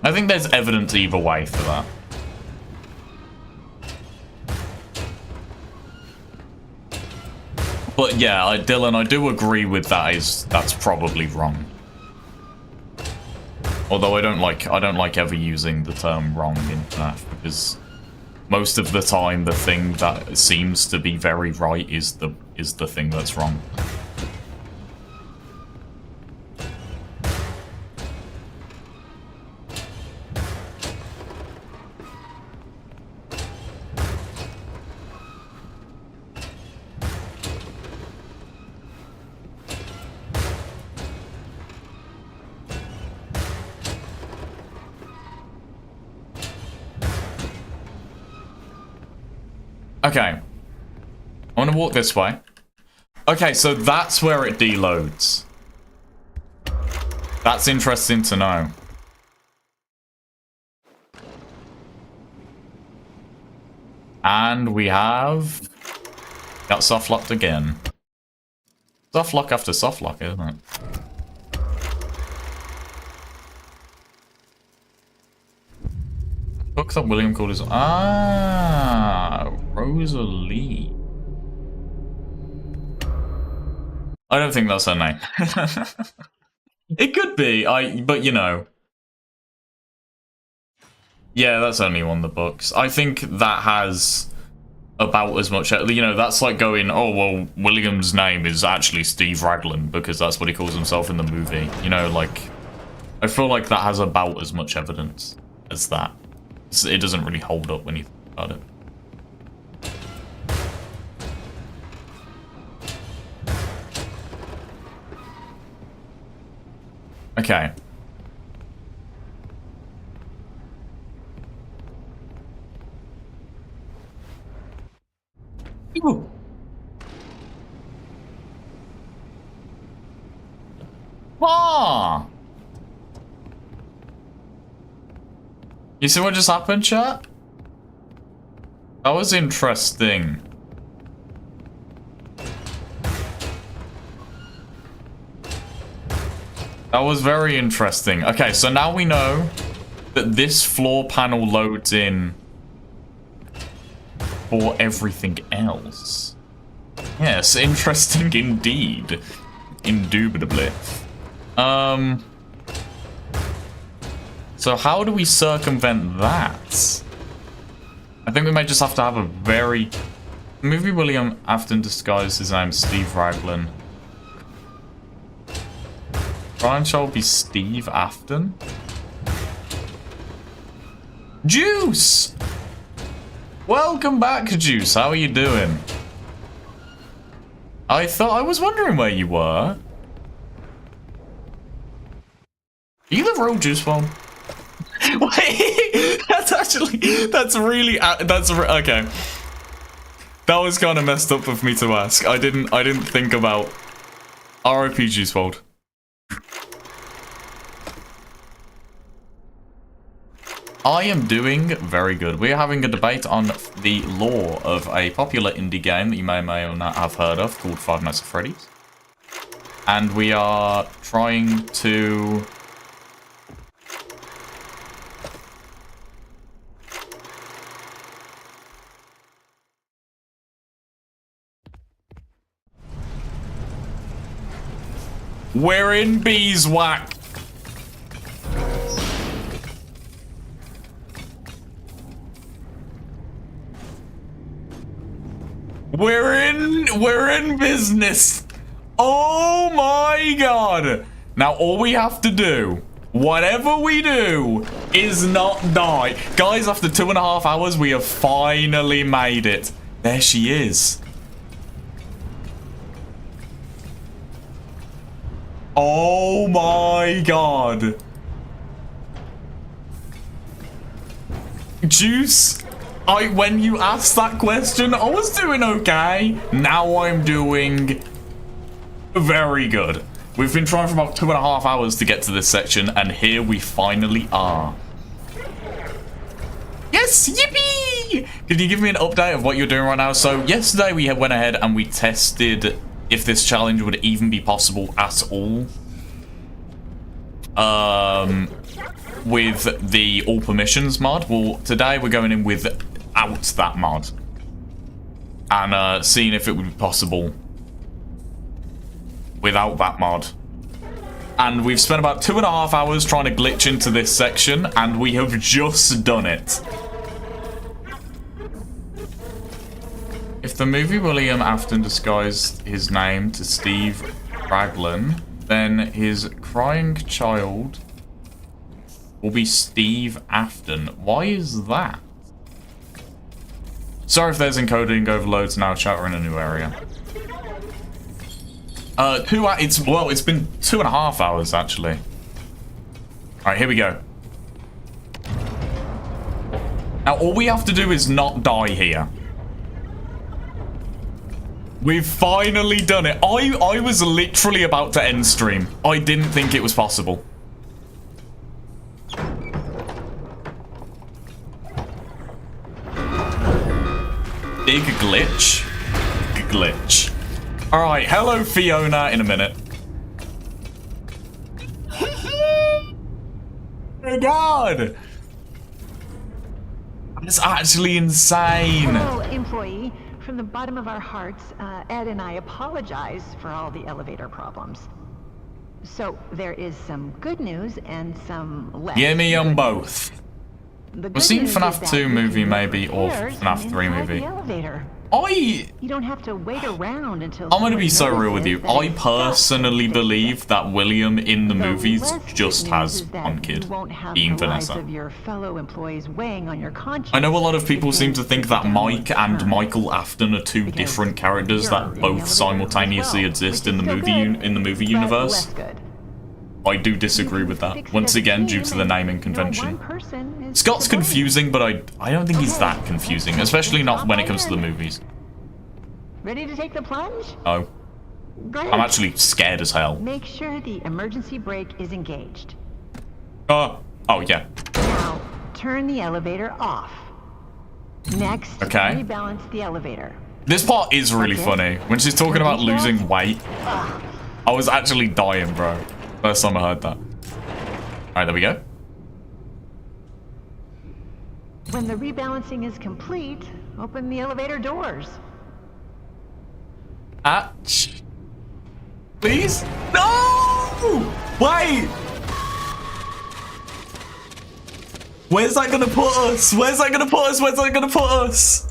I think there's evidence either way for that. But yeah, Dylan, I do agree with that. That's probably wrong. Although I don't like ever using the term wrong in FNaF, because most of the time the thing that seems to be very right is the thing that's wrong. Okay, I want to walk this way. Okay, so that's where it deloads. That's interesting to know. And we have... got soft locked again. Soft lock after soft lock, isn't it? Book that William called his... Ah, Rosalie. I don't think that's her name. It could be, but you know. Yeah, that's only one of the books. I think that has about as much... You know, that's like going, oh, well, William's name is actually Steve Raglan because that's what he calls himself in the movie. You know, like... I feel like that has about as much evidence as that. It doesn't really hold up when you think about it. Okay. Ooh. Ah! You see what just happened, chat? That was interesting. That was very interesting. Okay, so now we know that this floor panel loads in for everything else. Yes, interesting indeed. Indubitably. So how do we circumvent that? I think we may just have to have a very... Maybe William Afton disguised his name Steve Raglan. Brian shall be Steve Afton? Juice! Welcome back, Juice. How are you doing? I was wondering where you were. Are you the real Juice one? Wait, okay. That was kind of messed up of me to ask. I didn't think about RIP Juicewold. I am doing very good. We are having a debate on the lore of a popular indie game that you may or may not have heard of called Five Nights at Freddy's. And we are trying to... We're in beeswax. We're in business. Oh my god. Now all we have to do, whatever we do, is not die. Guys, after 2.5 hours, we have finally made it. There she is. Oh my god. Juice, when you asked that question, I was doing okay. Now I'm doing Very good. We've been trying for about 2.5 hours to get to this section, and here we finally are. Yes, yippee! Can you give me an update of what you're doing right now? So yesterday we went ahead and we tested if this challenge would even be possible at all. With the all permissions mod. Well, today we're going in without that mod. And seeing if it would be possible without that mod. And we've spent about 2.5 hours trying to glitch into this section, and we have just done it. If the movie William Afton disguised his name to Steve Raglan, then his crying child will be Steve Afton. Why is that? Sorry if there's encoding overloads now, chat, we're in a new area. It's been 2.5 hours actually. Alright, here we go. Now all we have to do is not die here. We've finally done it. I was literally about to end stream. I didn't think it was possible. Big glitch. Glitch. Alright, hello Fiona in a minute. Oh my god! That's actually insane. Hello, employee. From the bottom of our hearts, Ed and I apologize for all the elevator problems. So there is some good news and some less. Yeah, me on good both. news. We've seen FNaF 2 movie maybe, or FNaF 3 movie. You don't have to wait around until I'm gonna be so real with you. I personally believe that William in the movies just has one kid, being Vanessa. I know a lot of people seem to think that Mike and Michael Afton are two different characters that both simultaneously exist in the movie universe. I do disagree with that, once again due to the naming convention. Scott's confusing, but I don't think he's that confusing, especially not when it comes to the movies. Ready to take the plunge? No. Great. I'm actually scared as hell. Make sure the emergency brake is engaged. Oh yeah. Now, turn the elevator off. Next, okay. Rebalance the elevator. This part is really funny. When she's talking about losing weight, I was actually dying, bro. First time I heard that. Alright, there we go. When the rebalancing is complete, open the elevator doors. Please? No! Wait! Where's that gonna put us? Where's that gonna put us? Where's that gonna put us?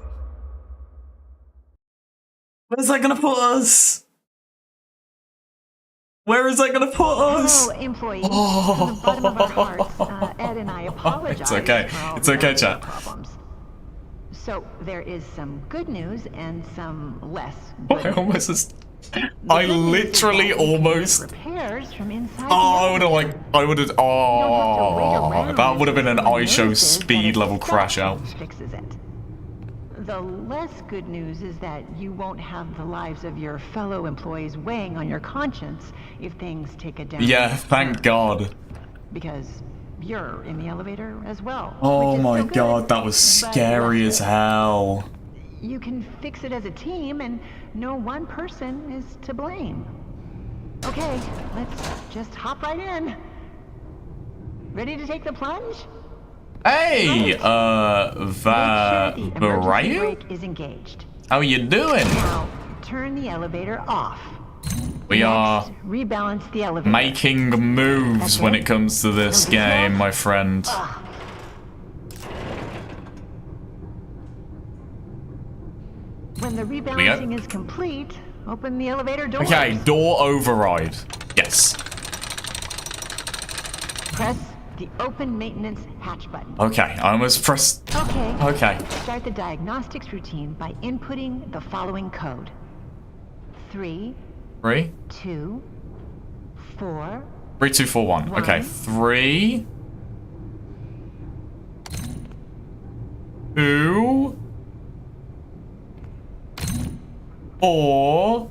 Where's that gonna put us? Where is that gonna put us? Hello, employee. From the bottom of our hearts, Ed and I apologize. It's okay. It's okay, chat. Problems. So there is some good news and some less good news. I literally almost. Repairs from inside. I would have. Oh, that would have been an iShow speed level crash out. Fixes it. The less good news is that you won't have the lives of your fellow employees weighing on your conscience if things take a downward Yeah, thank God. Because you're in the elevator as well. Oh my God, that was scary as hell. You can fix it as a team, and no one person is to blame. Okay, let's just hop right in. Ready to take the plunge? Hey, Brake is engaged. How you doing? Now, turn the elevator off. We are rebalance the elevator. Making moves when it comes to this game, my friend. When the rebalancing is complete, open the elevator doors. Okay, door override. Yes. Press the open maintenance hatch button. Okay, I almost pressed. Okay. Start the diagnostics routine by inputting the following code. 3, 2, 4. 3, 2, 4, 1. Okay, 3, 2, 4,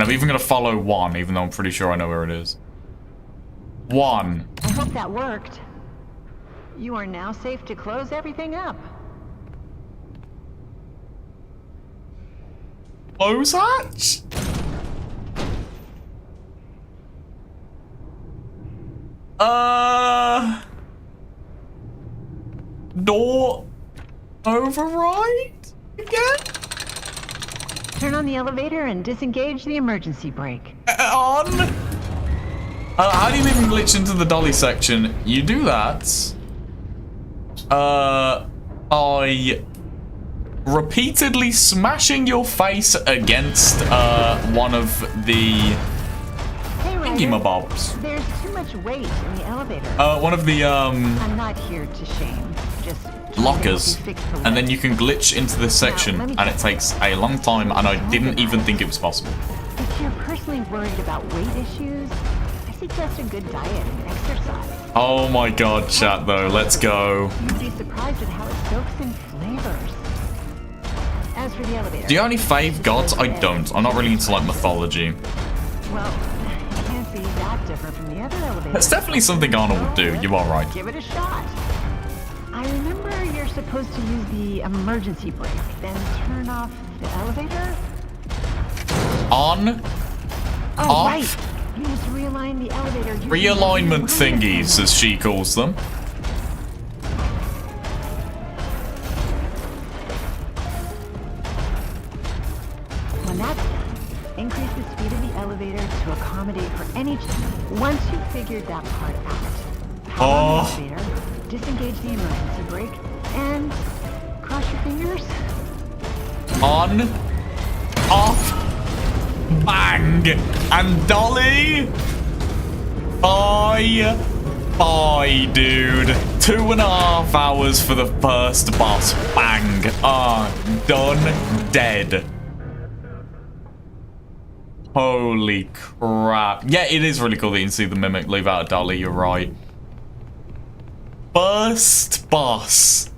I'm even going to follow 1, even though I'm pretty sure I know where it is. 1. I hope that worked. You are now safe to close everything up. Close hatch? Door override again? Turn on the elevator and disengage the emergency brake. On? How do you even glitch into the dolly section? You do that. By repeatedly smashing your face against one of the thingy-mabobs. There's too much weight in the elevator. One of the I'm not here to shame. Just lockers, and then you can glitch into this section, and it takes a long time, and I didn't even think it was possible. If you're personally worried about weight issues, I suggest a good diet and exercise. Oh my god, chat though, let's go. You'd be surprised at how it soaks in flavors. As for the elevator, Do you have any fave gods? I don't. I'm not really into like mythology. well, it can't be that different from the other elevators. That's definitely something Arnold would do. You are right. Give it a shot. I remember you're supposed to use the emergency brake, then turn off the elevator? On. Oh, Off. right. You must realign the elevator. using Realignment the thingies, as she calls them. When that's done, increase the speed of the elevator to accommodate for any change. Once you've figured that part out, power on the elevator, disengage the emergency brake, and cross your fingers. On. Off. Bang. And dolly. Bye. Bye, dude. 2.5 hours for the first boss. Bang. Done. Dead. Holy crap. Yeah, it is really cool that you can see the mimic leave out a dolly. You're right. First boss.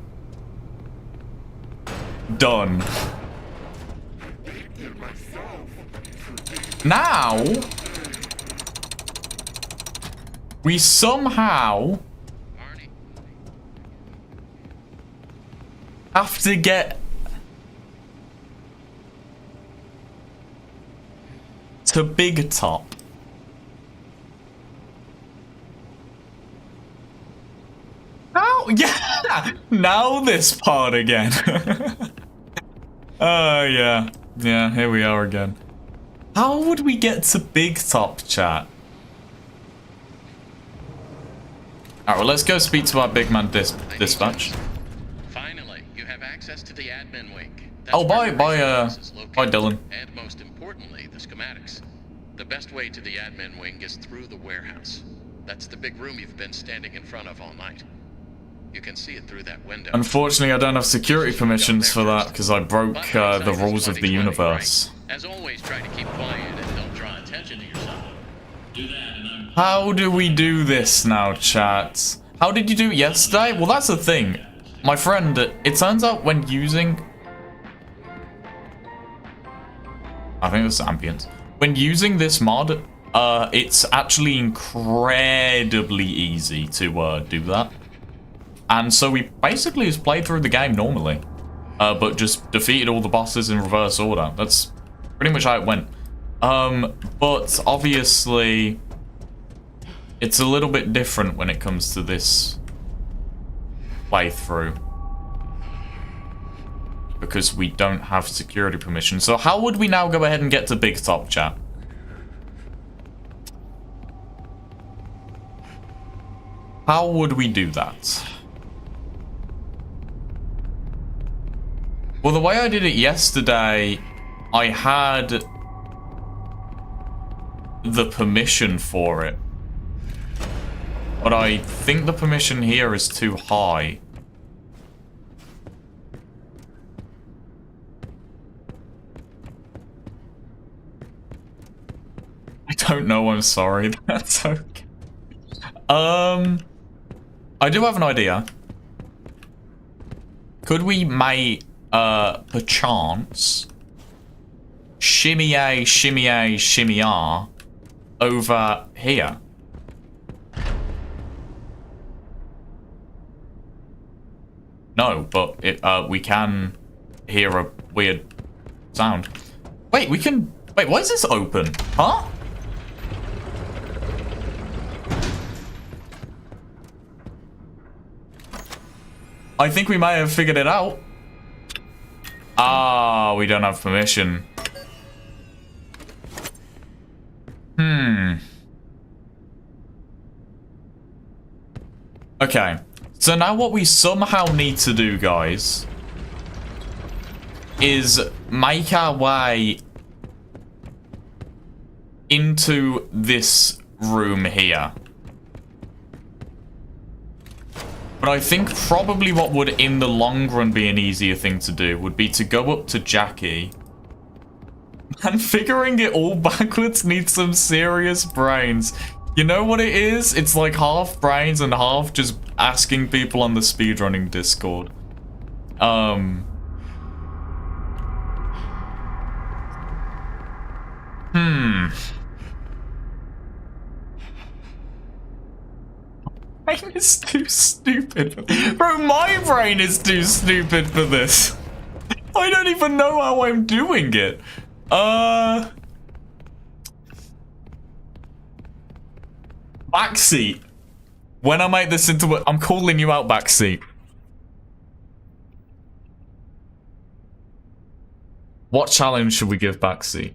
Done. Now, we somehow have to get to Big Top. Oh, yeah! Now this part again. Oh, yeah. Yeah, here we are again. How would we get to Big Top, chat? Alright, well, let's go speak to our big man dispatch. Finally, you have access to the admin wing. Oh, bye, Dylan. And most importantly, the schematics. The best way to the admin wing is through the warehouse. That's the big room you've been standing in front of all night. You can see it through that window. Unfortunately, I don't have security permissions for that because I broke the rules of the universe. As always, try to keep quiet and don't draw attention to yourself. Do that, and I'm How do we do this now, chat? How did you do it yesterday? Well, that's the thing. My friend, it turns out when using... I think it's ambience. When using this mod, it's actually incredibly easy to do that. And so we basically just played through the game normally, but just defeated all the bosses in reverse order. That's pretty much how it went. But obviously, it's a little bit different when it comes to this playthrough, because we don't have security permission. So how would we now go ahead and get to Big Top, chat? How would we do that? Well, the way I did it yesterday, I had the permission for it. But I think the permission here is too high. I don't know, I'm sorry. That's okay. I do have an idea. Could we perchance shimmy-a, shimmy-a, shimmy-ah over here. No, but we can hear a weird sound. Wait, we can... Wait, why is this open? Huh? I think we may have figured it out. Ah, we don't have permission. Okay. So now what we somehow need to do, guys, is make our way into this room here. But I think probably what would, in the long run, be an easier thing to do would be to go up to Jackie. And figuring it all backwards needs some serious brains. You know what it is? It's like half brains and half just asking people on the speedrunning Discord. Brain is too stupid. Bro, my brain is too stupid for this. I don't even know how I'm doing it. Backseat. When I make this into I'm calling you out, backseat. What challenge should we give backseat?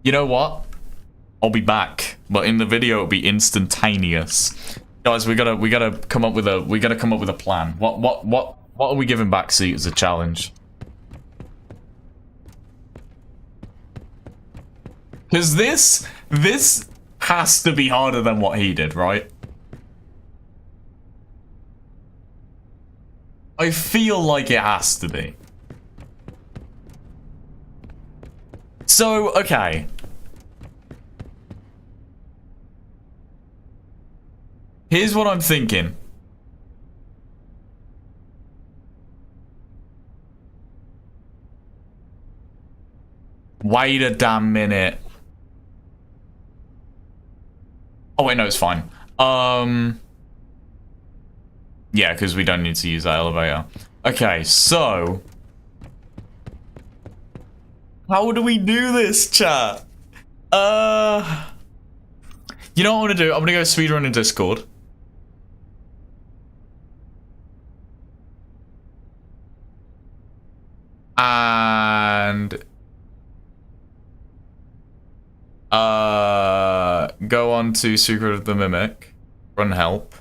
You know what? I'll be back, but in the video it'll be instantaneous. Guys, we gotta come up with a plan. What are we giving backseat as a challenge? Because this has to be harder than what he did, right? I feel like it has to be. So, okay. Here's what I'm thinking. Wait a damn minute. Oh wait, no, it's fine. Yeah, because we don't need to use that elevator. Okay, so how do we do this, chat? You know what I'm gonna do? I'm gonna go speedrun in Discord. And go on to Secret of the Mimic, run help.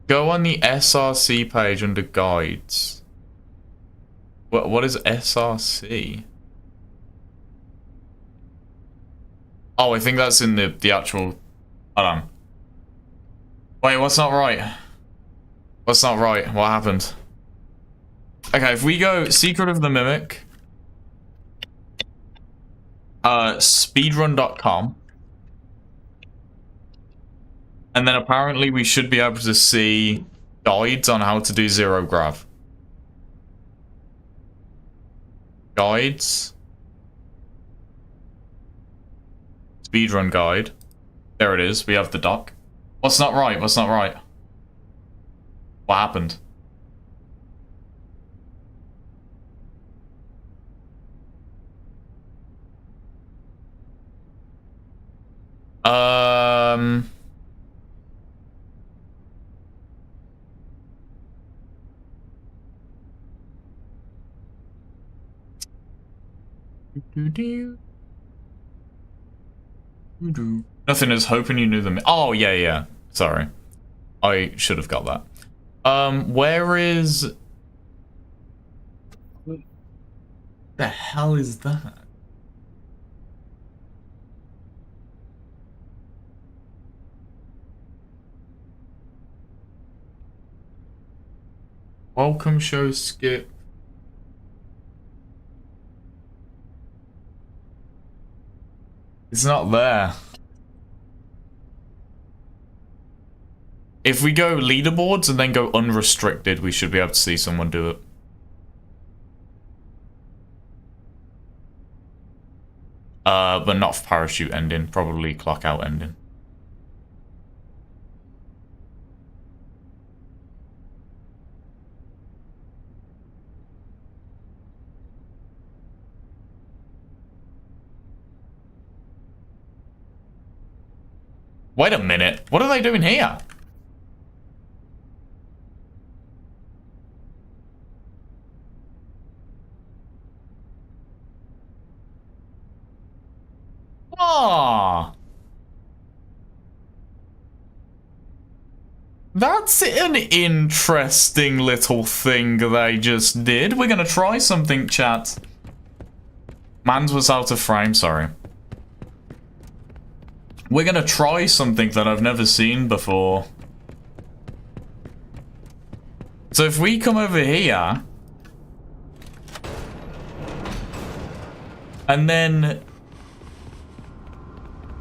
Go on the SRC page under guides. What is SRC? Oh, I think that's in the actual. Hold on. Wait, what's not right? What's not right? What happened? Okay, if we go Secret of the Mimic, speedrun.com, and then apparently we should be able to see guides on how to do zero grav. Guides. Speedrun guide. There it is. We have the doc. What's not right? What's not right? What happened? Nothing is hoping you knew them. Oh, yeah. Sorry. I should have got that. Where is... What the hell is that? Welcome show skip. It's not there. If we go leaderboards and then go unrestricted, we should be able to see someone do it. But not for parachute ending, probably clock out ending. Wait a minute, what are they doing here? Ah, that's an interesting little thing they just did. We're gonna try something, chat. Mans was out of frame, sorry. We're gonna try something that I've never seen before. So if we come over here, and then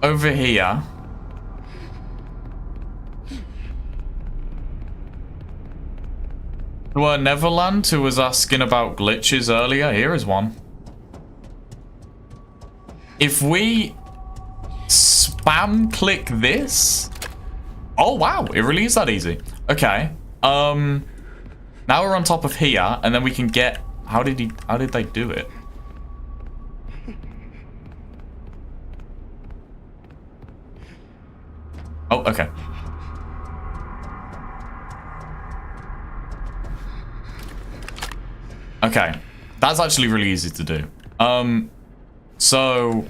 over here, to Neverland, who was asking about glitches earlier, here is one. If we spam click this, oh wow, it really is that easy. Okay, now we're on top of here, and then we can get, how did they do it? Oh, okay. Okay, that's actually really easy to do. So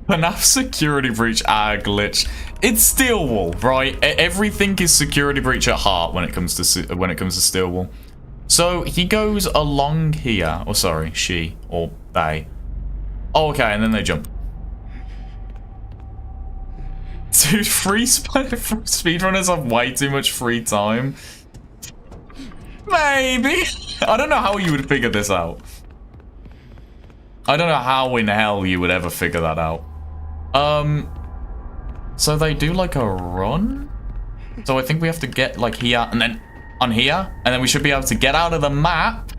FNaF security breach, glitch. It's steel wool, right? Everything is security breach at heart when it comes to steel wool. So he goes along here, or sorry, she or they. Oh, okay, and then they jump. Dude, speedrunners have way too much free time. Maybe. I don't know how you would figure this out. I don't know how in hell you would ever figure that out. So they do like a run? So I think we have to get like here and then on here, and then we should be able to get out of the map.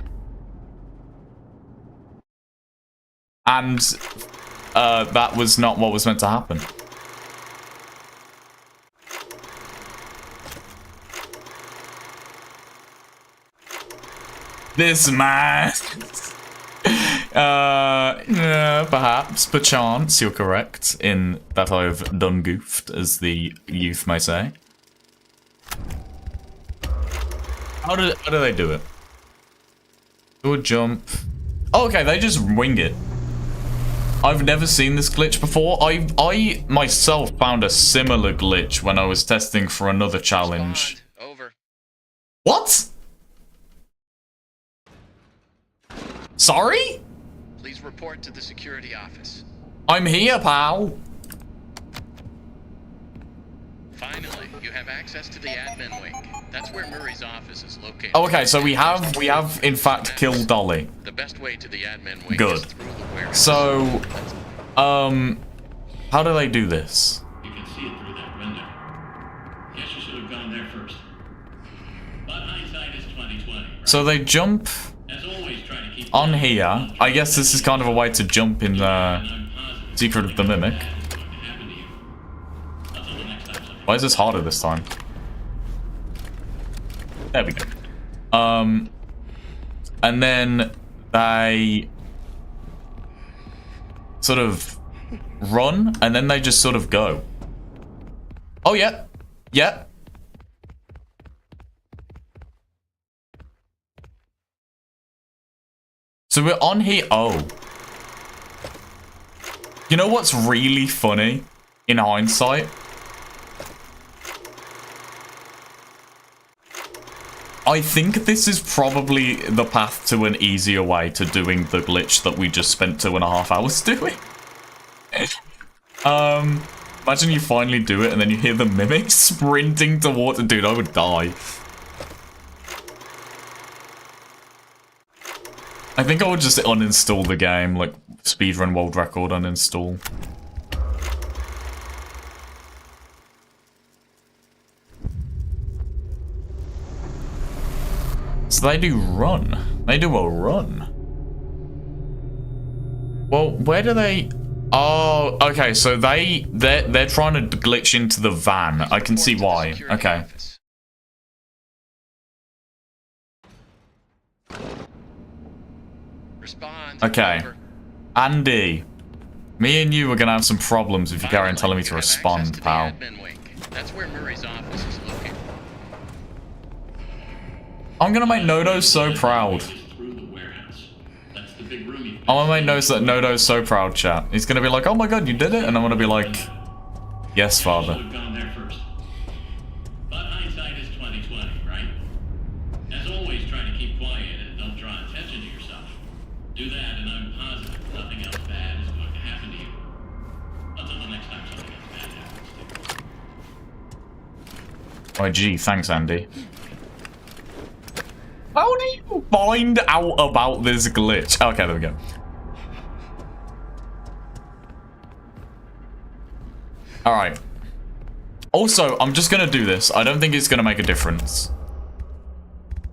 And that was not what was meant to happen. This man. Perhaps, perchance, you're correct in that I've done goofed, as the youth may say. How do they do it? Do a jump. Oh, okay, they just wing it. I've never seen this glitch before. I myself found a similar glitch when I was testing for another challenge. Over. What? Sorry? Please report to the security office. I'm here, pal. Finally, you have access to the admin wing. That's where Murray's office is located. Oh, okay, so we have in fact killed Dolly. The best way to the admin wing Good. is through the warehouse. So, how do they do this? You can see it through that window. Guess you should have gone there first. But hindsight is 20/20. Right? So they jump As always, try to keep on here. I guess this is kind of a way to jump in the Secret of the Mimic. Why is this harder this time? There we go. And then they sort of run, and then they just sort of go. Oh, yeah. Yeah. So we're on here. Oh. You know what's really funny in hindsight? I think this is probably the path to an easier way to doing the glitch that we just spent 2.5 hours doing. Imagine you finally do it and then you hear the mimic sprinting towards it. Dude, I would die. I think I would just uninstall the game, like speedrun world record uninstall. So they do run. They do a run. Well, where do they... Oh, okay, so they're trying to glitch into the van. I can see why. Okay. Okay. Andy, me and you are gonna have some problems if you carry on telling me to respond, pal. That's where Murray's office is located. I'm gonna make Nodo so proud. I'm gonna make Nodo's so proud, chat. He's gonna be like, oh my god, you did it? And I'm gonna be like, yes, father. But hindsight is 20/20, right? As always, try to keep quiet and don't draw attention to yourself. Do that, and I'm positive nothing else bad is going to happen to you. Until the next time something else bad happens to you. Oh, gee, thanks, Andy. How do you find out about this glitch? Okay, there we go. Alright. Also, I'm just gonna do this. I don't think it's gonna make a difference.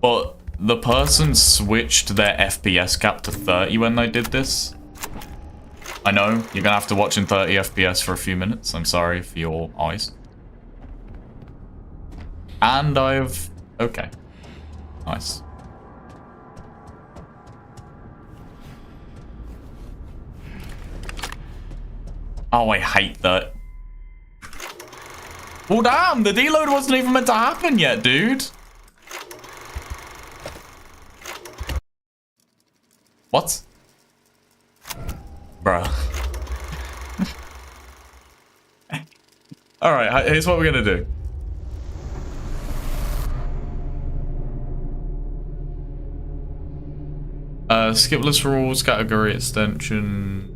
But the person switched their FPS cap to 30 when they did this. I know, you're gonna have to watch in 30 FPS for a few minutes. I'm sorry for your eyes. And I've... Okay. Nice. Oh, I hate that. Well, damn, the deload wasn't even meant to happen yet, dude. What? Bruh. Alright, here's what we're gonna do. Skip list rules, category extension.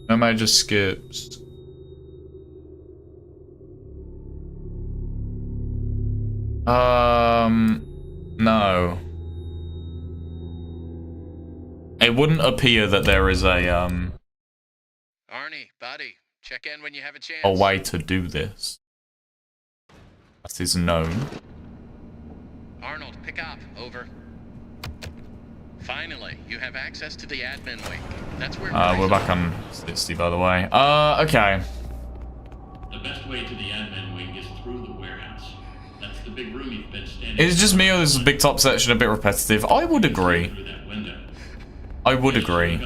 No major skips. No. It wouldn't appear that there is a, Arnie, buddy, check in when you have a chance. a way to do this. That is known. Arnold, pick up. Over. Finally, you have access to the admin wing. That's where We're back on 60, by the way. Okay. The best way to the admin wing is through the warehouse. That's the big room you've been standing. Is it just me or is this big top section a bit repetitive? I would agree. Through that window. I would agree.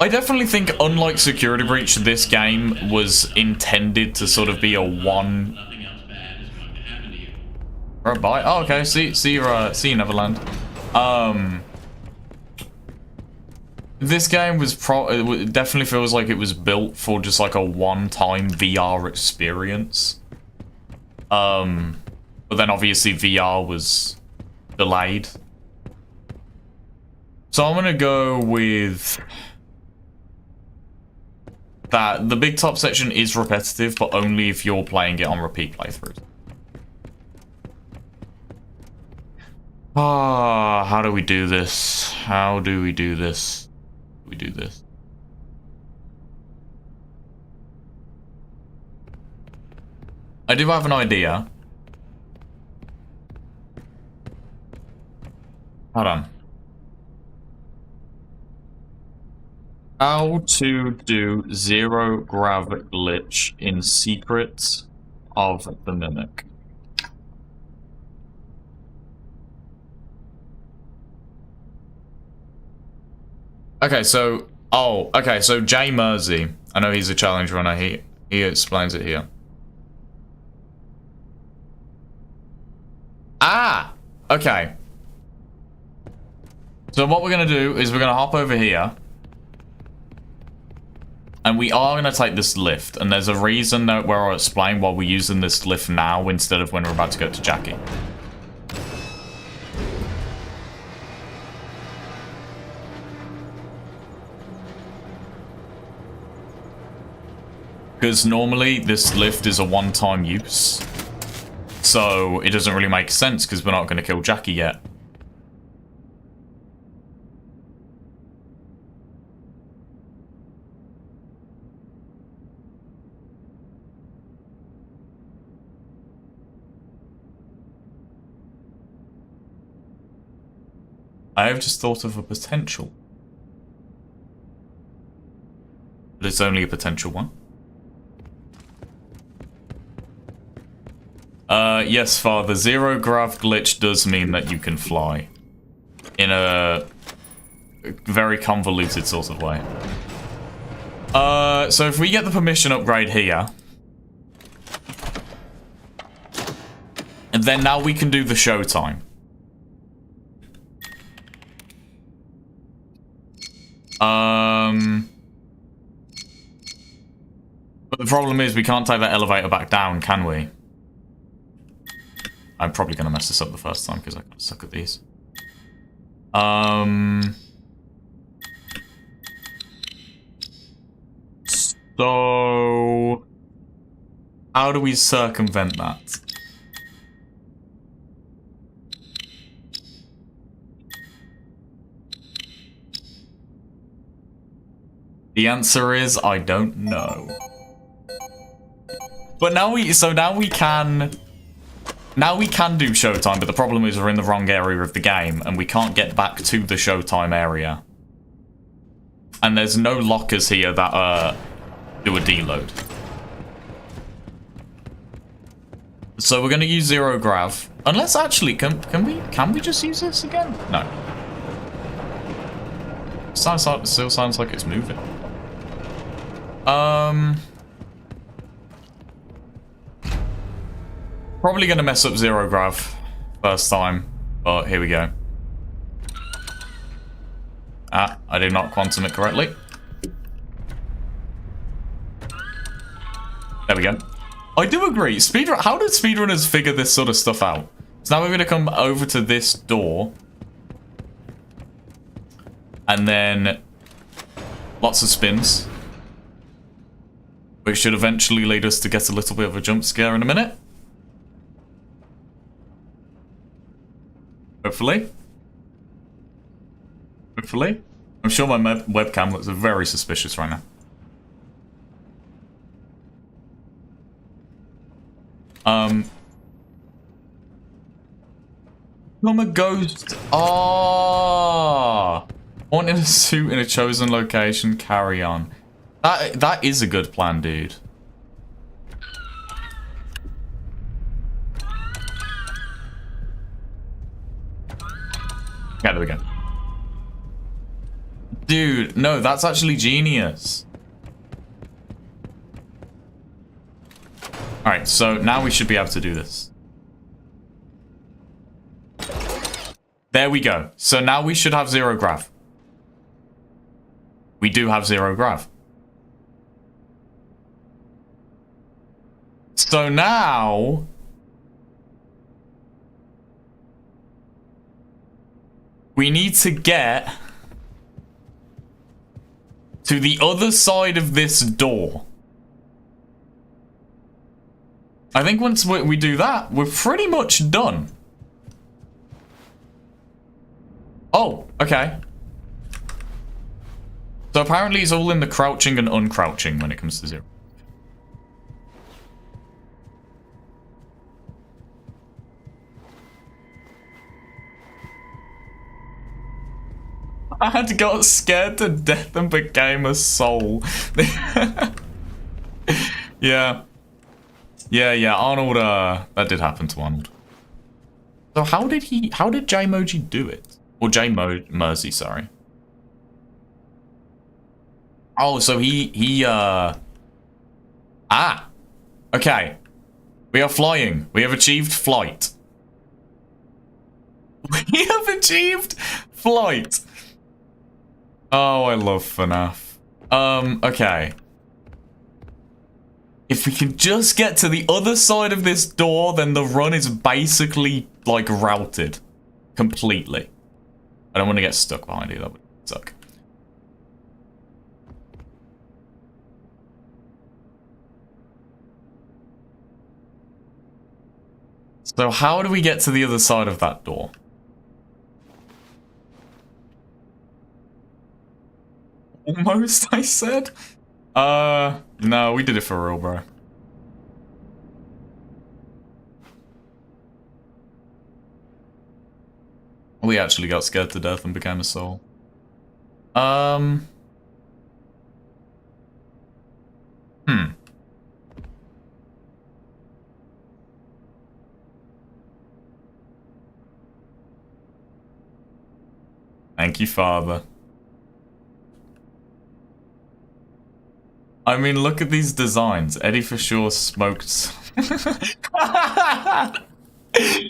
I definitely think, unlike Security Breach, this game was intended to sort of be a one. Right, bye. Oh, okay. See you, Neverland. This game was it definitely feels like it was built for just like a one-time VR experience. But then obviously VR was delayed. So I'm gonna go with that. The big top section is repetitive, but only if you're playing it on repeat playthroughs. Ah, how do we do this? How do we do this? We do this. I do have an idea. Hold on. How to do zero grav glitch in Secrets of the Mimic. Okay, so okay, so Jay Mersey, I know he's a challenge runner. He explains it here. Ah, okay. So what we're gonna do is we're gonna hop over here. And we are going to take this lift, and there's a reason that where I'll explain why we're using this lift now instead of when we're about to go to Jackie. Because normally this lift is a one-time use, so it doesn't really make sense because we're not going to kill Jackie yet. I have just thought of a potential. But it's only a potential one. Yes, Father. Zero grav glitch does mean that you can fly. In a very convoluted sort of way. So if we get the permission upgrade here... And then now we can do the showtime. But the problem is we can't take that elevator back down, can we? I'm probably going to mess this up the first time because I kind of suck at these. So... How do we circumvent that? The answer is, I don't know. But now we can do showtime, but the problem is we're in the wrong area of the game, and we can't get back to the showtime area. And there's no lockers here that do a deload. So we're gonna use zero grav. Unless actually, can we just use this again? No. Still sounds like it's moving. Probably gonna mess up zero grav first time, but here we go. Ah, I did not quantum it correctly. There we go. I do agree. How did speedrunners figure this sort of stuff out? So now we're gonna come over to this door. And then lots of spins. Which should eventually lead us to get a little bit of a jump scare in a minute. Hopefully. Hopefully. I'm sure my webcam looks very suspicious right now. I'm a ghost. Ah. Wanting a suit in a chosen location, carry on. That is a good plan, dude. Yeah, there we go. Dude, no, that's actually genius. Alright, so now we should be able to do this. There we go. So now we should have zero grav. We do have zero grav. So now... we need to get to the other side of this door. I think once we do that, we're pretty much done. Oh, okay. So apparently it's all in the crouching and uncrouching when it comes to zero. I had got scared to death and became a soul. Yeah. Yeah, Arnold, that did happen to Arnold. So how did J-Moji do it? Or J-Mersey, sorry. Oh, so okay. We are flying. We have achieved flight. We have achieved flight. Oh, I love FNaF. Okay. If we can just get to the other side of this door, then the run is basically, like, routed. Completely. I don't want to get stuck behind you, that would suck. So how do we get to the other side of that door? Almost, I said? No, we did it for real, bro. We actually got scared to death and became a soul. Thank you, Father. I mean, look at these designs. Eddie for sure smoked.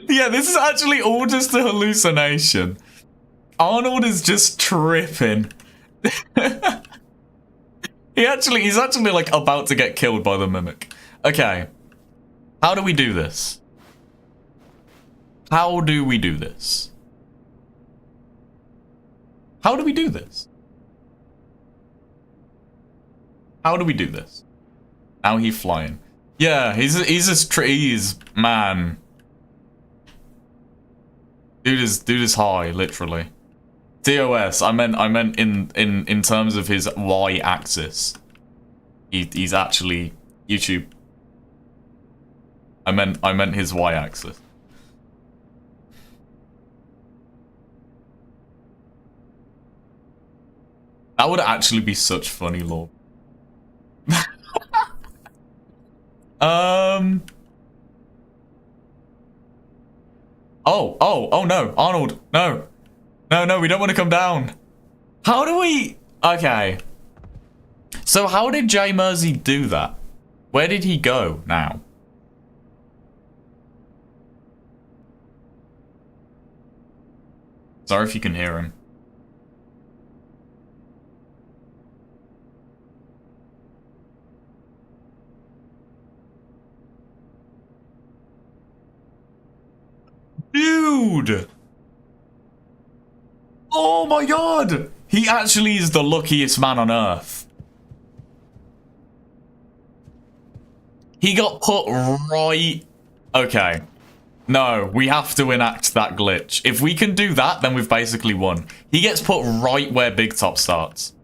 Yeah, this is actually all just a hallucination. Arnold is just tripping. He's actually like about to get killed by the mimic. Okay. How do we do this? How do we do this? How do we do this? How do we do this? Now he's flying. Yeah, he's man. Dude is high, literally. TOS, I meant in terms of his y-axis. He's actually YouTube. I meant his y-axis. That would actually be such funny lore. Oh no, Arnold, no. No, we don't want to come down. How do we... Okay. So how did Jay Mersey do that? Where did he go now? Sorry if you can hear him. Dude! Oh my god! He actually is the luckiest man on Earth. He got put right... Okay. No, we have to enact that glitch. If we can do that, then we've basically won. He gets put right where Big Top starts.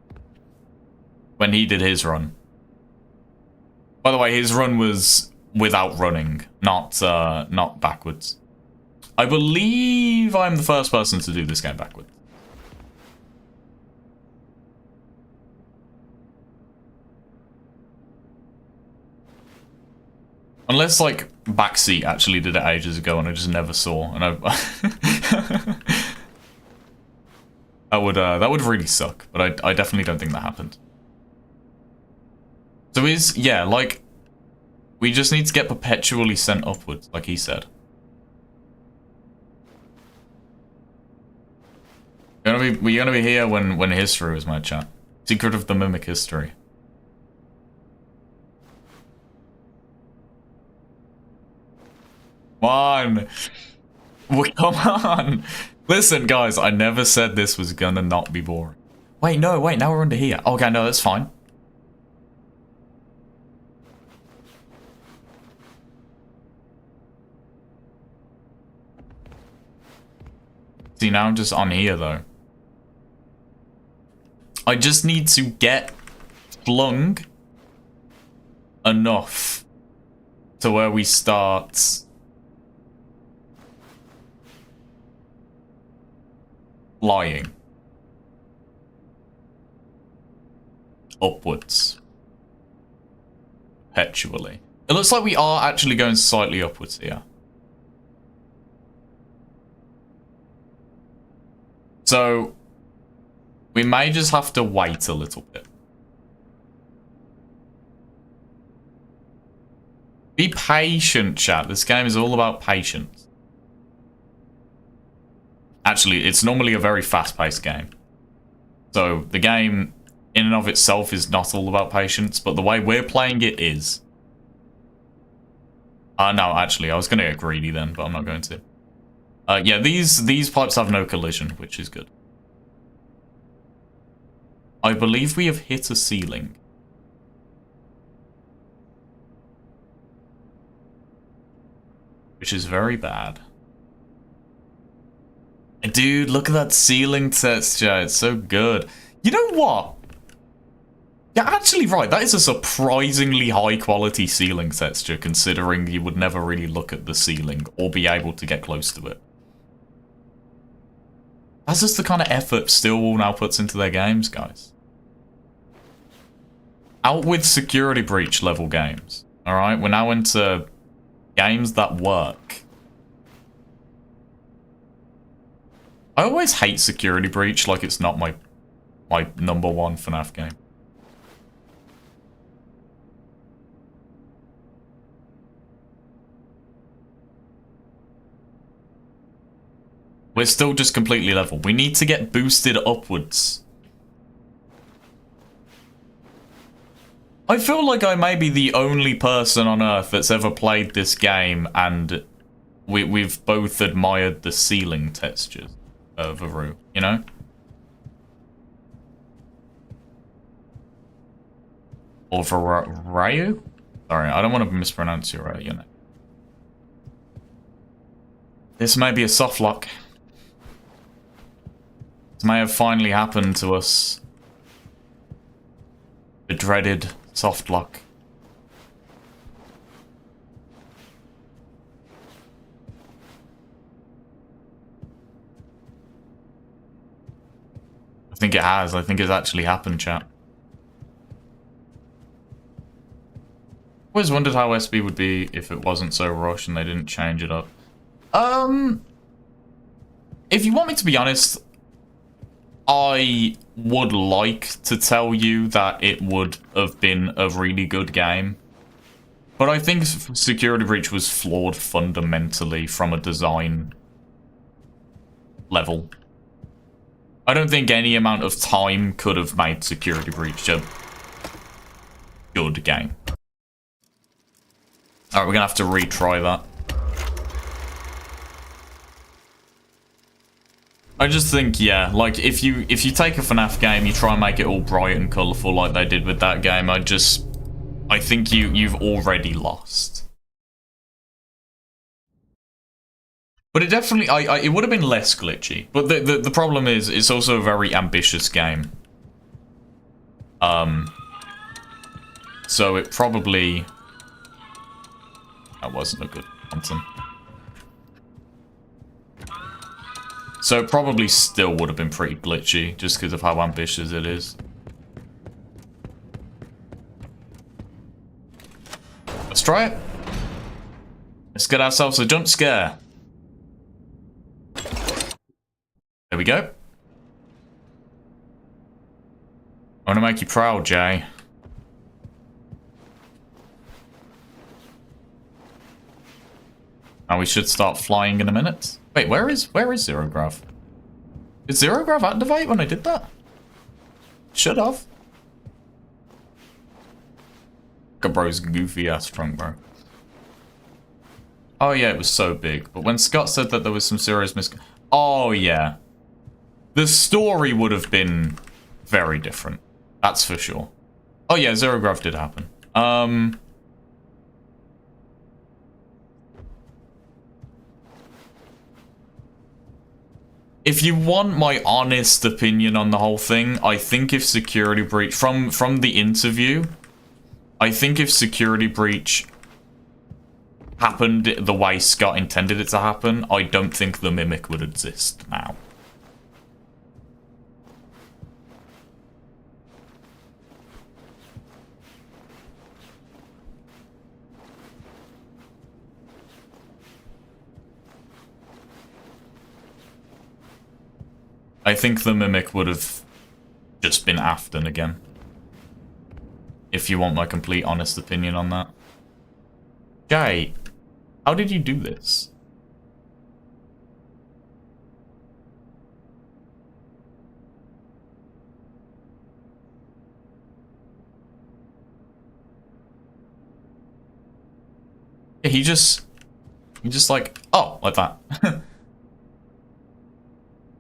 When he did his run. By the way, his run was without running, not backwards. I believe I'm the first person to do this game backwards. Unless, like, Backseat actually did it ages ago and I just never saw. And that would really suck. But I definitely don't think that happened. So yeah, like, we just need to get perpetually sent upwards, like he said. We're gonna be here when history was my chat. Secret of the Mimic history. Come on. Well, come on. Listen, guys, I never said this was gonna not be boring. Wait, now we're under here. Okay, no, that's fine. See, now I'm just on here, though. I just need to get flung enough to where we start flying upwards perpetually. It looks like we are actually going slightly upwards here. So we may just have to wait a little bit. Be patient, chat. This game is all about patience. Actually, it's normally a very fast-paced game. So the game in and of itself is not all about patience, but the way we're playing it is. No, actually, I was going to get greedy then, but I'm not going to. Yeah, these pipes have no collision, which is good. I believe we have hit a ceiling. Which is very bad. Dude, look at that ceiling texture. It's so good. You know what? You're actually right. That is a surprisingly high quality ceiling texture, considering you would never really look at the ceiling or be able to get close to it. That's just the kind of effort Stillwall now puts into their games, guys. Out with security breach level games. Alright, we're now into games that work. I always hate security breach like it's not my #1 FNaF game. We're still just completely level. We need to get boosted upwards. I feel like I may be the only person on Earth that's ever played this game and we've both admired the ceiling textures of Aru, you know? Or Rayu? Sorry, I don't want to mispronounce your name. This may be a soft lock. This may have finally happened to us. The dreaded soft lock. I think it has. I think it's actually happened, chat. Always wondered how SB would be if it wasn't so rushed and they didn't change it up. If you want me to be honest, I would like to tell you that it would have been a really good game. But I think Security Breach was flawed fundamentally from a design level. I don't think any amount of time could have made Security Breach a good game. Alright, we're gonna have to retry that. I just think, yeah, like if you take a FNaF game, you try and make it all bright and colourful like they did with that game, I think you've already lost. But it definitely, it would have been less glitchy. But the problem is, it's also a very ambitious game. So it probably, that wasn't a good quantum. So it probably still would have been pretty glitchy, just because of how ambitious it is. Let's try it. Let's get ourselves a jump scare. There we go. I want to make you proud, Jay. Now we should start flying in a minute. Wait, where is Zero Grav? Did Zero Grav activate when I did that? Should have. Bro's goofy ass trunk, bro. Oh yeah, it was so big. But when Scott said that there was some serious oh yeah. The story would have been very different. That's for sure. Oh yeah, Zero Grav did happen. If you want my honest opinion on the whole thing, I think if Security Breach, from the interview, I think if Security Breach happened the way Scott intended it to happen, I don't think the Mimic would exist now. I think the Mimic would have just been Afton again. If you want my complete honest opinion on that. Jay, how did you do this? Yeah, he just like, oh, like that.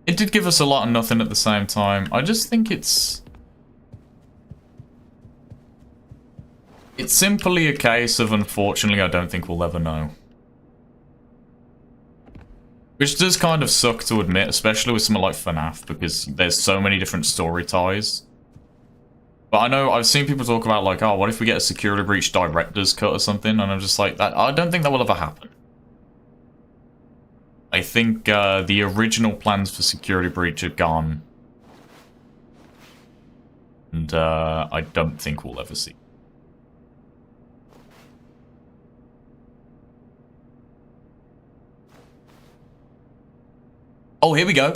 It did give us a lot of nothing at the same time. I just think it's simply a case of, unfortunately, I don't think we'll ever know. Which does kind of suck to admit, especially with something like FNaF, because there's so many different story ties. But I know I've seen people talk about, like, oh, what if we get a Security Breach director's cut or something? And I'm just like, I don't think that will ever happen. I think the original plans for security breach are gone. And I don't think we'll ever see. Oh, here we go.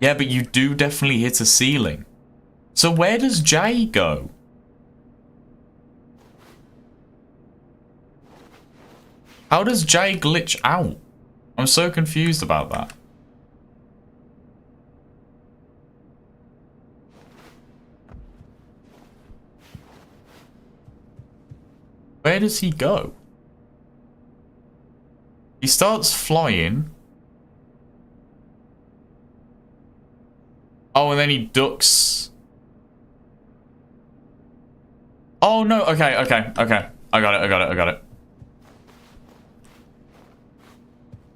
Yeah, but you do definitely hit a ceiling. So where does Jay go? How does Jay glitch out? I'm so confused about that. Where does he go? He starts flying. Oh, and then he ducks. Oh, no. Okay. I got it.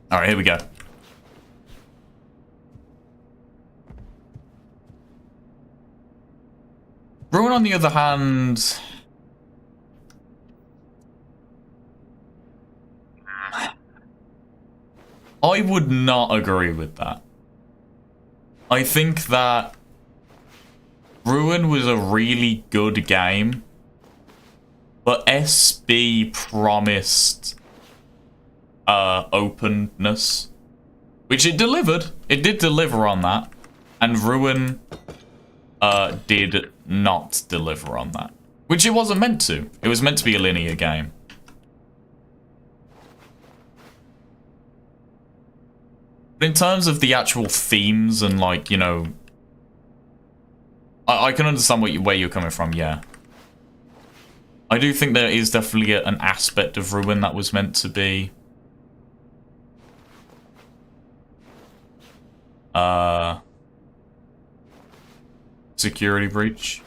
All right, here we go. Ruin, on the other hand... I would not agree with that. I think that Ruin was a really good game, but SB promised openness, which it delivered. It did deliver on that, and Ruin did not deliver on that, which it wasn't meant to. It was meant to be a linear game. But in terms of the actual themes and, like, you know, I can understand where you're coming from, yeah. I do think there is definitely an aspect of Ruin that was meant to be security breach.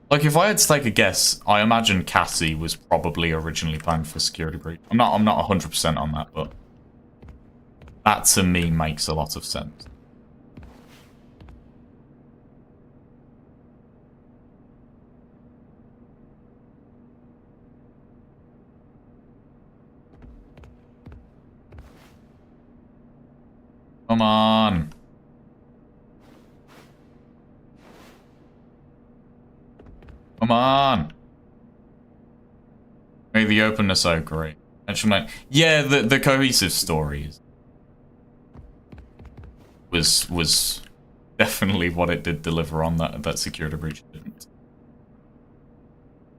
Like, if I had to take a guess, I imagine Cassie was probably originally planned for security breach. I'm not 100% on that, but that to me makes a lot of sense. Come on. Come on. Make the openness so great. Actually, yeah, the cohesive stories was definitely what it did deliver on that security breach didn't.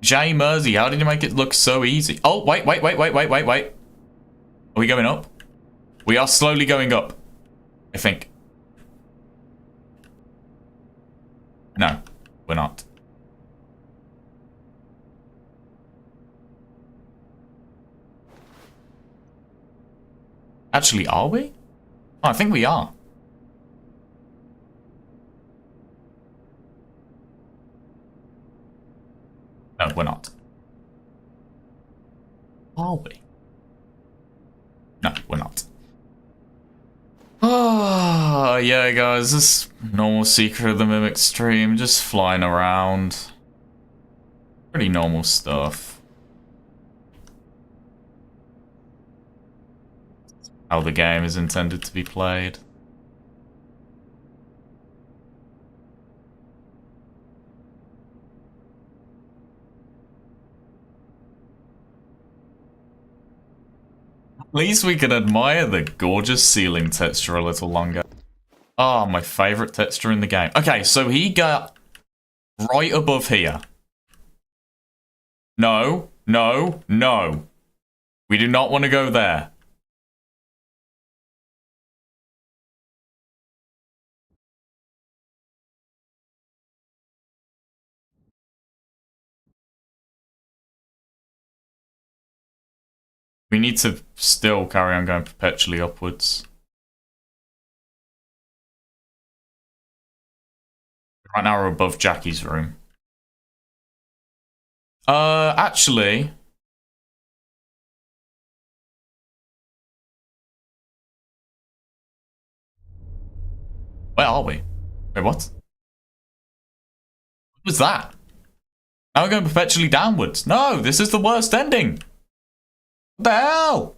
Jay Mersey, how did you make it look so easy? Oh, wait. Are we going up? We are slowly going up, I think. No, we're not. Actually, are we? Oh, I think we are. No, we're not. Are we? No, we're not. Oh, yeah, guys, this normal Secret of the Mimic stream, just flying around. Pretty normal stuff. How the game is intended to be played. At least we can admire the gorgeous ceiling texture a little longer. Oh, my favorite texture in the game. Okay, so he got right above here. No. We do not want to go there. We need to still carry on going perpetually upwards. Right now we're above Jackie's room. Actually... Where are we? Wait, what? What was that? Now we're going perpetually downwards. No, this is the worst ending. What the hell?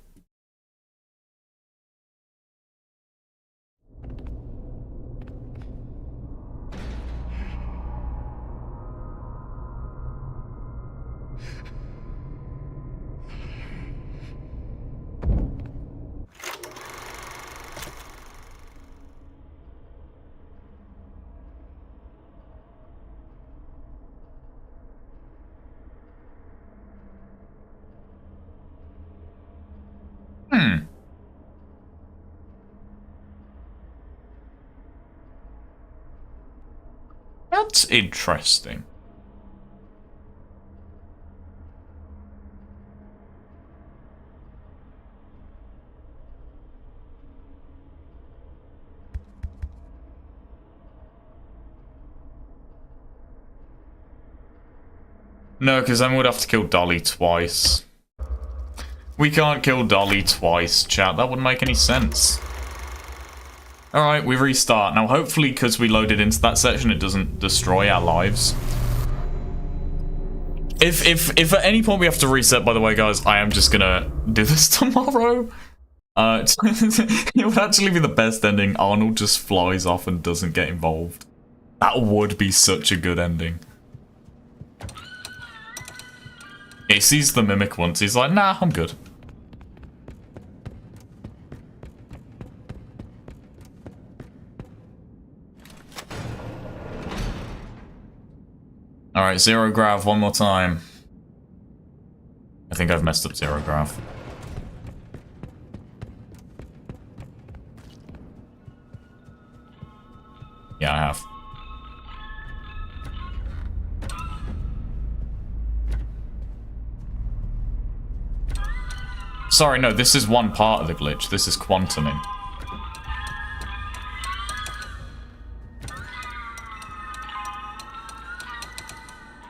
That's interesting. No, because then we'd have to kill Dolly twice. We can't kill Dolly twice, chat. That wouldn't make any sense. Alright, we restart. Now, hopefully, because we loaded into that section, it doesn't destroy our lives. If at any point we have to reset, by the way, guys, I am just gonna do this tomorrow. It would actually be the best ending. Arnold just flies off and doesn't get involved. That would be such a good ending. He sees the mimic once. He's like, nah, I'm good. Alright, zero grav one more time. I think I've messed up zero grav. Yeah, I have. Sorry, no, this is one part of the glitch. This is quantuming.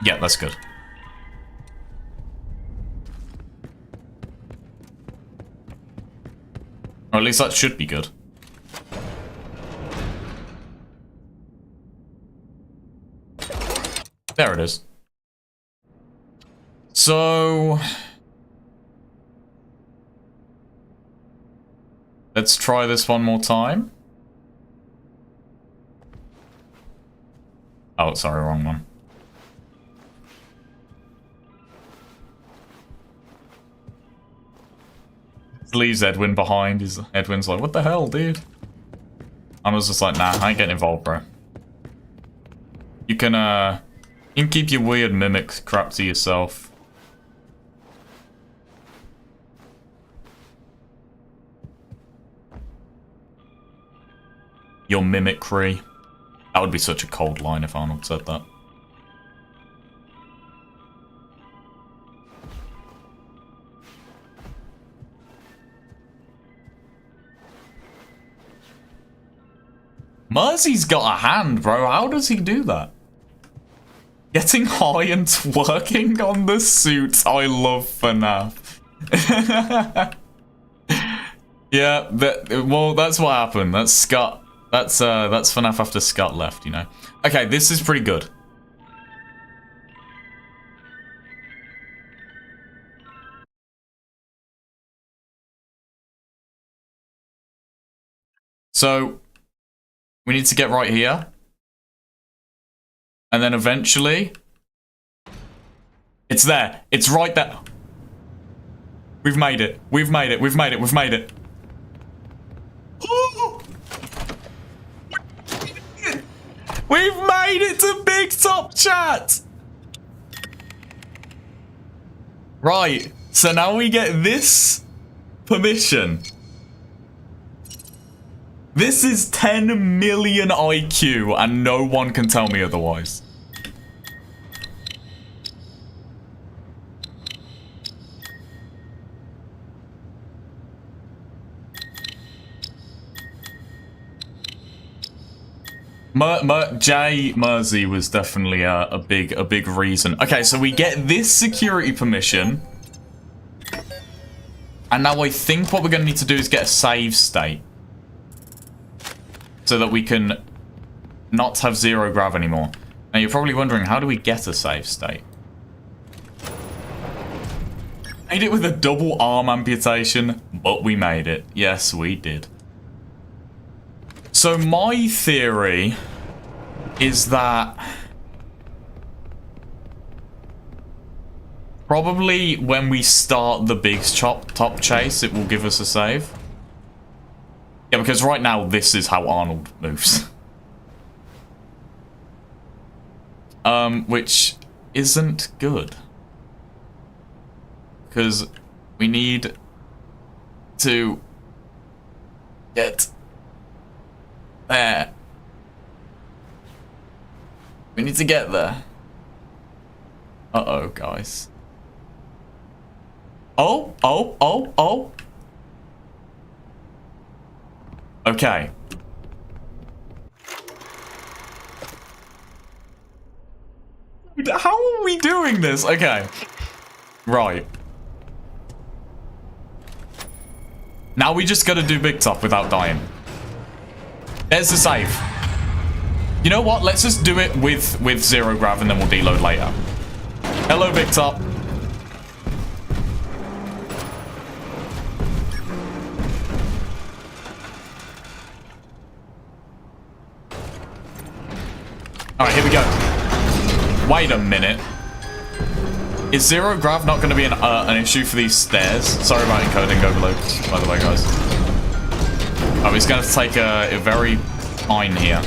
Yeah, that's good. Or at least that should be good. There it is. So... let's try this one more time. Oh, sorry, wrong one. Leaves Edwin behind. Edwin's like, what the hell, dude? I was just like, nah, I ain't getting involved, bro. You can keep your weird mimic crap to yourself. Your mimicry. That would be such a cold line if Arnold said that. Mercy's got a hand, bro. How does he do that? Getting high and twerking on the suits. I love FNaF. Yeah, well, that's what happened. That's Scott. That's FNaF after Scott left, you know. Okay, this is pretty good. So, we need to get right here. And then eventually... it's there. It's right there. We've made it. We've made it. We've made it. We've made it. We've made it to Big Top, chat! Right. So now we get this permission. This is 10 million IQ, and no one can tell me otherwise. Jay Mersey was definitely a big reason. Okay, so we get this security permission. And now I think what we're going to need to do is get a save state. So that we can not have zero grav anymore. Now you're probably wondering, how do we get a save state? made it with a double arm amputation, but we made it. Yes, we did. So my theory is that probably when we start the big top chase, it will give us a save. Yeah, because right now this is how Arnold moves. Which isn't good. Because we need to get there. We need to get there. Uh-oh, guys. Oh. Okay. How are we doing this? Okay. Right. Now we just gotta do Big Top without dying. There's the save. You know what? Let's just do it with zero grav and then we'll deload later. Hello, Big Top. Alright, here we go. Wait a minute. Is zero grav not going to be an issue for these stairs? Sorry about encoding overloads, by the way, guys. Oh, he's going to take a very fine here.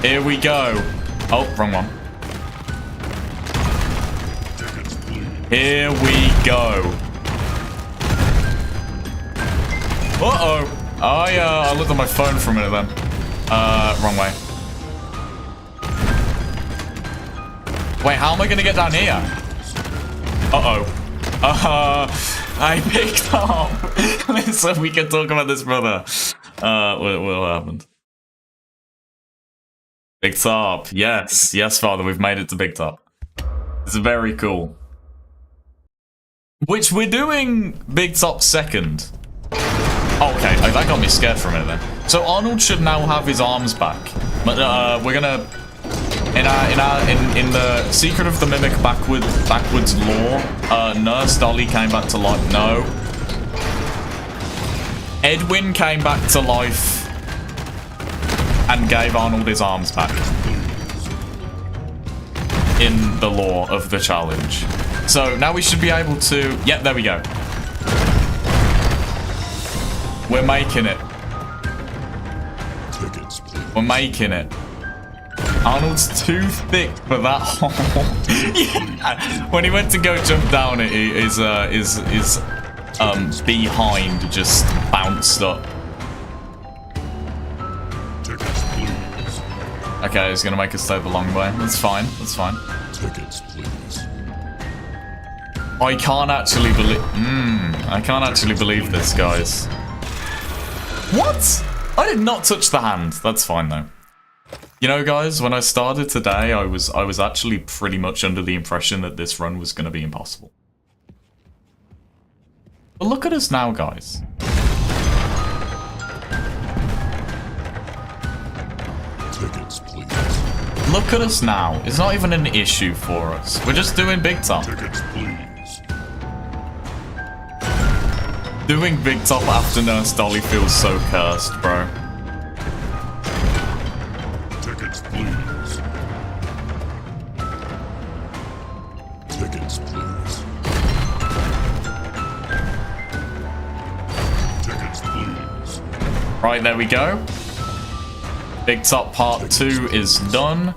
Here we go. Oh, wrong one. Here we go. Uh-oh. I looked at my phone for a minute then. Wrong way. Wait, how am I gonna get down here? Uh-oh. I picked up. Listen, we can talk about this, brother. What happened? Big Top. Yes. Yes, Father, we've made it to Big Top. It's very cool. Which we're doing Big Top second. Oh, okay, that got me scared for a minute then. So Arnold should now have his arms back. But we're gonna... In the Secret of the Mimic backwards lore, Nurse Dolly came back to life. No. Edwin came back to life and gave Arnold his arms back. In the lore of the challenge. So now we should be able to... Yep, there we go. We're making it. We're making it. Arnold's too thick for that hole. Yeah. When he went to go jump down, his behind just bounced up. Okay, he's gonna make us stay the long way. That's fine. That's fine. Tickets, please. I can't actually believe. I can't actually believe this, guys. What? I did not touch the hand. That's fine though. You know, guys, when I started today, I was actually pretty much under the impression that this run was going to be impossible. But look at us now, guys. Tickets, please. Look at us now. It's not even an issue for us. We're just doing Big Top. Tickets, please. Doing Big Top after Nurse Dolly feels so cursed, bro. Tickets, please. Tickets, please. Tickets, please. Right, there we go. Big Top Part 2 is done.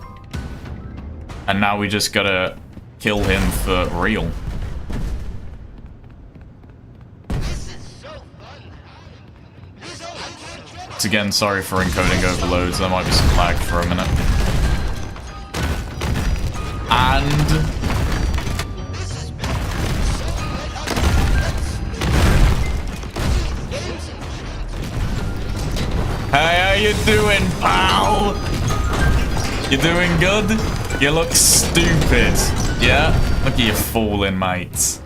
And now we just gotta kill him for real. Once again, sorry for encoding overloads. There might be some lag for a minute. And... hey, how you doing, pal? You doing good? You look stupid. Yeah? Look at you fooling, mates.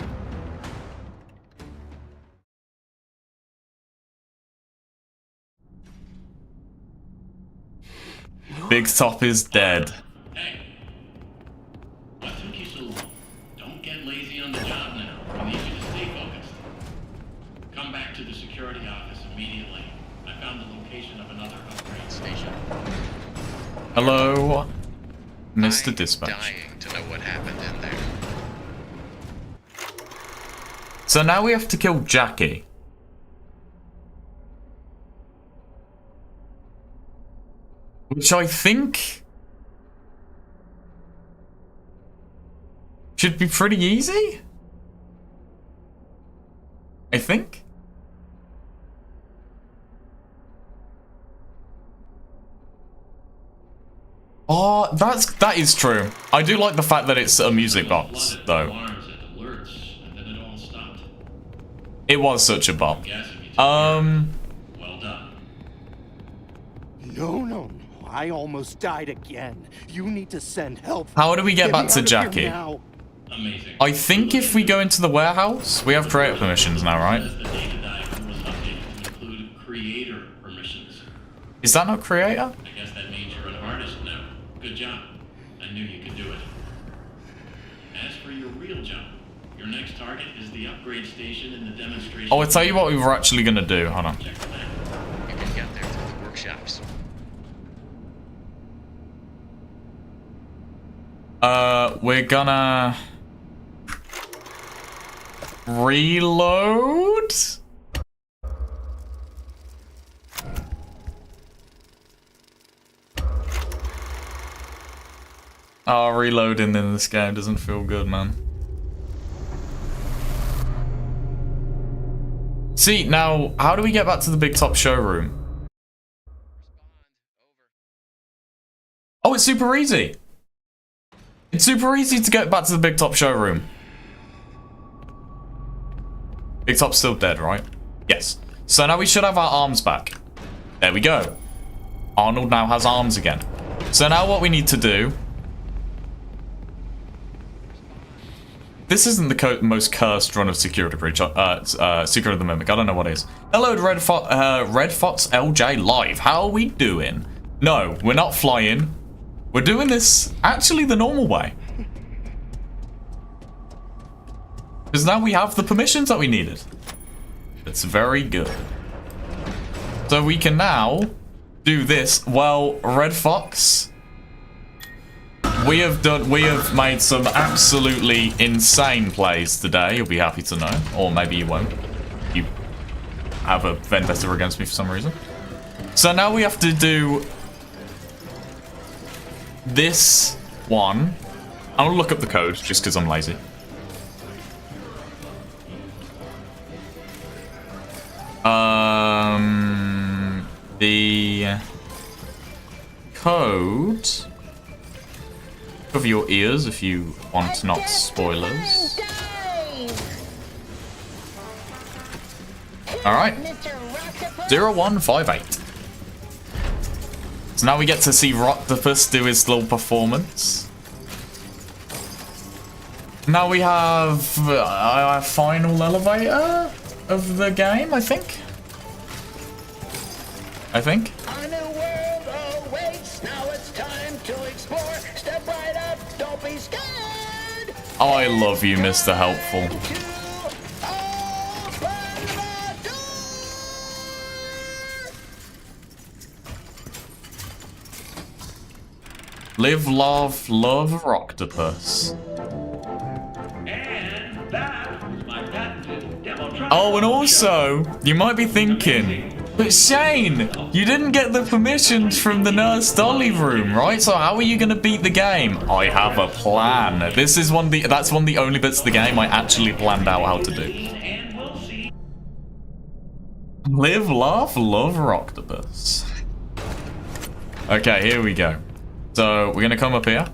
Big Top is dead. Hey, what took you so long? Don't get lazy on the job now. We Hello, Mr. I'm Dispatch. dying to know what happened in there. So now we have to kill Jackie. Which I think should be pretty easy. I think. Oh, that is true. I do like the fact that it's a music box, though. It was such a bop. Well done. No. I almost died again. You need to send help. How do we get back me to out of here Jackie? now. Amazing. I think if we go into the warehouse, we have creator permissions now, right? The data diagram was updated to include creator permissions. Is that not creator? I guess that means you're an artist now. Good job. I knew you could do it. As for your real job, your next target is the upgrade station in the demonstration. Oh, I'll tell you what we were actually gonna do. Hold on. Check the map. You can get there through the workshops. We're gonna reload. Oh, reloading in this game doesn't feel good, man. See, now, how do we get back to the big top showroom? Oh, it's super easy. It's super easy to get back to the big top showroom. Big Top's still dead, right? Yes. So now we should have our arms back. There we go. Arnold now has arms again. So now what we need to do... This isn't the most cursed run of Security Breach. Secret of the Mimic. I don't know what it is. Hello, Red Fox LJ Live. How are we doing? No, we're not flying. We're doing this actually the normal way. Because now we have the permissions that we needed. It's very good. So we can now do this. Well, Red Fox, we have made some absolutely insane plays today. You'll be happy to know, or maybe you won't. You have a vendetta against me for some reason. So now we have to do this one. I'll look up the code just because I'm lazy. The code. Cover your ears if you want not spoilers. Alright. 0158. So now we get to see Roctopus do his little performance. Now we have our final elevator of the game, I think. A new world awaits. Now it's time to explore. Step right up, don't be scared. I love you, Mr. Helpful. Live, love, love, Roctopus. And that was my patented demo truck. Oh, and also, you might be thinking, but Shayne, you didn't get the permissions from the Nurse Dolly room, right? So how are you gonna beat the game? I have a plan. This is that's one of the only bits of the game I actually planned out how to do. And we'll see. Live, laugh, love, Roctopus. Okay, here we go. So we're gonna come up here.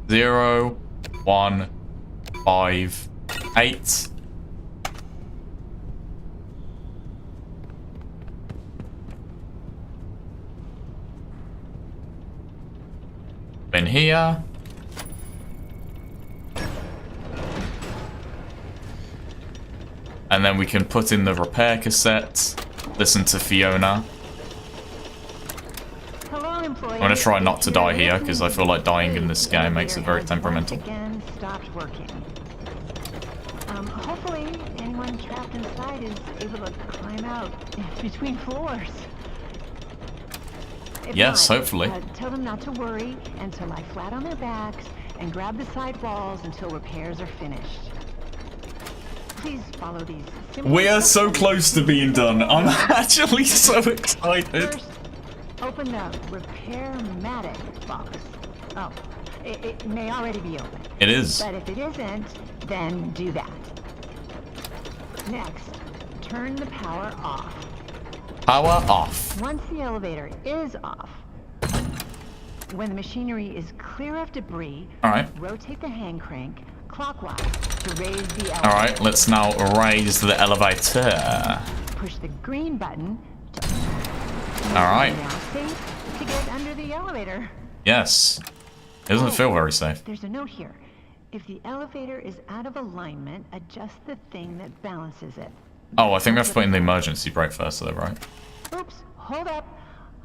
0, 1, 5, 8. In here. And then we can put in the repair cassette, listen to Fiona. I'm gonna try not to die here because I feel like dying in this game makes it very temperamental. Again, stopped working. Hopefully, anyone trapped inside is able to climb out between floors. If Yes, not, hopefully. Tell them not to worry and to lie flat on their backs and grab the side walls until repairs are finished. Please follow these simple We are so instructions. close to being done. I'm actually so excited. First, open the repair-matic box. Oh, it may already be open. It is. But if it isn't, then do that. Next, turn the power off. Power off. Once the elevator is off, when the machinery is clear of debris, Alright. rotate the hand crank clockwise to raise the elevator. Alright, let's now raise the elevator. Push the green button to Alright. now safe to get under the elevator. Yes. It doesn't feel very safe. There's a note here. If the elevator is out of alignment, adjust the thing that balances it. Oh, I think we have to put in the emergency brake first, though, right? Oops, hold up.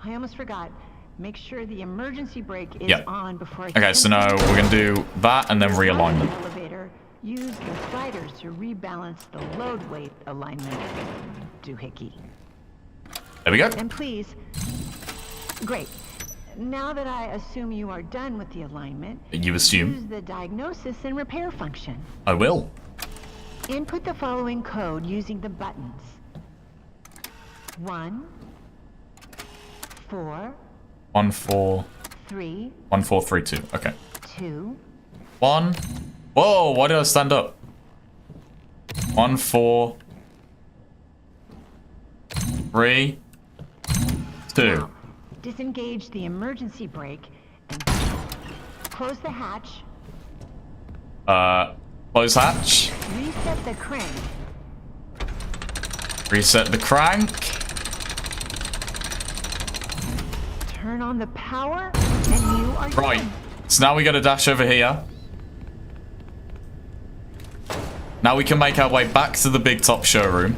I almost forgot. Make sure the emergency brake is Yep. on before I Okay, so now we're going to do that and then realignment. Elevator, use the sliders to rebalance the load weight alignment. Doohickey. There we go. And please, great. Now that I assume you are done with the alignment, You assume. use the diagnosis and repair function. I will. Input the following code using the buttons. 1, 4, 1, 4, 3, 1, 4, 3, 2. Okay. 2, 1. Whoa, why did I stand up? 1, 4, 3, 2. Now, disengage the emergency brake and close the hatch. Close hatch. Reset the crank. Reset the crank. Turn on the power, and you are Right. done. So now we gotta dash over here. Now we can make our way back to the big top showroom.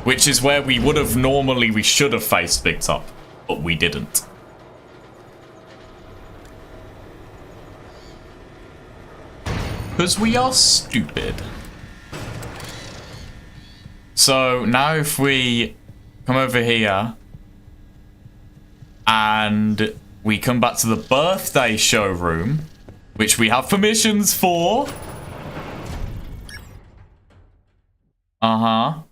Which is where we would have normally, we should have faced Big Top. But we didn't. Because we are stupid. So now if we come over here and we come back to the birthday showroom, which we have permissions for. Uh-huh.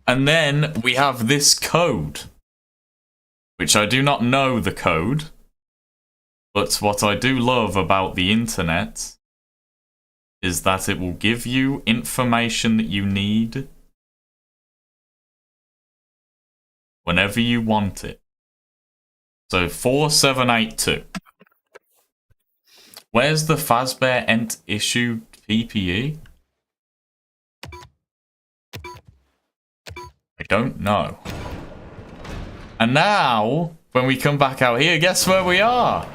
And then we have this code, which I do not know the code, but what I do love about the internet is that it will give you information that you need whenever you want it. So 4782. Where's the Fazbear Ent issue PPE? I don't know. And now, when we come back out here, guess where we are?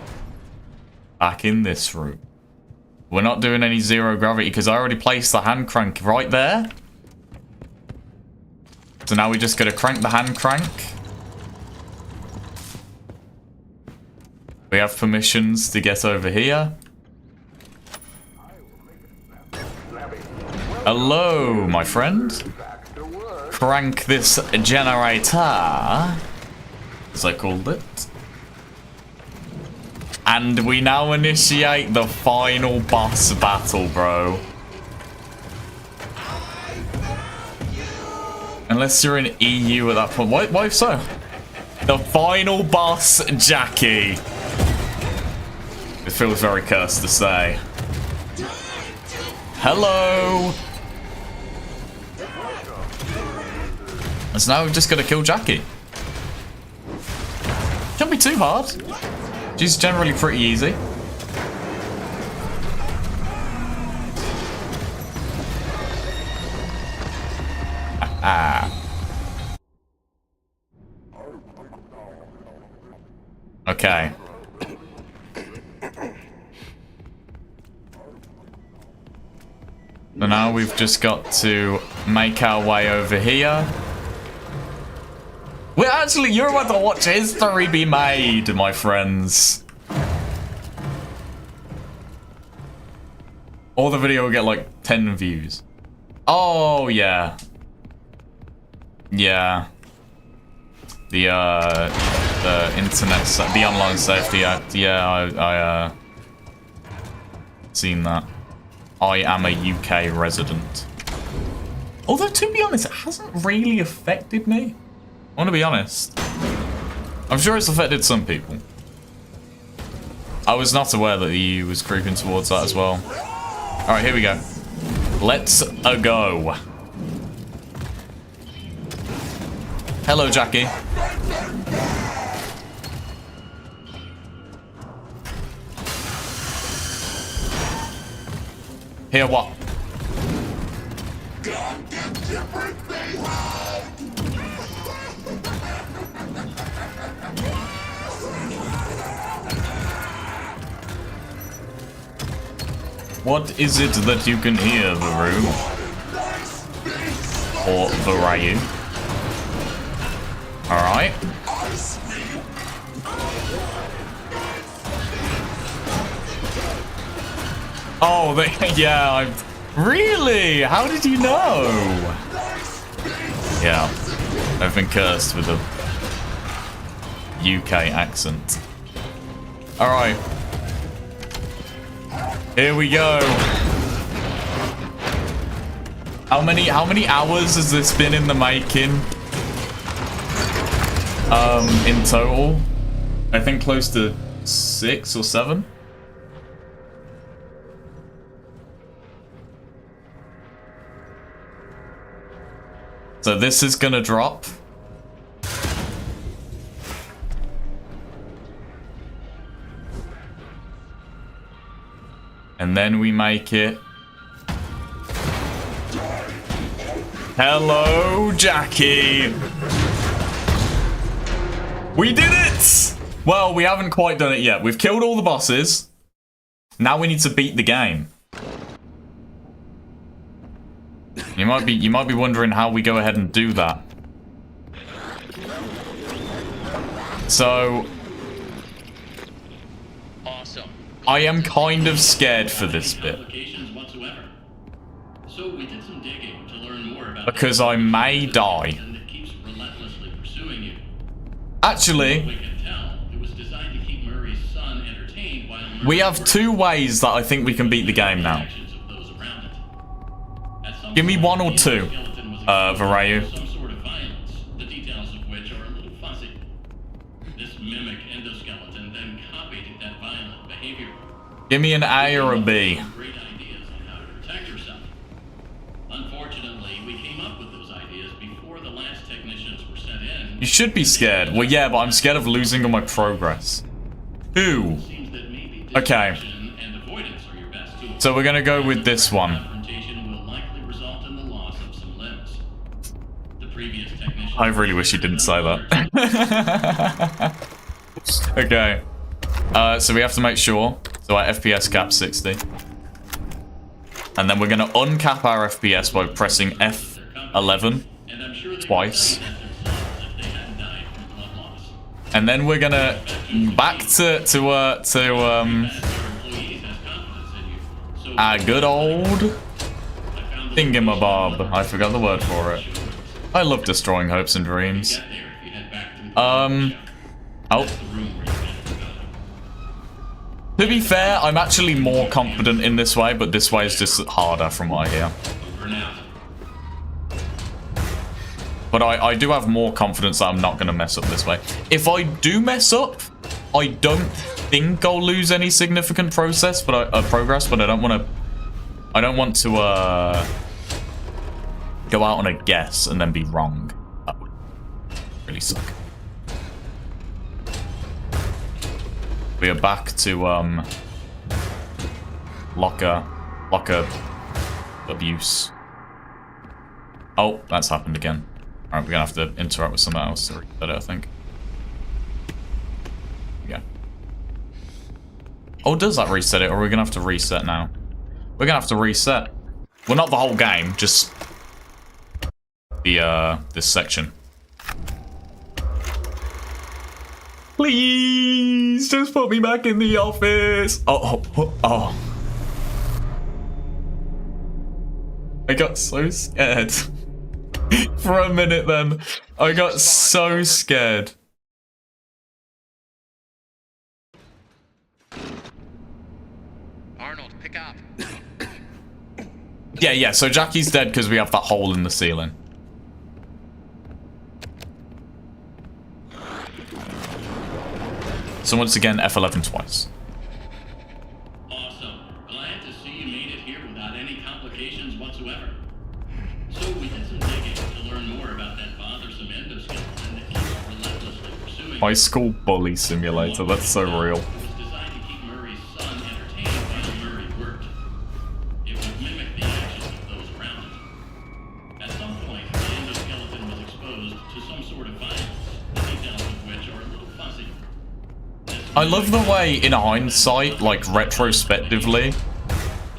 Back in this room. We're not doing any zero gravity because I already placed the hand crank right there. So now we just gotta crank the hand crank. We have permissions to get over here. Hello, my friend. Crank this generator, as I called it. And we now initiate the final boss battle, bro. Unless you're in EU at that point. Why so? The final boss, Jackie. It feels very cursed to say. Hello. So now we've just got to kill Jackie. Shouldn't be too hard. She's generally pretty easy. Okay. So now we've just got to make our way over here. Well, actually, you're about to watch history be made, my friends. Or the video will get like 10 views. Oh, yeah. Yeah. The internet, the Online Safety Act. Yeah, I seen that. I am a UK resident. Although, to be honest, it hasn't really affected me. I want to be honest. I'm sure it's affected some people. I was not aware that the EU was creeping towards that as well. Alright, here we go. Let's go. Hello, Jackie. Here, what? What is it that you can hear, Varu? Or Varayu? Alright. Oh, yeah, really? How did you know? Yeah, I've been cursed with a UK accent. Alright. Here we go. How many hours has this been in the making? In total? I think close to 6 or 7. So this is gonna drop. And then we make it. Hello, Jackie. We did it! Well, we haven't quite done it yet. We've killed all the bosses. Now we need to beat the game. You might be wondering how we go ahead and do that. So Awesome. I am kind of scared for this bit. So we did some digging to learn more about Because I may die. that keeps relentlessly pursuing you. Actually, We can tell it was designed to keep Murray's son entertained while we have 2 ways that I think we can beat the game now. actions of those around it. At some Give me point, 1 or the 2, skeleton was Varayu. exposed to some sort of violence, the details of which are a little fuzzy. This mimic endoskeleton then copied that violent behavior. Give me an A or a B. Great ideas on how to protect yourself. Unfortunately, we came up with those ideas before the last technicians were sent in. You should be scared. Well, yeah, but I'm scared of losing all my progress. Ooh. Seems that maybe Okay. distraction and avoidance are your best tools. So we're gonna go with this one. Confrontation will likely result in the loss of some limbs. The previous technician. I really wish you didn't say that. Okay. So we have to make sure. So our FPS cap 60. And then we're gonna uncap our FPS by pressing F11 And I'm sure they twice. would have themselves if they hadn't died from blood loss. And then we're gonna back to Their employees has confidence in you. So our good old I found the thingamabob. I forgot the word for it. I love destroying hopes and dreams. get there if you head back through the Oh. the room where you entered the building. To be fair, I'm actually more confident in this way, but this way is just harder from what I hear. Over now. But I do have more confidence that I'm not going to mess up this way. If I do mess up, I don't think I'll lose any significant progress, but I don't want to go out on a guess and then be wrong. That would really suck. We are back to locker abuse. Oh, that's happened again. Alright, we're gonna have to interact with someone else to reset it, I think. Yeah. Oh, does that reset it, or are we gonna have to reset now? We're gonna have to reset. Well, not the whole game, just the this section. Please, just put me back in the office. Oh. I got so scared. For a minute then. I got so scared. Arnold, pick up. Yeah, so Jackie's dead because we have that hole in the ceiling. So once again, F11 twice. Awesome. Glad to see you made it here without any complications whatsoever. So we did some digging to learn more about that bothersome endoskeleton that keeps relentlessly pursuing. High school bully simulator, that's so real. It was designed to keep Murray's son entertained while Murray worked. It would mimic the actions of those around it. At some point, the endoskeleton was exposed to some sort of violence, the details of which are a little fuzzy. I love the way, in hindsight, like retrospectively,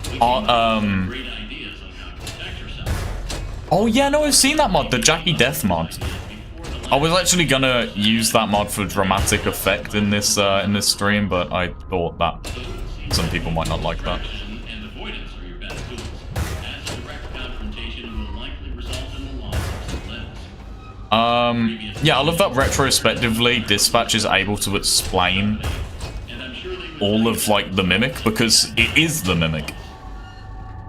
Great ideas on how to protect yourself. oh yeah, no, I've seen that mod, the Jackie Death mod. I was actually gonna use that mod for dramatic effect in this stream, but I thought that some people might not like that. And avoidance are your best tools, as direct confrontation will likely result in the loss of some limbs. Yeah, I love that retrospectively Dispatch is able to explain And I'm sure they would all of, like, the Mimic, because it is the Mimic.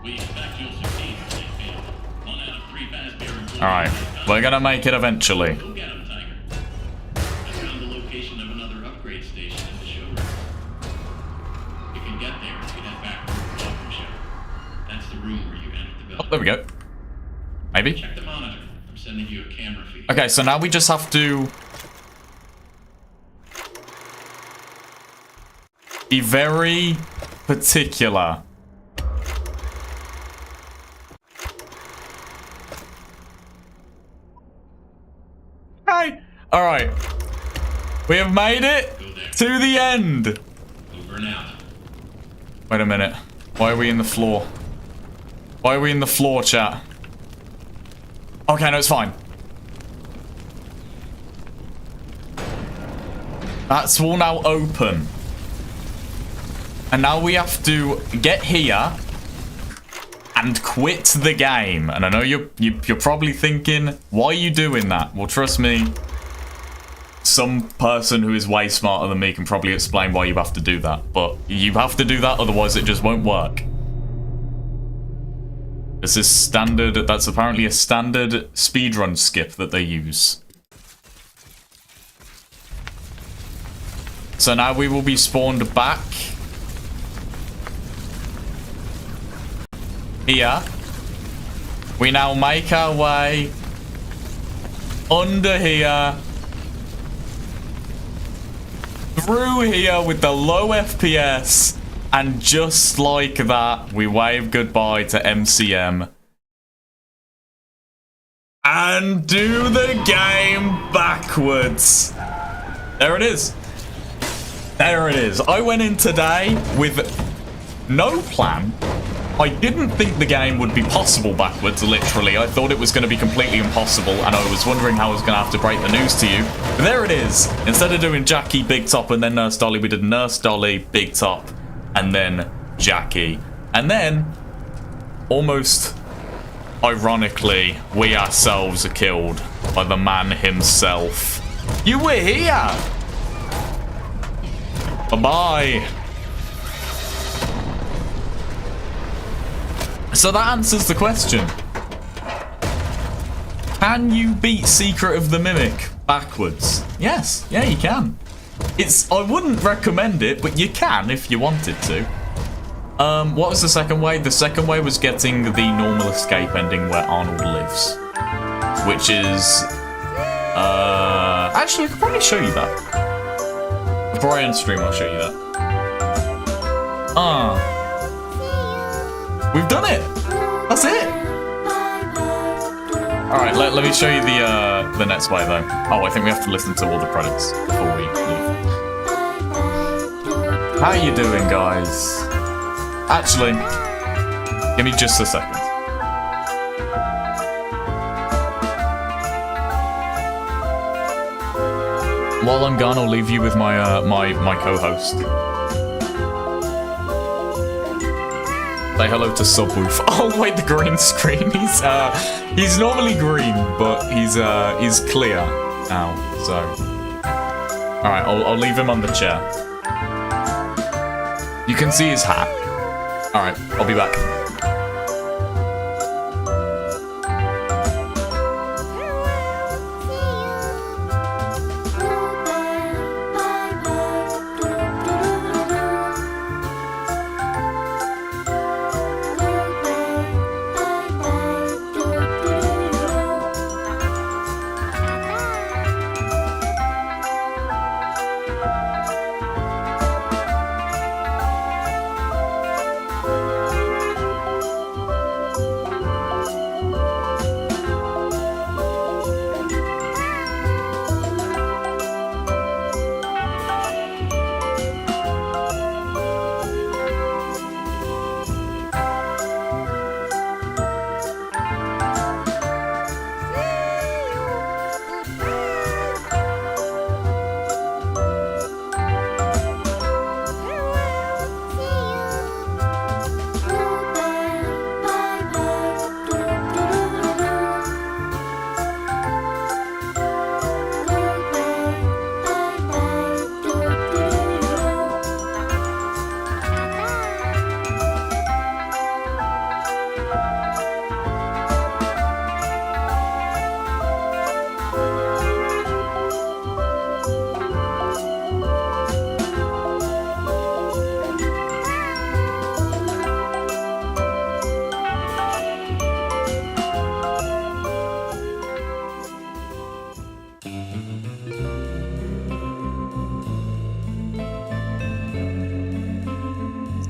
We expect you'll succeed if they fail. 1 out of 3 Fazbear employees. Alright, we're gonna make it eventually. Go get 'em, Tiger. I found the location of another upgrade station in the showroom. You can get there if you head back to the welcome show. That's the room where you entered the Oh, building. there we go. Maybe? Check the monitor. I'm sending you a camera feed. Okay, so now we just have to be very particular. Hey! Alright. We have made it to the end. Over and out. Wait a minute. Why are we in the floor? Why are we in the floor, chat? Okay, no, it's fine. That's all now open. And now we have to get here and quit the game. And I know you're probably thinking, why are you doing that? Well, trust me, some person who is way smarter than me can probably explain why you have to do that. But you have to do that, otherwise it just won't work. This is standard, that's apparently a standard speedrun skip that they use. So now we will be spawned back here. We now make our way under here, through here with the low FPS, and just like that, we wave goodbye to MCM. And do the game backwards. There it is. There it is. I went in today with no plan. I didn't think the game would be possible backwards, literally. I thought it was going to be completely impossible, and I was wondering how I was going to have to break the news to you. But there it is. Instead of doing Jackie, Big Top, and then Nurse Dolly, we did Nurse Dolly, Big Top, and then Jackie. And then, almost ironically, we ourselves are killed by the man himself. You were here! Bye-bye. So that answers the question. Can you beat Secret of the Mimic backwards? Yes, yeah, you can. I wouldn't recommend it, but you can if you wanted to. What was the second way? The second way was getting the normal escape ending where Arnold lives. Which is... actually, I could probably show you that. Before I end stream, I'll show you that. We've done it! That's it! Alright, let me show you the next way, though. Oh, I think we have to listen to all the credits before we leave. How you doing, guys? Actually, give me just a second. While I'm gone, I'll leave you with my my co-host. Say hello to Subwoof. Oh wait, the green screen. He's normally green, but he's clear now. So, all right, I'll leave him on the chair. You can see his hat. All right, I'll be back.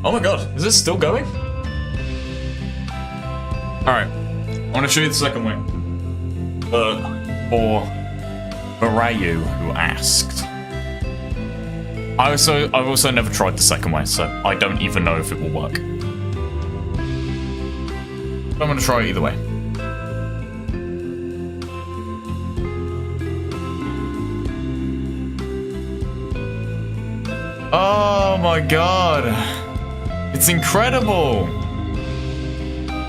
Oh my god, is this still going? Alright, I want to show you the second way. For Barayu, who asked. I've also never tried the second way, so I don't even know if it will work. But I'm going to try it either way. Oh my god. It's incredible!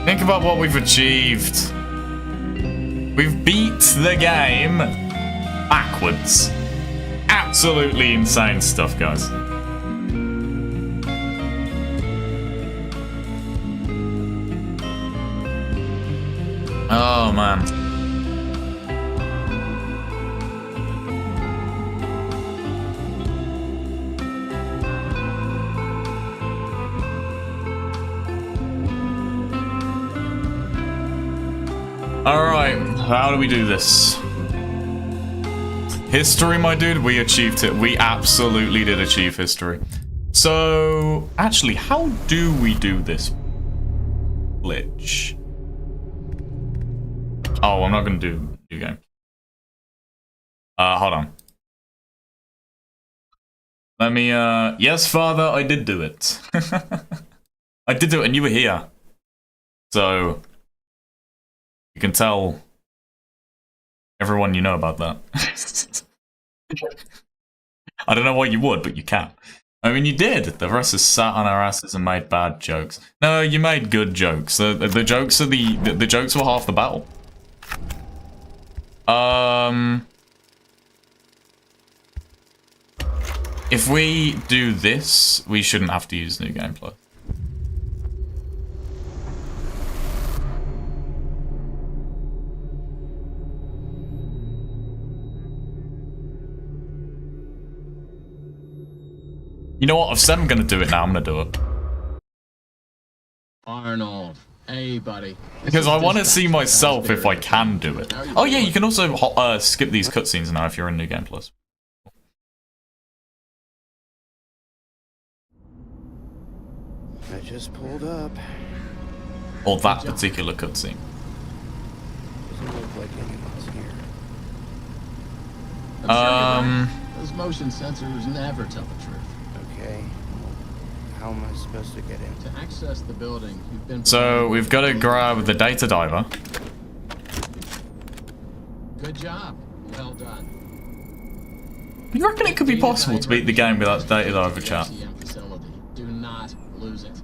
Think about what we've achieved. We've beat the game backwards. Absolutely insane stuff, guys. Oh, man. Alright, how do we do this? History, my dude, we achieved it. We absolutely did achieve history. So, actually, how do we do this glitch? Oh, I'm not going to do new game. Hold on. Let me, yes, father, I did do it. I did do it, and you were here. So, you can tell everyone you know about that. I don't know why you would, but you can. I mean, you did. The rest is sat on our asses and made bad jokes. No, you made good jokes. The jokes are the jokes were half the battle. If we do this, we shouldn't have to use new gameplay. You know what? I've said I'm going to do it now. I'm going to do it. Arnold. Hey, buddy. Because I want to see myself if I can do it. Oh, yeah, you can also skip these cutscenes now if you're in New Game Plus. I just pulled up. Or that particular cutscene. Doesn't look like anyone's here. Those motion sensors never tell the truth. Okay. How am I supposed to get in? To access the building, you've been... So, we've got to grab the data diver. Good job. Well done. You reckon it could be possible to beat the game without the data diver, chat? Do not lose it.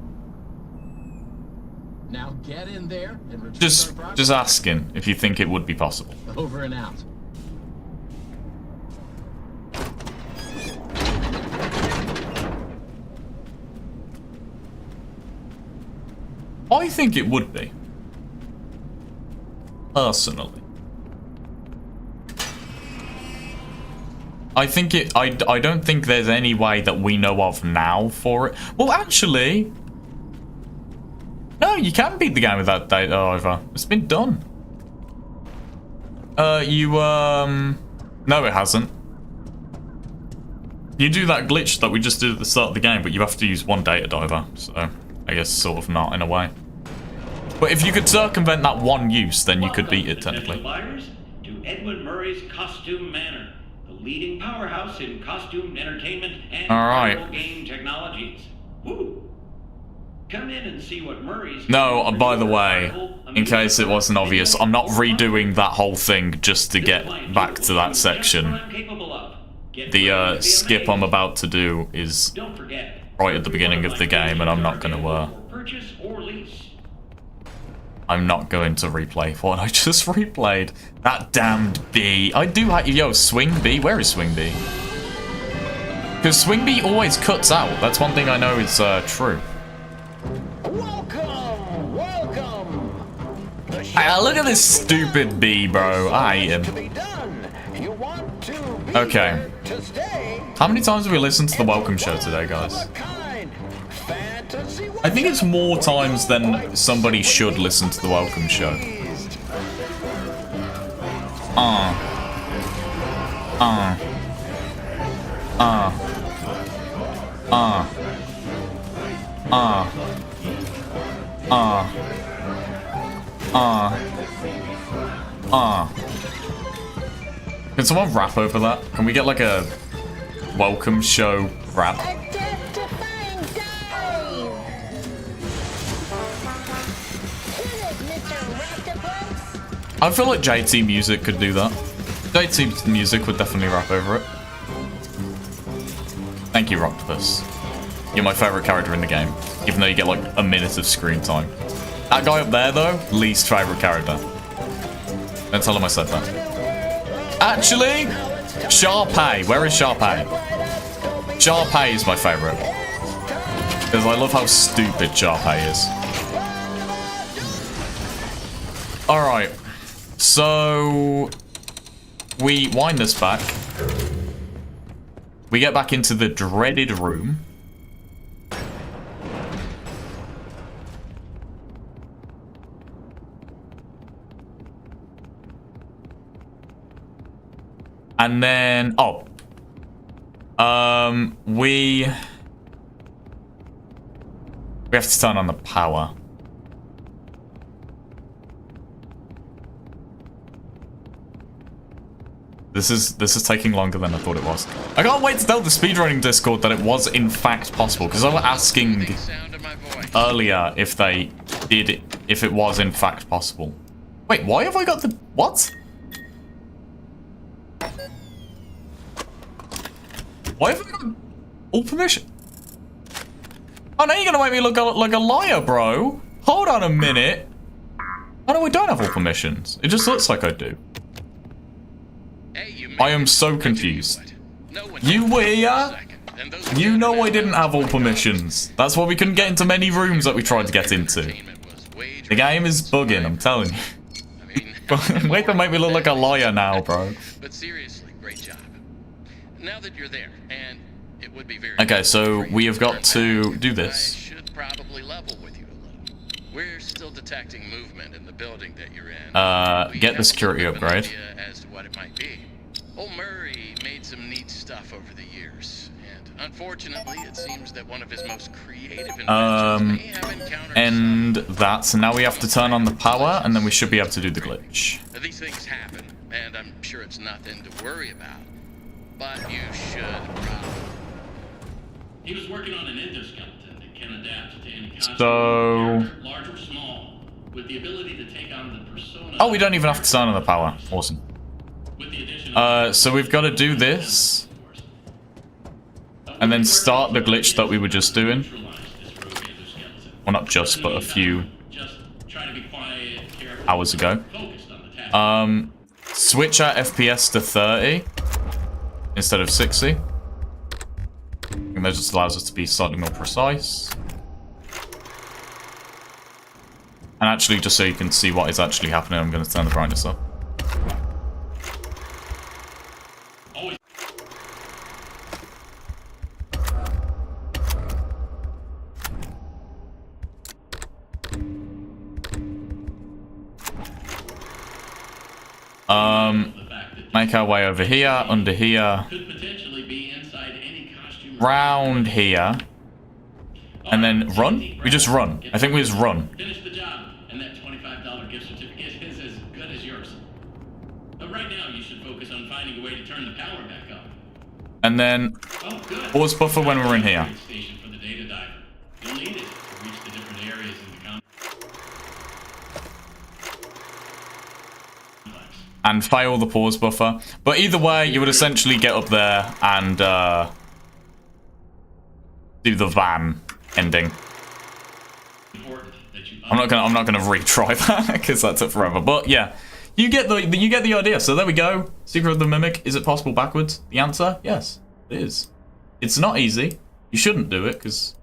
Now get in there and retrieve our property. Just asking if you think it would be possible. Over and out. I think it would be. Personally. I think it... I don't think there's any way that we know of now for it. Well, actually... No, you can beat the game without data over. It's been done. No, it hasn't. You do that glitch that we just did at the start of the game, but you have to use one data diver. So, I guess sort of not in a way. But if you could circumvent that one use, then you could beat it technically. Buyers to Edwin Murray's Costume Manor, the leading powerhouse in costume entertainment and video game technologies. Woo! Come in and see what Murray's... No, by the way, in case it wasn't obvious, I'm not redoing that whole thing just to get back to that section. The skip I'm about to do is right at the beginning of the game, and I'm not going to I'm not going to replay what I just replayed. That damned bee. I do have... Yo, Swing Bee? Where is Swing Bee? Because Swing Bee always cuts out. That's one thing I know is true. Welcome, welcome. Look at this stupid bee, bro. I hate him. Okay. How many times have we listened to the Welcome Show today, guys? I think it's more times than somebody should listen to the Welcome Show. Can someone rap over that? Can we get like a Welcome Show rap? I feel like JT Music could do that. JT Music would definitely rap over it. Thank you, Roctopus. You're my favourite character in the game, even though you get like a minute of screen time. That guy up there, though, least favourite character. Don't tell him I said that. Actually, Sharpay. Where is Sharpay? Sharpay is my favourite. Because I love how stupid Sharpay is. Alright. So, we wind this back. We get back into the dreaded room. And then, we have to turn on the power. This is taking longer than I thought it was. I can't wait to tell the speedrunning Discord that it was in fact possible, because I was asking earlier if if it was in fact possible. Wait, why have I got the what? Why have I got all permission? Oh, now you're gonna make me look like a liar, bro. Hold on a minute. Oh no, we don't have all permissions. It just looks like I do. I am so confused. You know I didn't have all permissions. That's why we couldn't get into many rooms that we tried to get into. The game is bugging, I'm telling you. Wait to make me look like a liar now, bro. But seriously, great job. Now that you're there, and it would be very okay, so we have got to do this. I should probably level with you a little. We're still detecting movement in the building that you're in. Get the security upgrade. As to what it might be. Old Murray made some neat stuff over the years, and unfortunately, it seems that one of his most creative inventions may have encountered and that's now we have to turn on the power, and then we should be able to do the glitch. Now, these things happen, and I'm sure it's nothing to worry about. But you should probably. He was working on an endoskeleton that can adapt to any costume, so large or small, with the ability to take on the persona. Oh, we don't even have to turn on the power. Awesome. So we've got to do this, and then start the glitch that we were just doing. Well, not just, but a few hours ago. Switch our FPS to 30 instead of 60. And that just allows us to be slightly more precise. And actually, just so you can see what is actually happening, I'm going to turn the brightness up. Make our way over here, under here, round here, and then run? We just run. I think we just run. Finish the job, and that $25 gift certificate is as good as yours. But right now, you should focus on finding a way to turn the power back up. And then pause buffer when we're in here. Station for the data diver. You'll need it to reach the different areas in the complex. And fail the pause buffer. But either way, you would essentially get up there and do the van ending. I'm not gonna retry that because that took forever. But yeah, you get the idea. So there we go. Secret of the Mimic. Is it possible backwards? The answer, yes, it is. It's not easy. You shouldn't do it because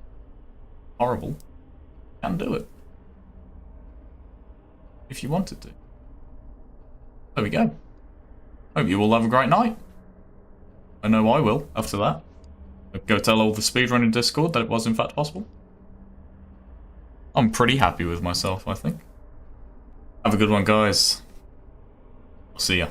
horrible. You can do it if you wanted to. There we go. Hope you all have a great night. I know I will after that. I'll go tell all the speedrunning Discord that it was in fact possible. I'm pretty happy with myself, I think. Have a good one, guys. I'll see ya.